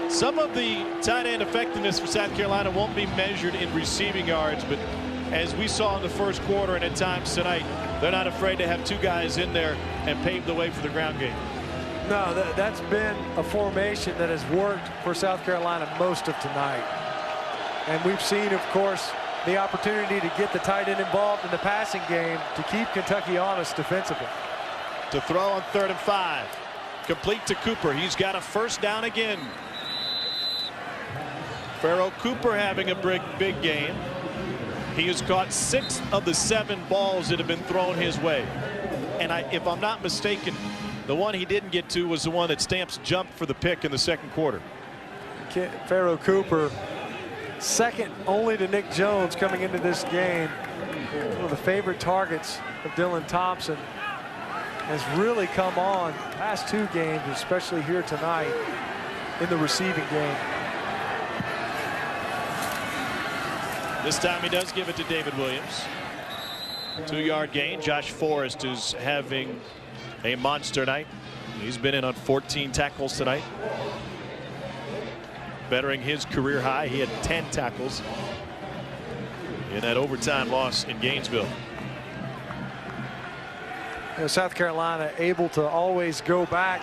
Some of the tight end effectiveness for South Carolina won't be measured in receiving yards, but as we saw in the first quarter and at times tonight, they're not afraid to have two guys in there and pave the way for the ground game. No, that's been a formation that has worked for South Carolina most of tonight. And we've seen, of course, the opportunity to get the tight end involved in the passing game to keep Kentucky honest defensively. To throw on 3rd and 5. Complete to Cooper. He's got a first down again. Pharaoh Cooper having a big game. He has caught 6 of the 7 balls that have been thrown his way. And if I'm not mistaken, the one he didn't get to was the one that Stamps jumped for the pick in the second quarter. Pharaoh Cooper, second only to Nick Jones coming into this game. One of the favorite targets of Dylan Thompson, has really come on past 2 games, especially here tonight in the receiving game. This time he does give it to David Williams. 2-yard gain. Josh Forrest is having a monster night. He's been in on 14 tackles tonight, bettering his career high. He had 10 tackles in that overtime loss in Gainesville. South Carolina able to always go back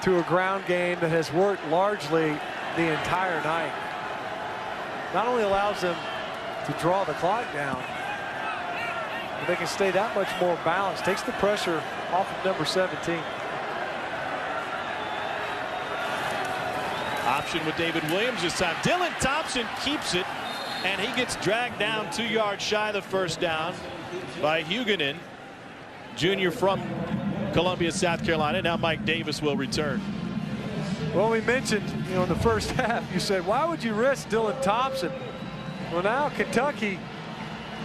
to a ground game that has worked largely the entire night. Not only allows them to draw the clock down, but they can stay that much more balanced. Takes the pressure off of number 17. Option with David Williams this time. Dylan Thompson keeps it, and he gets dragged down 2 yards shy of the first down by Huguenin, junior from Columbia, South Carolina. Now Mike Davis will return. Well, we mentioned, in the first half, you said, why would you risk Dylan Thompson? Well, now Kentucky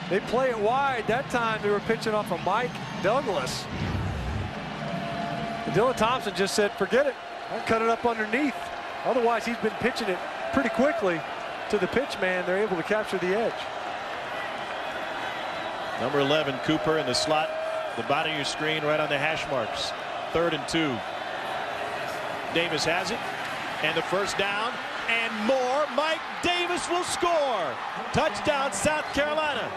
They play it wide. That time they were pitching off of Mike Douglas. And Dylan Thompson just said, forget it. I'll cut it up underneath. Otherwise, he's been pitching it pretty quickly to the pitch man. They're able to capture the edge. Number 11, Cooper in the slot. The bottom of your screen right on the hash marks. 3rd and 2. Davis has it. And the first down. And more. Mike Davis will score. Touchdown, South Carolina.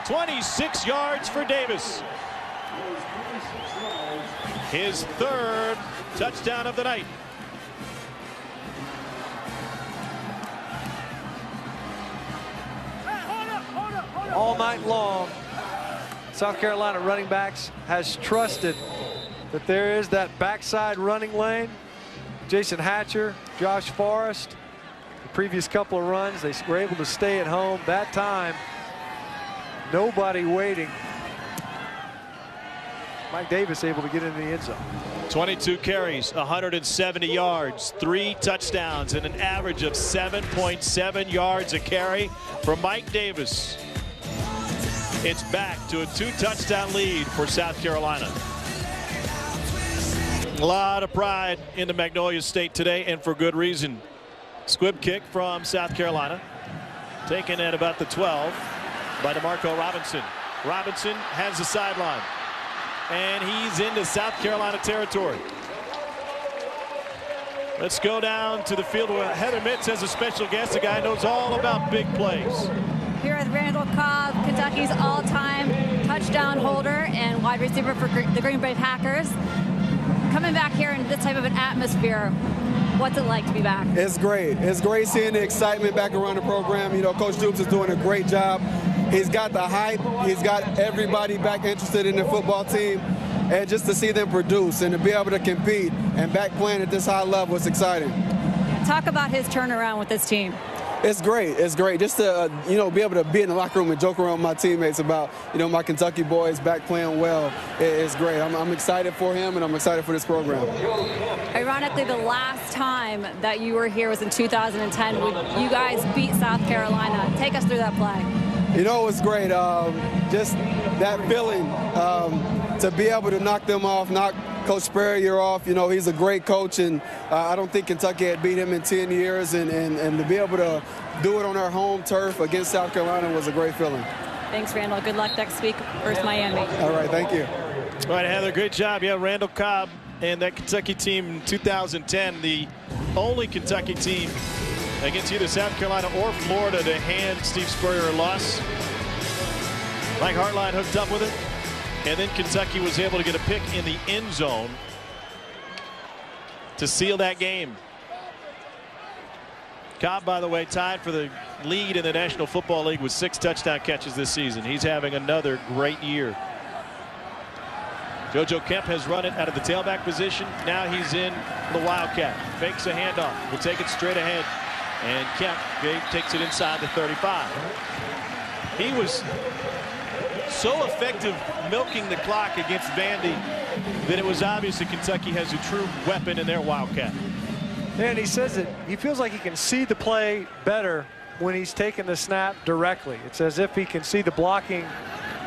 26 yards for Davis. His 3rd touchdown of the night. All night long, South Carolina running backs has trusted that there is that backside running lane. Jason Hatcher, Josh Forrest, the previous couple of runs, they were able to stay at home. That time, nobody waiting. Mike Davis able to get into the end zone. 22 carries, 170 yards, 3 touchdowns, and an average of 7.7 yards a carry for Mike Davis. It's back to a 2-touchdown lead for South Carolina. A lot of pride in the Magnolia State today, and for good reason. Squib kick from South Carolina, taken at about the 12 by DeMarco Robinson. Robinson has the sideline, and he's into South Carolina territory. Let's go down to the field where Heather Mitz has a special guest, a guy who knows all about big plays. Here is Randall Cobb, Kentucky's all-time touchdown holder and wide receiver for the Green Bay Packers. Coming back here in this type of an atmosphere, what's it like to be back? It's great. It's great seeing the excitement back around the program. You know, Coach Dukes is doing a great job. He's got the hype. He's got everybody back interested in the football team. And just to see them produce and to be able to compete and back playing at this high level is exciting. Talk about his turnaround with this team. It's great. It's great just to, you know, be able to be in the locker room and joke around with my teammates about, you know, my Kentucky boys back playing well. It's great. I'm excited for him, and I'm excited for this program. Ironically, the last time that you were here was in 2010 when you guys beat South Carolina. Take us through that play. You know, it was great. Just that feeling to be able to knock them off, knock Coach Spurrier off. You know, he's a great coach, and I don't think Kentucky had beat him in 10 years, and to be able to do it on our home turf against South Carolina was a great feeling. Thanks, Randall. Good luck next week versus Miami. All right, thank you. All right, Heather, great job. Yeah, Randall Cobb and that Kentucky team in 2010, the only Kentucky team against either South Carolina or Florida to hand Steve Spurrier a loss. Mike Hartline hooked up with it. And then Kentucky was able to get a pick in the end zone to seal that game. Cobb, by the way, tied for the lead in the National Football League with 6 touchdown catches this season. He's having another great year. JoJo Kemp has run it out of the tailback position. Now he's in the Wildcat. Fakes a handoff. Will take it straight ahead. And Kemp takes it inside the 35. He was so effective milking the clock against Vandy that it was obvious that Kentucky has a true weapon in their Wildcat. And he says that he feels like he can see the play better when he's taking the snap directly. It's as if he can see the blocking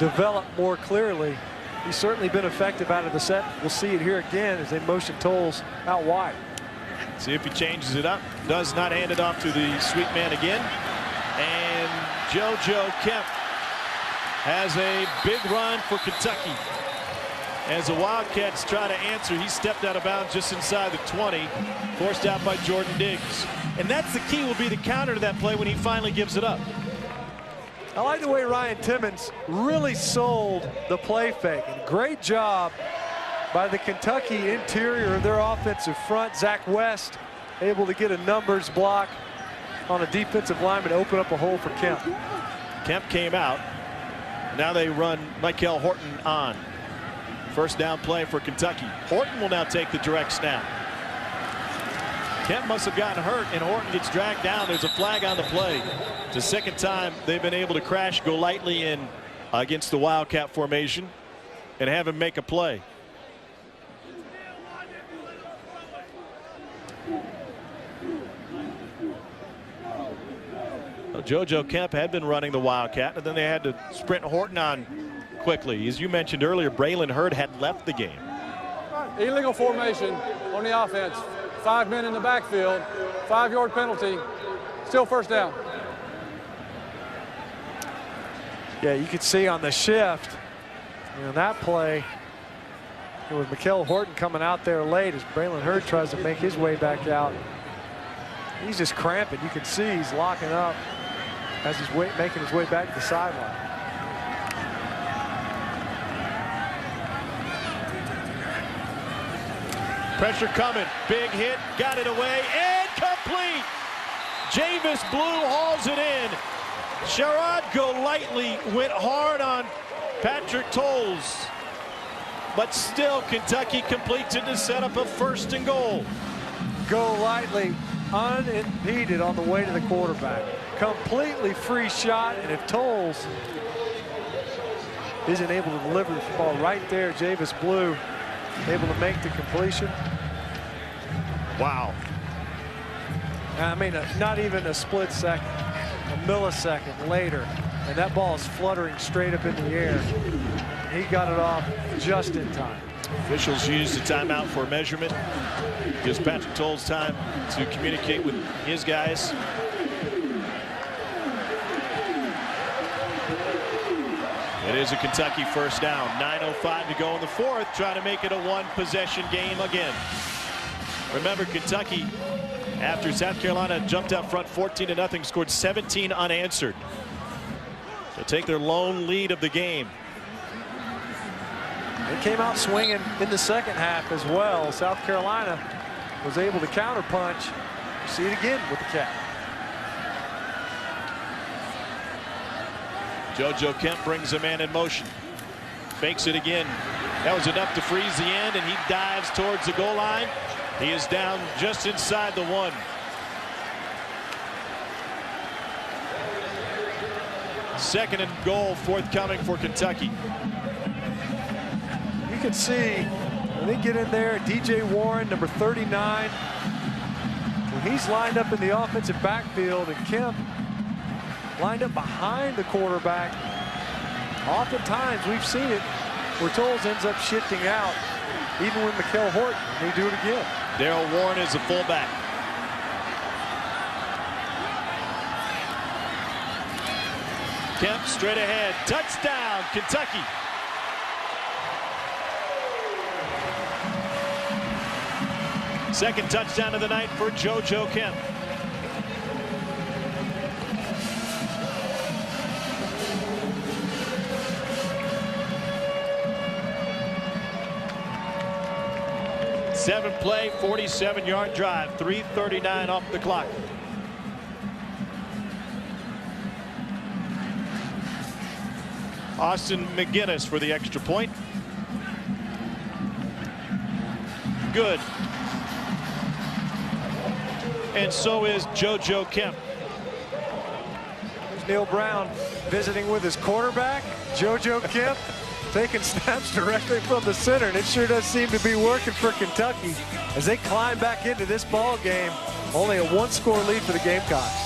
develop more clearly. He's certainly been effective out of the set. We'll see it here again as they motion Tolles out wide. See if he changes it up. Does not hand it off to the sweet man again. And JoJo Kemp has a big run for Kentucky. As the Wildcats try to answer, he stepped out of bounds just inside the 20, forced out by Jordan Diggs. And that's the key, will be the counter to that play when he finally gives it up. I like the way Ryan Timmons really sold the play fake. And great job by the Kentucky interior of their offensive front. Zach West able to get a numbers block on a defensive lineman to open up a hole for Kemp. Kemp came out. Now they run Michael Horton on. First down play for Kentucky. Horton will now take the direct snap. Kemp must have gotten hurt, and Horton gets dragged down. There's a flag on the play. It's the second time they've been able to crash, go lightly in against the Wildcat formation and have him make a play. JoJo Kemp had been running the Wildcat, and then they had to sprint Horton on quickly. As you mentioned earlier, Braylon Hurd had left the game. Illegal formation on the offense. 5 men in the backfield, 5-yard penalty, still first down. Yeah, you could see on the shift, that play, with Mikael Horton coming out there late as Braylon Hurd tries to make his way back out. He's just cramping. You can see he's locking up as he's making his way back to the sideline. Pressure coming, big hit, got it away, and complete. Javis Blue hauls it in. Sherrod Golightly went hard on Patrick Tolles, but still Kentucky completes it to set up a 1st and goal. Golightly unimpeded on the way to the quarterback. Completely free shot, and if Tolles isn't able to deliver the ball right there, Javis Blue able to make the completion. Wow. I mean, not even a split second, a millisecond later, and that ball is fluttering straight up in the air. He got it off just in time. Officials used the timeout for measurement. Gives Patrick Tolles time to communicate with his guys. It is a Kentucky 1st down. 9:05 to go in the 4th, trying to make it a 1-possession game again. Remember, Kentucky, after South Carolina jumped out front 14-0, scored 17 unanswered. So take their lone lead of the game. They came out swinging in the second half as well. South Carolina was able to counterpunch. See it again with the Cat. JoJo Kemp brings a man in motion. Fakes it again. That was enough to freeze the end, and he dives towards the goal line. He is down just inside the 1. Second and goal forthcoming for Kentucky. You can see when they get in there, DJ Warren, number 39, when he's lined up in the offensive backfield, and Kemp lined up behind the quarterback. Oftentimes we've seen it where Tolles ends up shifting out, even with Mikael Horton. They do it again. Darrell Warren is the fullback. Kemp straight ahead. Touchdown, Kentucky. Second touchdown of the night for JoJo Kemp. Seven-play, 47-yard drive, 3:39 off the clock. Austin McGinnis for the extra point. Good. And so is JoJo Kemp. There's Neil Brown visiting with his quarterback. JoJo Kemp taking snaps directly from the center, and it sure does seem to be working for Kentucky as they climb back into this ball game. Only a 1-score lead for the Gamecocks.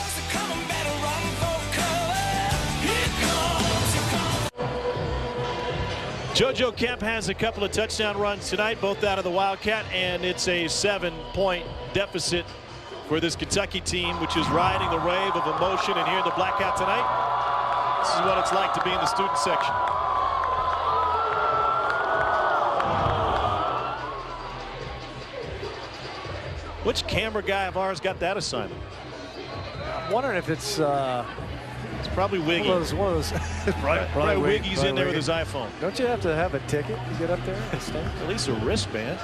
JoJo Kemp has a couple of touchdown runs tonight, both out of the Wildcat, and it's a 7-point deficit for this Kentucky team, which is riding the wave of emotion. And here in the Blackout tonight, this is what it's like to be in the student section. Which camera guy of ours got that assignment? I'm wondering if it's probably Wiggy. One of those probably Wiggy's in there with his iPhone. Don't you have to have a ticket to get up there and stuff? At least a wristband.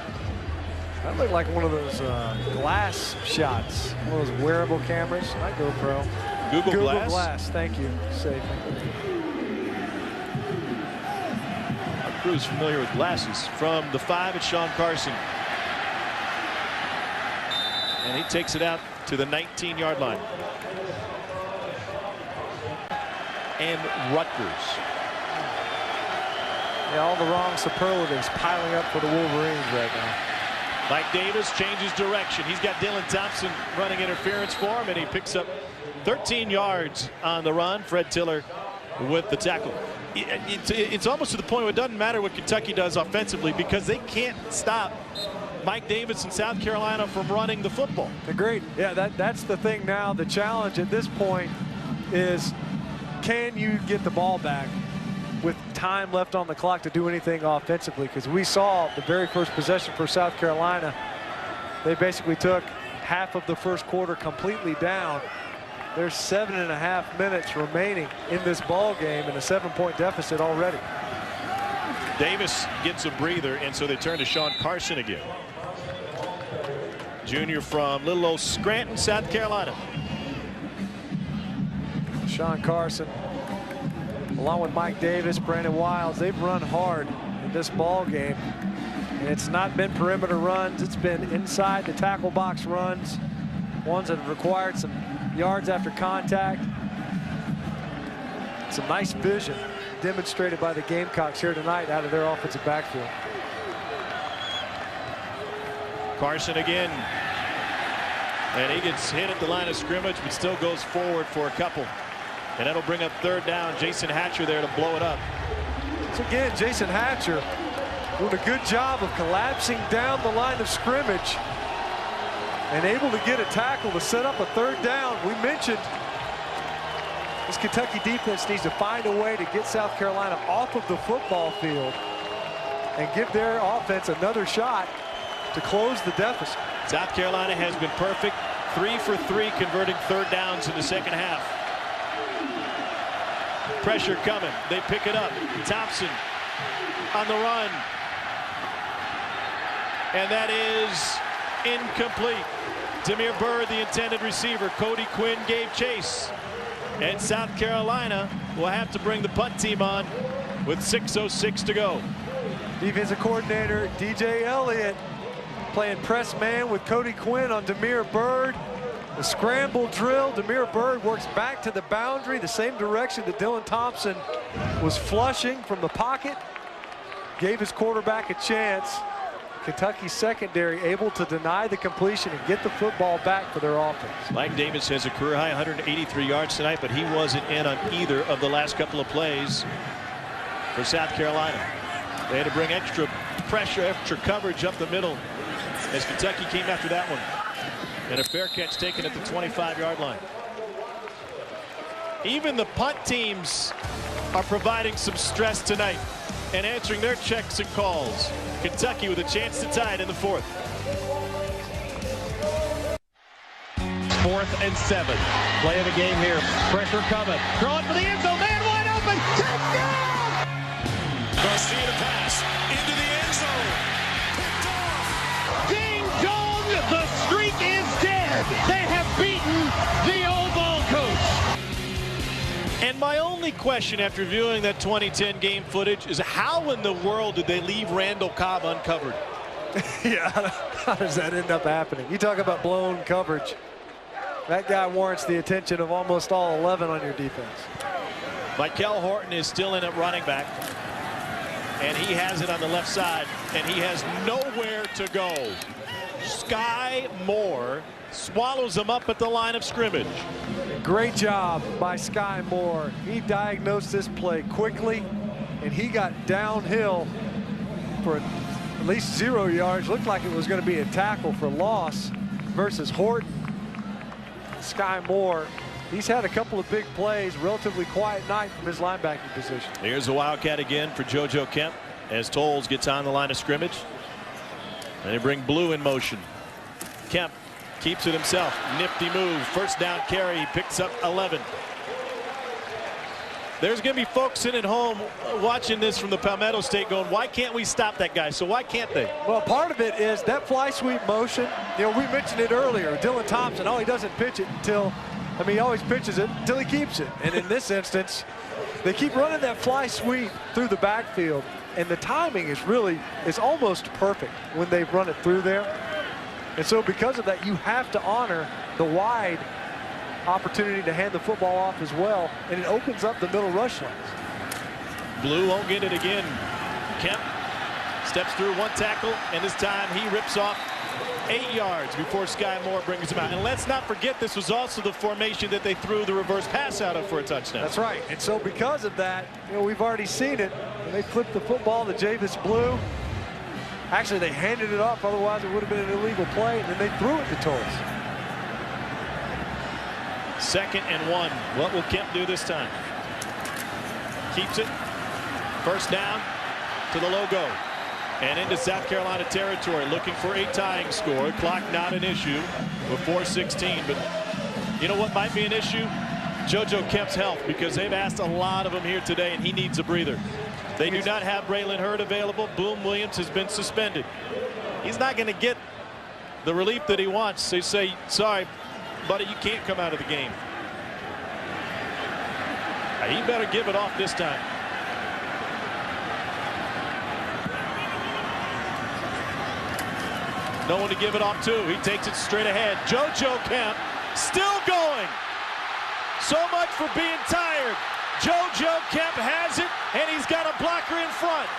That looked like one of those glass shots, one of those wearable cameras. Not GoPro. Google Glass? Glass, thank you. Safe. Our crew's familiar with glasses. From the 5, it's Sean Carson. And he takes it out to the 19-yard line. And Rutgers. Yeah, all the wrong superlatives piling up for the Wolverines right now. Mike Davis changes direction. He's got Dylan Thompson running interference for him, and he picks up 13 yards on the run. Fred Tiller with the tackle. It's almost to the point where it doesn't matter what Kentucky does offensively because they can't stop Mike Davis and South Carolina from running the football. Agreed. Yeah, that's the thing now. The challenge at this point is, can you get the ball back with time left on the clock to do anything offensively? Because we saw the very first possession for South Carolina, they basically took half of the first quarter completely down. There's 7.5 minutes remaining in this ball game and a 7-point deficit already. Davis gets a breather, and so they turn to Sean Carson again. Junior from little old Scranton, South Carolina. Sean Carson, along with Mike Davis, Brandon Wiles, they've run hard in this ball game. And it's not been perimeter runs. It's been inside the tackle box runs, ones that have required some yards after contact. Some nice vision demonstrated by the Gamecocks here tonight out of their offensive backfield. Carson again. And he gets hit at the line of scrimmage, but still goes forward for a couple. And that'll bring up third down. Jason Hatcher there to blow it up. So again, Jason Hatcher doing a good job of collapsing down the line of scrimmage and able to get a tackle to set up a third down. We mentioned this Kentucky defense needs to find a way to get South Carolina off of the football field and give their offense another shot to close the deficit. South Carolina has been perfect. 3 for 3 converting third downs in the second half. Pressure coming. They pick it up. Thompson on the run. And that is incomplete. Demir Bird, the intended receiver. Cody Quinn gave chase. And South Carolina will have to bring the punt team on with 6:06 to go. Defensive coordinator DJ Elliott playing press man with Cody Quinn on Demir Bird. The scramble drill. Demir Bird works back to the boundary, the same direction that Dylan Thompson was flushing from the pocket. Gave his quarterback a chance. Kentucky secondary able to deny the completion and get the football back for their offense. Mike Davis has a career high 183 yards tonight, but he wasn't in on either of the last couple of plays for South Carolina. They had to bring extra pressure, extra coverage up the middle as Kentucky came after that one. And a fair catch taken at the 25-yard line. Even the punt teams are providing some stress tonight and answering their checks and calls. Kentucky with a chance to tie it in the fourth. 4th and 7. Play of the game here. Pressure coming. Throwing for the end zone. Man wide open. Touchdown! Garcia to pass into the end zone. Picked off. Ding dong! The streak is dead. They have beaten the Oval Coach. And my only question after viewing that 2010 game footage is how in the world did they leave Randall Cobb uncovered? Yeah, how does that end up happening? You talk about blown coverage. That guy warrants the attention of almost all 11 on your defense. Michael Horton is still in at running back. And he has it on the left side. And he has nowhere to go. Sky Moore swallows him up at the line of scrimmage. Great job by Sky Moore. He diagnosed this play quickly, and he got downhill for at least 0 yards. Looked like it was going to be a tackle for loss versus Horton. Sky Moore, he's had a couple of big plays, relatively quiet night from his linebacking position. Here's a Wildcat again for JoJo Kemp as Tolles gets on the line of scrimmage. And they bring Blue in motion. Kemp keeps it himself. Nifty move. First down carry. He picks up 11. There's going to be folks in at home watching this from the Palmetto State going, why can't we stop that guy? So why can't they? Well, part of it is that fly sweep motion. You know, we mentioned it earlier. Dylan Thompson, he doesn't pitch it until, he always pitches it until he keeps it. And in this instance, they keep running that fly sweep through the backfield. And the timing is almost perfect when they run it through there. And so because of that, you have to honor the wide opportunity to hand the football off as well, and it opens up the middle rush lanes. Blue won't get it again. Kemp steps through one tackle, and this time he rips off 8 yards before Sky Moore brings him out. And let's not forget, this was also the formation that they threw the reverse pass out of for a touchdown. That's right. And so because of that, we've already seen it. When they flipped the football to Javis Blue. Actually, they handed it off. Otherwise, it would have been an illegal play. And then they threw it to Tolles. 2nd and 1. What will Kemp do this time? Keeps it. First down to the logo. And into South Carolina territory, looking for a tying score. Clock not an issue with 4:16. But you know what might be an issue? JoJo Kemp's health, because they've asked a lot of him here today, and he needs a breather. They do not have Braylon Hurd available. Boom Williams has been suspended. He's not going to get the relief that he wants. They say, sorry, buddy, you can't come out of the game. He better give it off this time. No one to give it off to. He takes it straight ahead. JoJo Kemp still going. So much for being tired. JoJo Kemp has it, and he's got a blocker in front.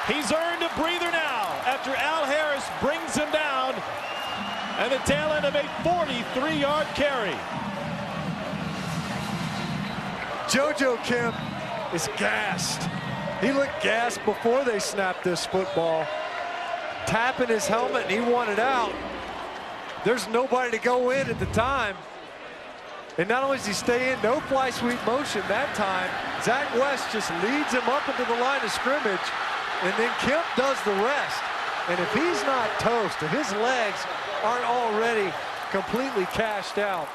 He's earned a breather now after Al Harris brings him down at the tail end of a 43-yard carry. JoJo Kemp is gassed. He looked gassed before they snapped this football. Tapping his helmet, and he wanted out. There's nobody to go in at the time. And not only does he stay in, no fly sweep motion that time. Zach West just leads him up into the line of scrimmage, and then Kemp does the rest. And if he's not toast, if his legs aren't already completely cashed out,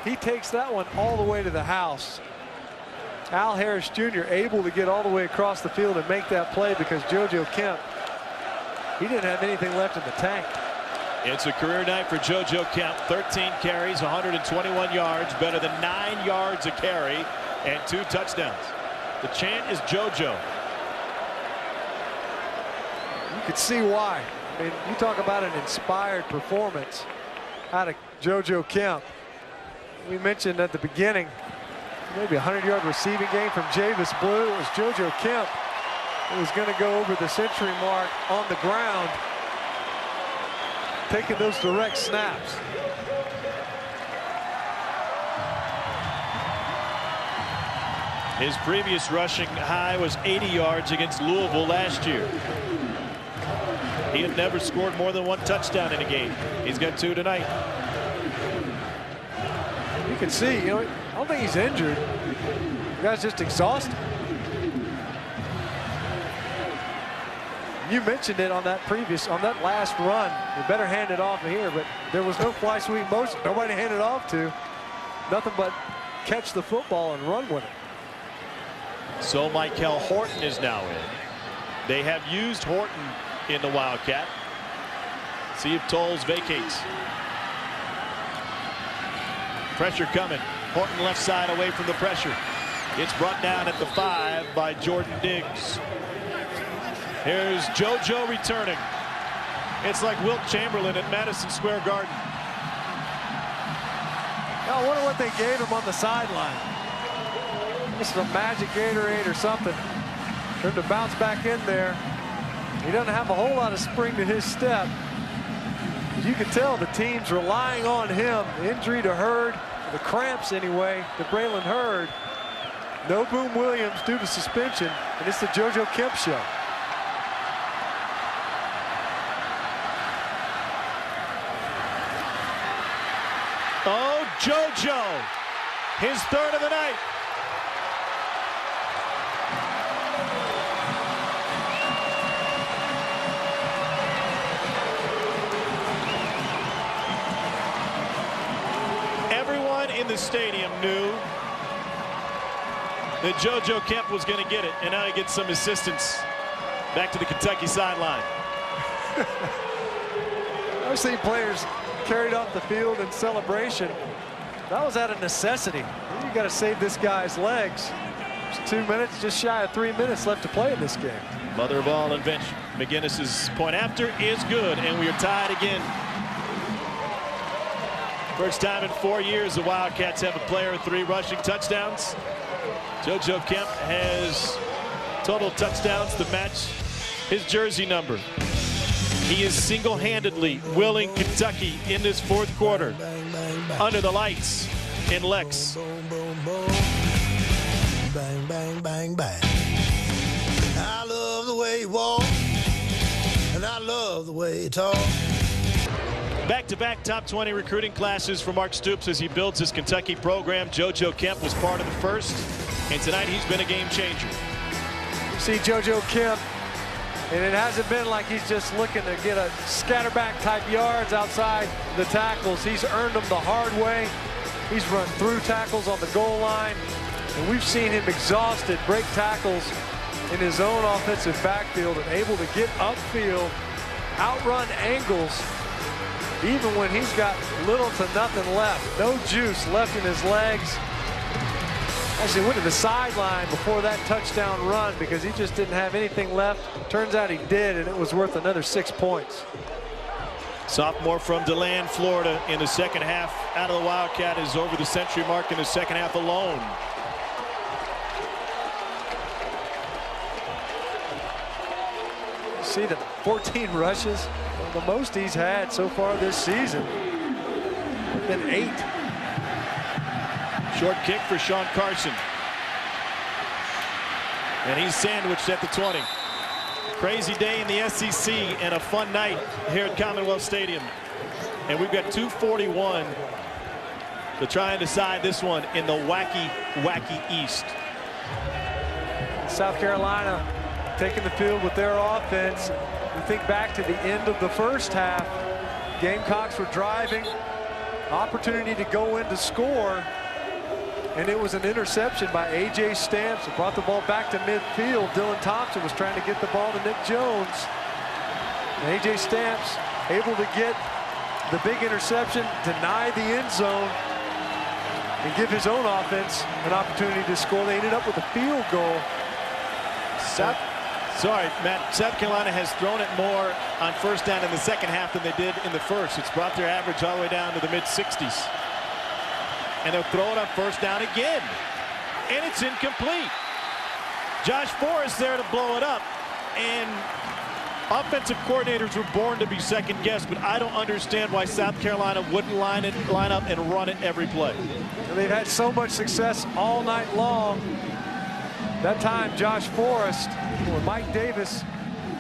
he takes that one all the way to the house. Al Harris Jr. able to get all the way across the field and make that play because JoJo Kemp, he didn't have anything left in the tank. It's a career night for JoJo Kemp. 13 carries, 121 yards, better than 9 yards a carry, and 2 touchdowns. The chant is JoJo. You could see why. I mean, you talk about an inspired performance out of JoJo Kemp. We mentioned at the beginning, maybe a 100-yard receiving game from Javis Blue. It was JoJo Kemp who was going to go over the century mark on the ground, taking those direct snaps. His previous rushing high was 80 yards against Louisville last year. He had never scored more than 1 touchdown in a game. He's got 2 tonight. You can see, I don't think he's injured. The guy's just exhausted. You mentioned it on that last run. You better hand it off here, but there was no fly sweep motion. Nobody to hand it off to. Nothing but catch the football and run with it. So Michael Horton is now in. They have used Horton in the Wildcat. See if Tolles vacates. Pressure coming. Horton left side away from the pressure. It's brought down at the 5 by Jordan Diggs. Here's JoJo returning. It's like Wilt Chamberlain at Madison Square Garden. I wonder what they gave him on the sideline. This is a magic Gatorade or something. For him to bounce back in there. He doesn't have a whole lot of spring to his step. You can tell the team's relying on him. Injury to Hurd, the cramps anyway, to Braylon Hurd. No Boom Williams due to suspension, and it's the JoJo Kemp show. Oh, JoJo, his 3rd of the night. Everyone in the stadium knew that JoJo Kemp was going to get it, and now he gets some assistance back to the Kentucky sideline. I've seen players carried off the field in celebration. That was out of necessity. You got to save this guy's legs. There's 2 minutes, just shy of 3 minutes left to play in this game. Mother of all invention. McGinnis's point after is good, and we are tied again. First time in 4 years the Wildcats have a player with 3 rushing touchdowns. JoJo Kemp has total touchdowns to match his jersey number. He is single-handedly willing Kentucky in this fourth quarter. Under the lights in Lex. Bang, bang, bang, bang. I love the way you walk, and I love the way you talk. Back-to-back top 20 recruiting classes for Mark Stoops as he builds his Kentucky program. JoJo Kemp was part of the first, and tonight he's been a game changer. You see JoJo Kemp, and it hasn't been like he's just looking to get a scatterback type yards outside the tackles. He's earned them the hard way. He's run through tackles on the goal line, and we've seen him exhausted break tackles in his own offensive backfield and able to get upfield, outrun angles, even when he's got little to nothing left. No juice left in his legs. Actually went to the sideline before that touchdown run because he just didn't have anything left. Turns out he did, and it was worth another 6 points. Sophomore from DeLand, Florida, in the second half out of the Wildcat is over the century mark in the second half alone. See the 14 rushes, the most he's had so far this season. Been 8. Short kick for Sean Carson. And he's sandwiched at the 20. Crazy day in the SEC and a fun night here at Commonwealth Stadium. And we've got 2:41 to try and decide this one in the wacky, wacky East. South Carolina taking the field with their offense. We think back to the end of the first half. Gamecocks were driving. Opportunity to go in to score. And it was an interception by A.J. Stamps. It brought the ball back to midfield. Dylan Thompson was trying to get the ball to Nick Jones. And A.J. Stamps able to get the big interception, deny the end zone, and give his own offense an opportunity to score. They ended up with a field goal. Sorry, Matt, South Carolina has thrown it more on first down in the second half than they did in the first. It's brought their average all the way down to the mid-60s. And they'll throw it on first down again. And it's incomplete. Josh Forrest there to blow it up. And offensive coordinators were born to be second guessed, but I don't understand why South Carolina wouldn't line up and run it every play. And they've had so much success all night long. That time, Josh Forrest or Mike Davis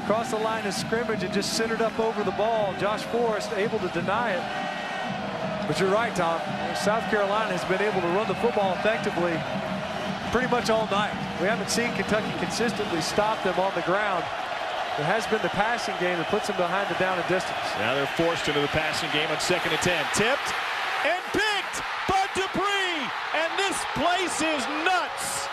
crossed the line of scrimmage and just centered up over the ball. Josh Forrest able to deny it. But you're right, Tom. South Carolina has been able to run the football effectively pretty much all night. We haven't seen Kentucky consistently stop them on the ground. It has been the passing game that puts them behind the down and distance. Now they're forced into the passing game on 2nd and 10. Tipped and picked. Bud Dupree. And this place is nuts.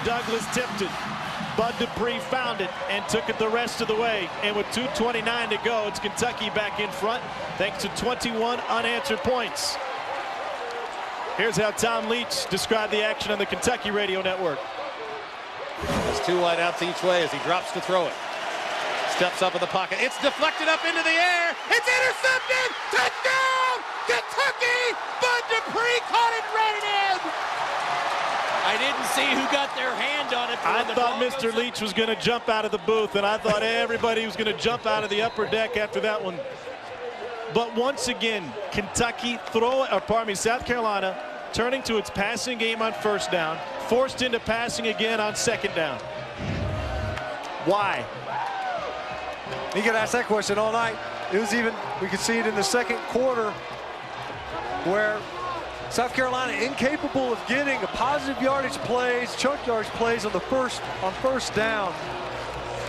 Douglas tipped it. Bud Dupree found it and took it the rest of the way. And with 2:29 to go, it's Kentucky back in front thanks to 21 unanswered points. Here's how Tom Leach described the action on the Kentucky Radio Network. There's 2 wideouts each way as he drops to throw it. Steps up in the pocket. It's deflected up into the air. It's intercepted. Touchdown! Kentucky! Bud Dupree caught it right in. I didn't see who got their hand on it. I thought Mr. Leach was going to jump out of the booth, and I thought everybody was going to jump out of the upper deck after that one. But once again, South Carolina turning to its passing game on first down, forced into passing again on second down. Why? You could ask that question all night. It was even, we could see it in the second quarter where South Carolina incapable of getting a positive yardage plays, chunk yardage plays on first down.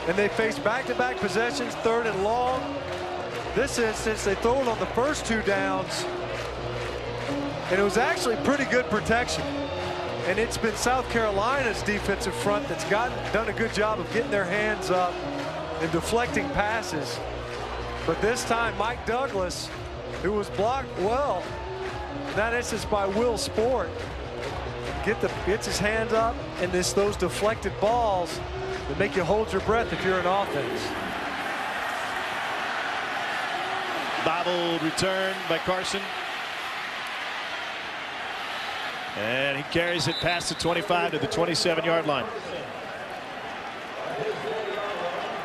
And they face back-to-back possessions, 3rd and long. This instance, they throw it on the first 2 downs. And it was actually pretty good protection. And it's been South Carolina's defensive front that's done a good job of getting their hands up and deflecting passes. But this time, Mike Douglas, who was blocked well, in that instance by Will Sport, gets his hands up, and those deflected balls that make you hold your breath if you're an offense. Bobbled return by Carson. And he carries it past the 25 to the 27-yard line.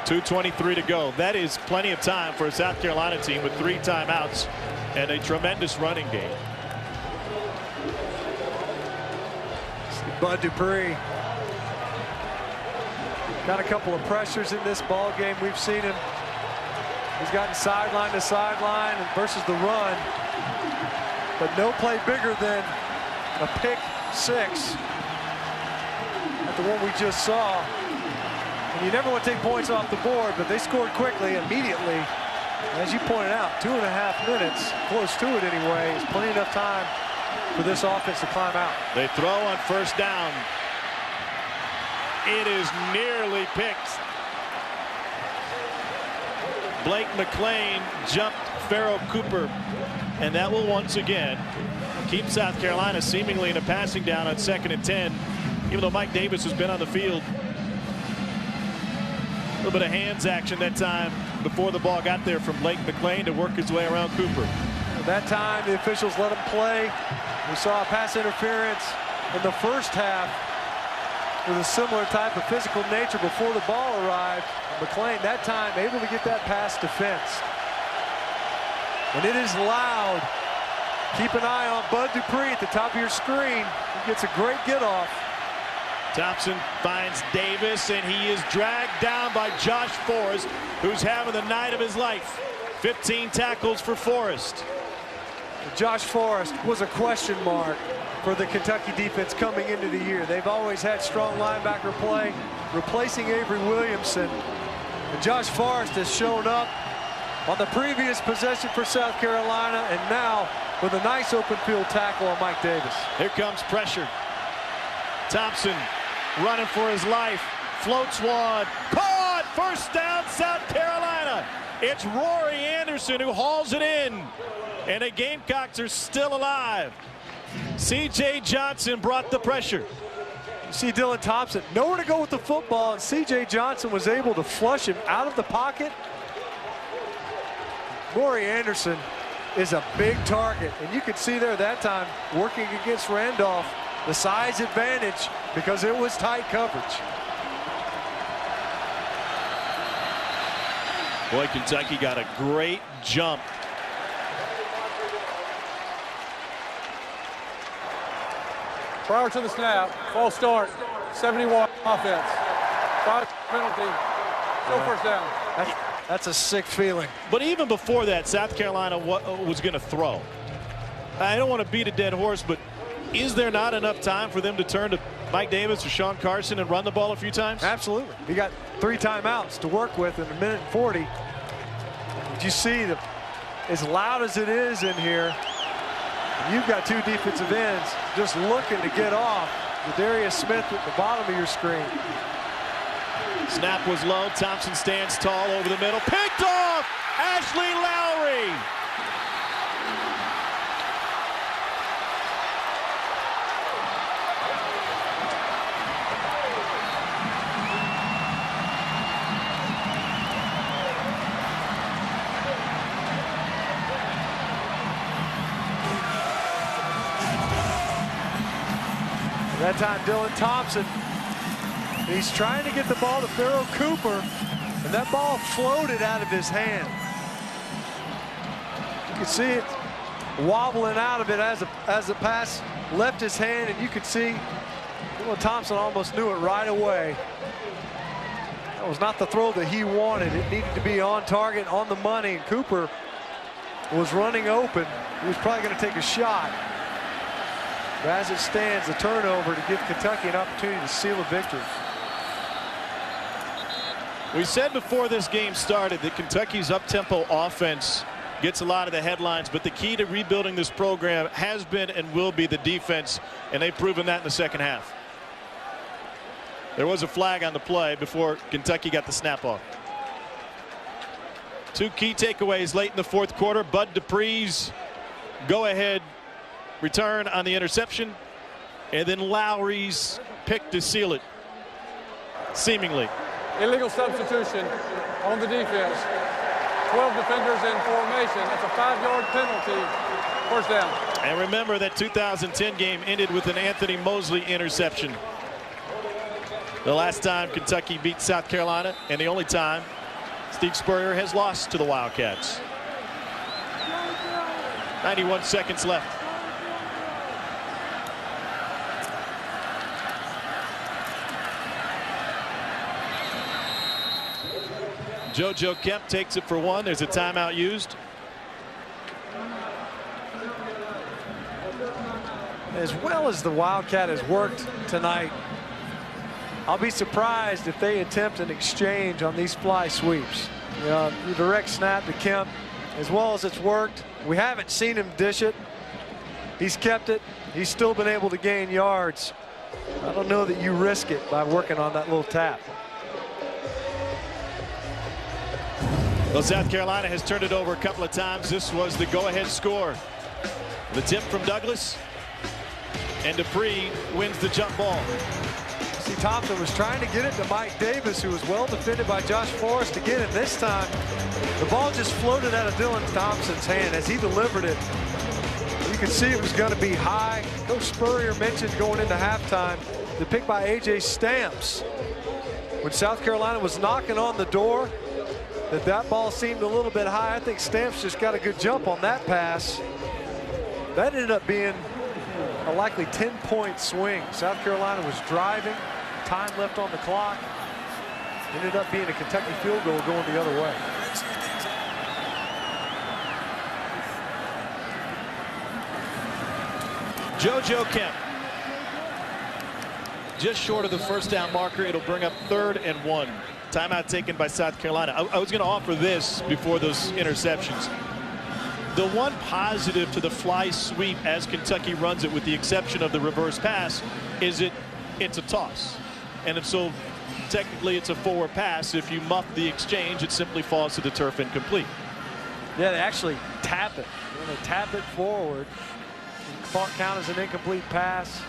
2:23 to go. That is plenty of time for a South Carolina team with 3 timeouts and a tremendous running game. Bud Dupree got a couple of pressures in this ball game. We've seen him. He's gotten sideline to sideline versus the run, but no play bigger than a pick 6 at the one we just saw. And you never want to take points off the board, but they scored quickly, immediately. As you pointed out, 2.5 minutes, close to it anyway, is plenty enough time for this offense to climb out. They throw on first down. It is nearly picked. Blake McLean jumped Pharaoh Cooper, and that will once again keep South Carolina seemingly in a passing down on 2nd and 10, even though Mike Davis has been on the field. A little bit of hands action that time before the ball got there from Blake McLean to work his way around Cooper. That time the officials let him play. We saw a pass interference in the first half with a similar type of physical nature before the ball arrived. McLean that time able to get that pass defense. And it is loud. Keep an eye on Bud Dupree at the top of your screen. He gets a great get off. Thompson finds Davis, and he is dragged down by Josh Forrest, who's having the night of his life. 15 tackles for Forrest. Josh Forrest was a question mark for the Kentucky defense coming into the year. They've always had strong linebacker play, replacing Avery Williamson. And Josh Forrest has shown up on the previous possession for South Carolina, and now with a nice open field tackle on Mike Davis. Here comes pressure. Thompson running for his life. Floats one. Caught! First down, South Carolina. It's Rory Anderson who hauls it in. And the Gamecocks are still alive. C.J. Johnson brought the pressure. You see Dylan Thompson nowhere to go with the football, and C.J. Johnson was able to flush him out of the pocket. Rory Anderson is a big target, and you could see there that time working against Randolph, the size advantage because it was tight coverage. Boy, Kentucky got a great jump. Prior to the snap, false start, 71 offense. 5 penalty, no first down. That's a sick feeling. But even before that, South Carolina was going to throw. I don't want to beat a dead horse, but is there not enough time for them to turn to Mike Davis or Sean Carson and run the ball a few times? Absolutely. You got 3 timeouts to work with in 1:40. Did you see as loud as it is in here, you've got 2 defensive ends just looking to get off. Darius Smith at the bottom of your screen. Snap was low. Thompson stands tall over the middle. Picked off! Ashley Lowry! That time, Dylan Thompson, he's trying to get the ball to Pharaoh Cooper, and that ball floated out of his hand. You can see it wobbling out of it as the pass left his hand, and you could see Dylan Thompson almost knew it right away. That was not the throw that he wanted. It needed to be on target, on the money, and Cooper was running open. He was probably going to take a shot. But as it stands, the turnover to give Kentucky an opportunity to seal a victory. We said before this game started that Kentucky's up-tempo offense gets a lot of the headlines, but the key to rebuilding this program has been and will be the defense, and they've proven that in the second half. There was a flag on the play before Kentucky got the snap off. Two key takeaways late in the fourth quarter. Bud Dupree's go-ahead return on the interception, and then Lowry's pick to seal it, seemingly. Illegal substitution on the defense. 12 defenders in formation. That's a 5-yard penalty. First down. And remember that 2010 game ended with an Anthony Mosley interception. The last time Kentucky beat South Carolina, and the only time Steve Spurrier has lost to the Wildcats. 91 seconds left. JoJo Kemp takes it for one. There's a timeout used. As well as the Wildcat has worked tonight, I'll be surprised if they attempt an exchange on these fly sweeps. You know, the direct snap to Kemp, as well as it's worked. We haven't seen him dish it. He's kept it. He's still been able to gain yards. I don't know that you risk it by working on that little tap. Well, South Carolina has turned it over a couple of times. This was the go-ahead score. The tip from Douglas, and Dupree wins the jump ball. See, Thompson was trying to get it to Mike Davis, who was well defended by Josh Forrest again, and this time the ball just floated out of Dylan Thompson's hand as he delivered it. You could see it was going to be high. Coach Spurrier mentioned going into halftime the pick by A.J. Stamps. When South Carolina was knocking on the door, that ball seemed a little bit high. I think Stamps just got a good jump on that pass. That ended up being a likely 10-point swing. South Carolina was driving, time left on the clock. Ended up being a Kentucky field goal going the other way. JoJo Kemp, just short of the first down marker. It'll bring up 3rd and 1. Timeout taken by South Carolina. I was going to offer this before those interceptions. The one positive to the fly sweep as Kentucky runs it, with the exception of the reverse pass, is it's a toss. And if so, technically it's a forward pass. If you muff the exchange, it simply falls to the turf incomplete. Yeah, they actually tap it. When they tap it forward, it count as an incomplete pass.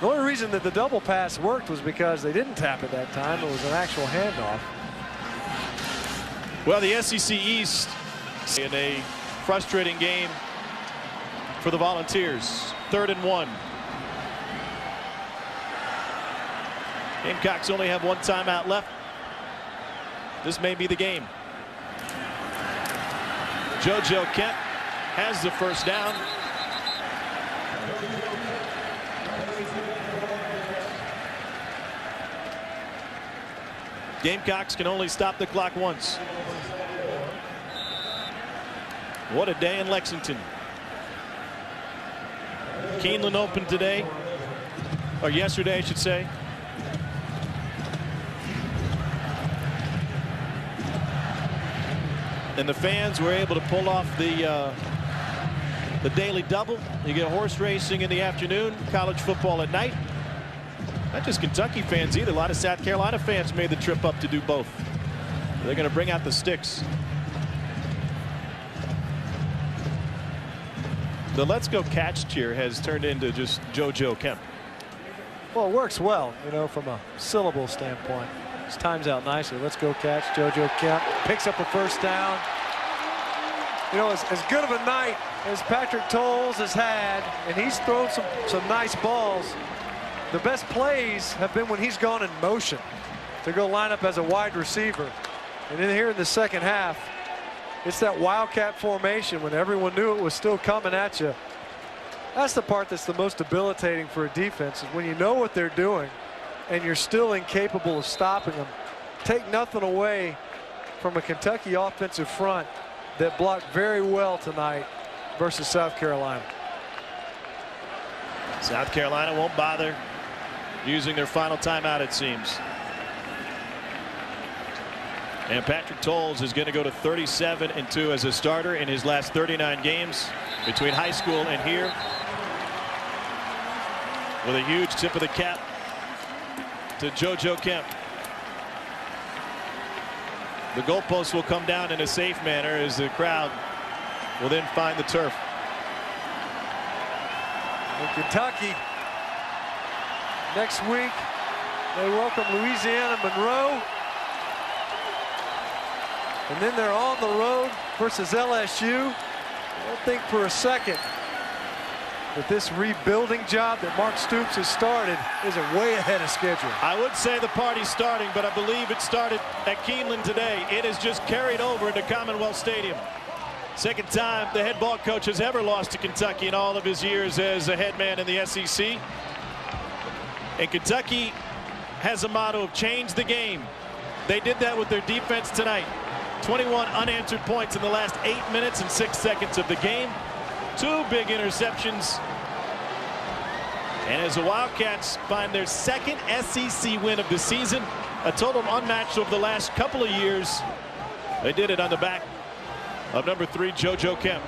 The only reason that the double pass worked was because they didn't tap it that time. It was an actual handoff. Well, the SEC East in a frustrating game for the Volunteers. 3rd and 1. Gamecocks only have one timeout left. This may be the game. JoJo Kemp has the first down. Gamecocks can only stop the clock once. What a day in Lexington. Keeneland opened today, or yesterday I should say. And the fans were able to pull off the daily double. You get horse racing in the afternoon, college football at night. Not just Kentucky fans either. A lot of South Carolina fans made the trip up to do both. They're going to bring out the sticks. The Let's Go Catch cheer has turned into just JoJo Kemp. Well, it works well, you know, from a syllable standpoint. It's times out nicely. Let's Go Catch. JoJo Kemp picks up a first down. You know, as good of a night as Patrick Towles has had, and he's thrown some nice balls, the best plays have been when he's gone in motion to go line up as a wide receiver. And then here in the second half, it's that Wildcat formation when everyone knew it was still coming at you. That's the part that's the most debilitating for a defense, is when you know what they're doing and you're still incapable of stopping them. Take nothing away from a Kentucky offensive front that blocked very well tonight versus South Carolina. South Carolina won't bother using their final timeout, it seems. And Patrick Tolles is going to go to 37-2 as a starter in his last 39 games between high school and here, with a huge tip of the cap to JoJo Kemp. The goalposts will come down in a safe manner as the crowd will then find the turf. In Kentucky, next week, they welcome Louisiana Monroe. And then they're on the road versus LSU. I don't think for a second that this rebuilding job that Mark Stoops has started isn't way ahead of schedule. I would say the party's starting, but I believe it started at Keeneland today. It has just carried over into Commonwealth Stadium. Second time the head ball coach has ever lost to Kentucky in all of his years as a head man in the SEC. And Kentucky has a motto of change the game. They did that with their defense tonight. 21 unanswered points in the last 8 minutes and 6 seconds of the game. 2 big interceptions. And as the Wildcats find their second SEC win of the season, a total unmatched over the last couple of years, they did it on the back of number 3, JoJo Kemp.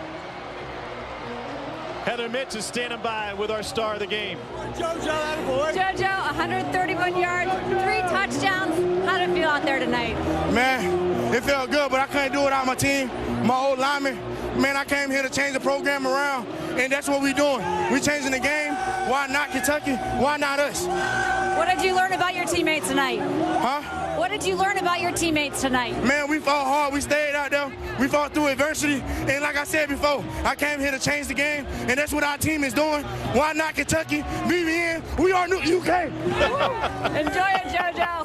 Heather Mitch is standing by with our star of the game. JoJo, 131 yards, 3 touchdowns. How did it feel out there tonight? Man, it felt good, but I couldn't do it without my team, my old linemen. Man, I came here to change the program around, and that's what we're doing. We're changing the game. Why not Kentucky? Why not us? What did you learn about your teammates tonight? Huh? What did you learn about your teammates tonight? Man, we fought hard. We stayed out there. We fought through adversity. And like I said before, I came here to change the game, and that's what our team is doing. Why not Kentucky? BBN, we are new UK. Enjoy it, JoJo.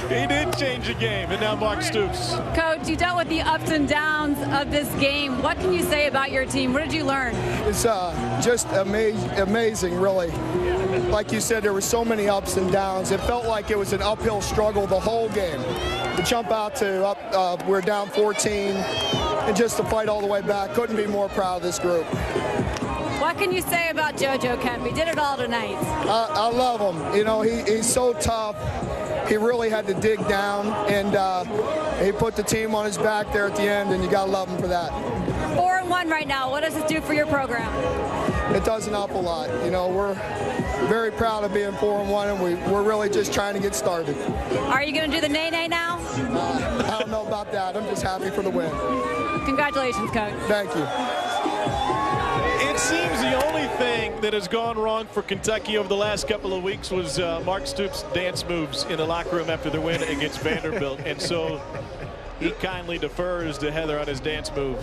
He did change the game, and now Mark Stoops. Coach, you dealt with the ups and downs of this game. What can you say about your team? What did you learn? It's just amazing, really. Like you said, there were so many ups and downs. It felt like it was an uphill struggle the whole game. To jump out to we're down 14, and just to fight all the way back. Couldn't be more proud of this group. What can you say about JoJo Kemp? He did it all tonight. I love him. You know, he's so tough. He really had to dig down, and he put the team on his back there at the end, and you got to love him for that. 4-1 right now. What does it do for your program? It does an awful lot. You know, we're very proud of being 4-1, and we're really just trying to get started. Are you going to do the nay-nay now? I don't know about that. I'm just happy for the win. Congratulations, Coach. Thank you. It seems the only thing that has gone wrong for Kentucky over the last couple of weeks was Mark Stoops' dance moves in the locker room after the win against Vanderbilt. And so he kindly defers to Heather on his dance move.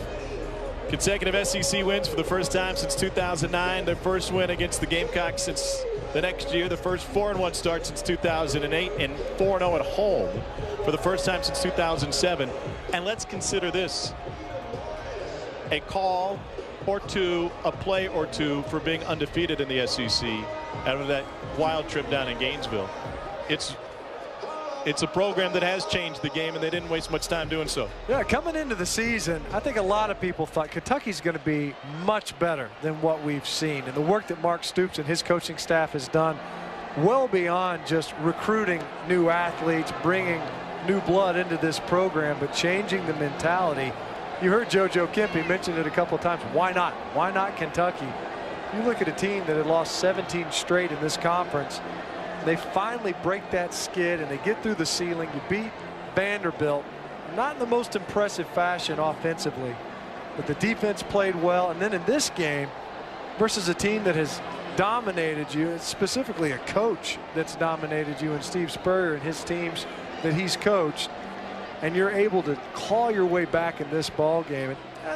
Consecutive SEC wins for the first time since 2009. Their first win against the Gamecocks since the next year. The first 4-1 start since 2008, and 4-0 at home for the first time since 2007. And let's consider this: a call or two, a play or two for being undefeated in the SEC out of that wild trip down in Gainesville. It's a program that has changed the game, and they didn't waste much time doing so. Yeah, coming into the season, I think a lot of people thought Kentucky's going to be much better than what we've seen. And the work that Mark Stoops and his coaching staff has done well beyond just recruiting new athletes, bringing new blood into this program, but changing the mentality. You heard JoJo Kemp, he mentioned it a couple of times. Why not? Why not Kentucky? You look at a team that had lost 17 straight in this conference. They finally break that skid and they get through the ceiling. You beat Vanderbilt, not in the most impressive fashion offensively, but the defense played well. And then in this game versus a team that has dominated you, it's specifically a coach that's dominated you in Steve Spurrier and his teams that he's coached, and you're able to claw your way back in this ball game.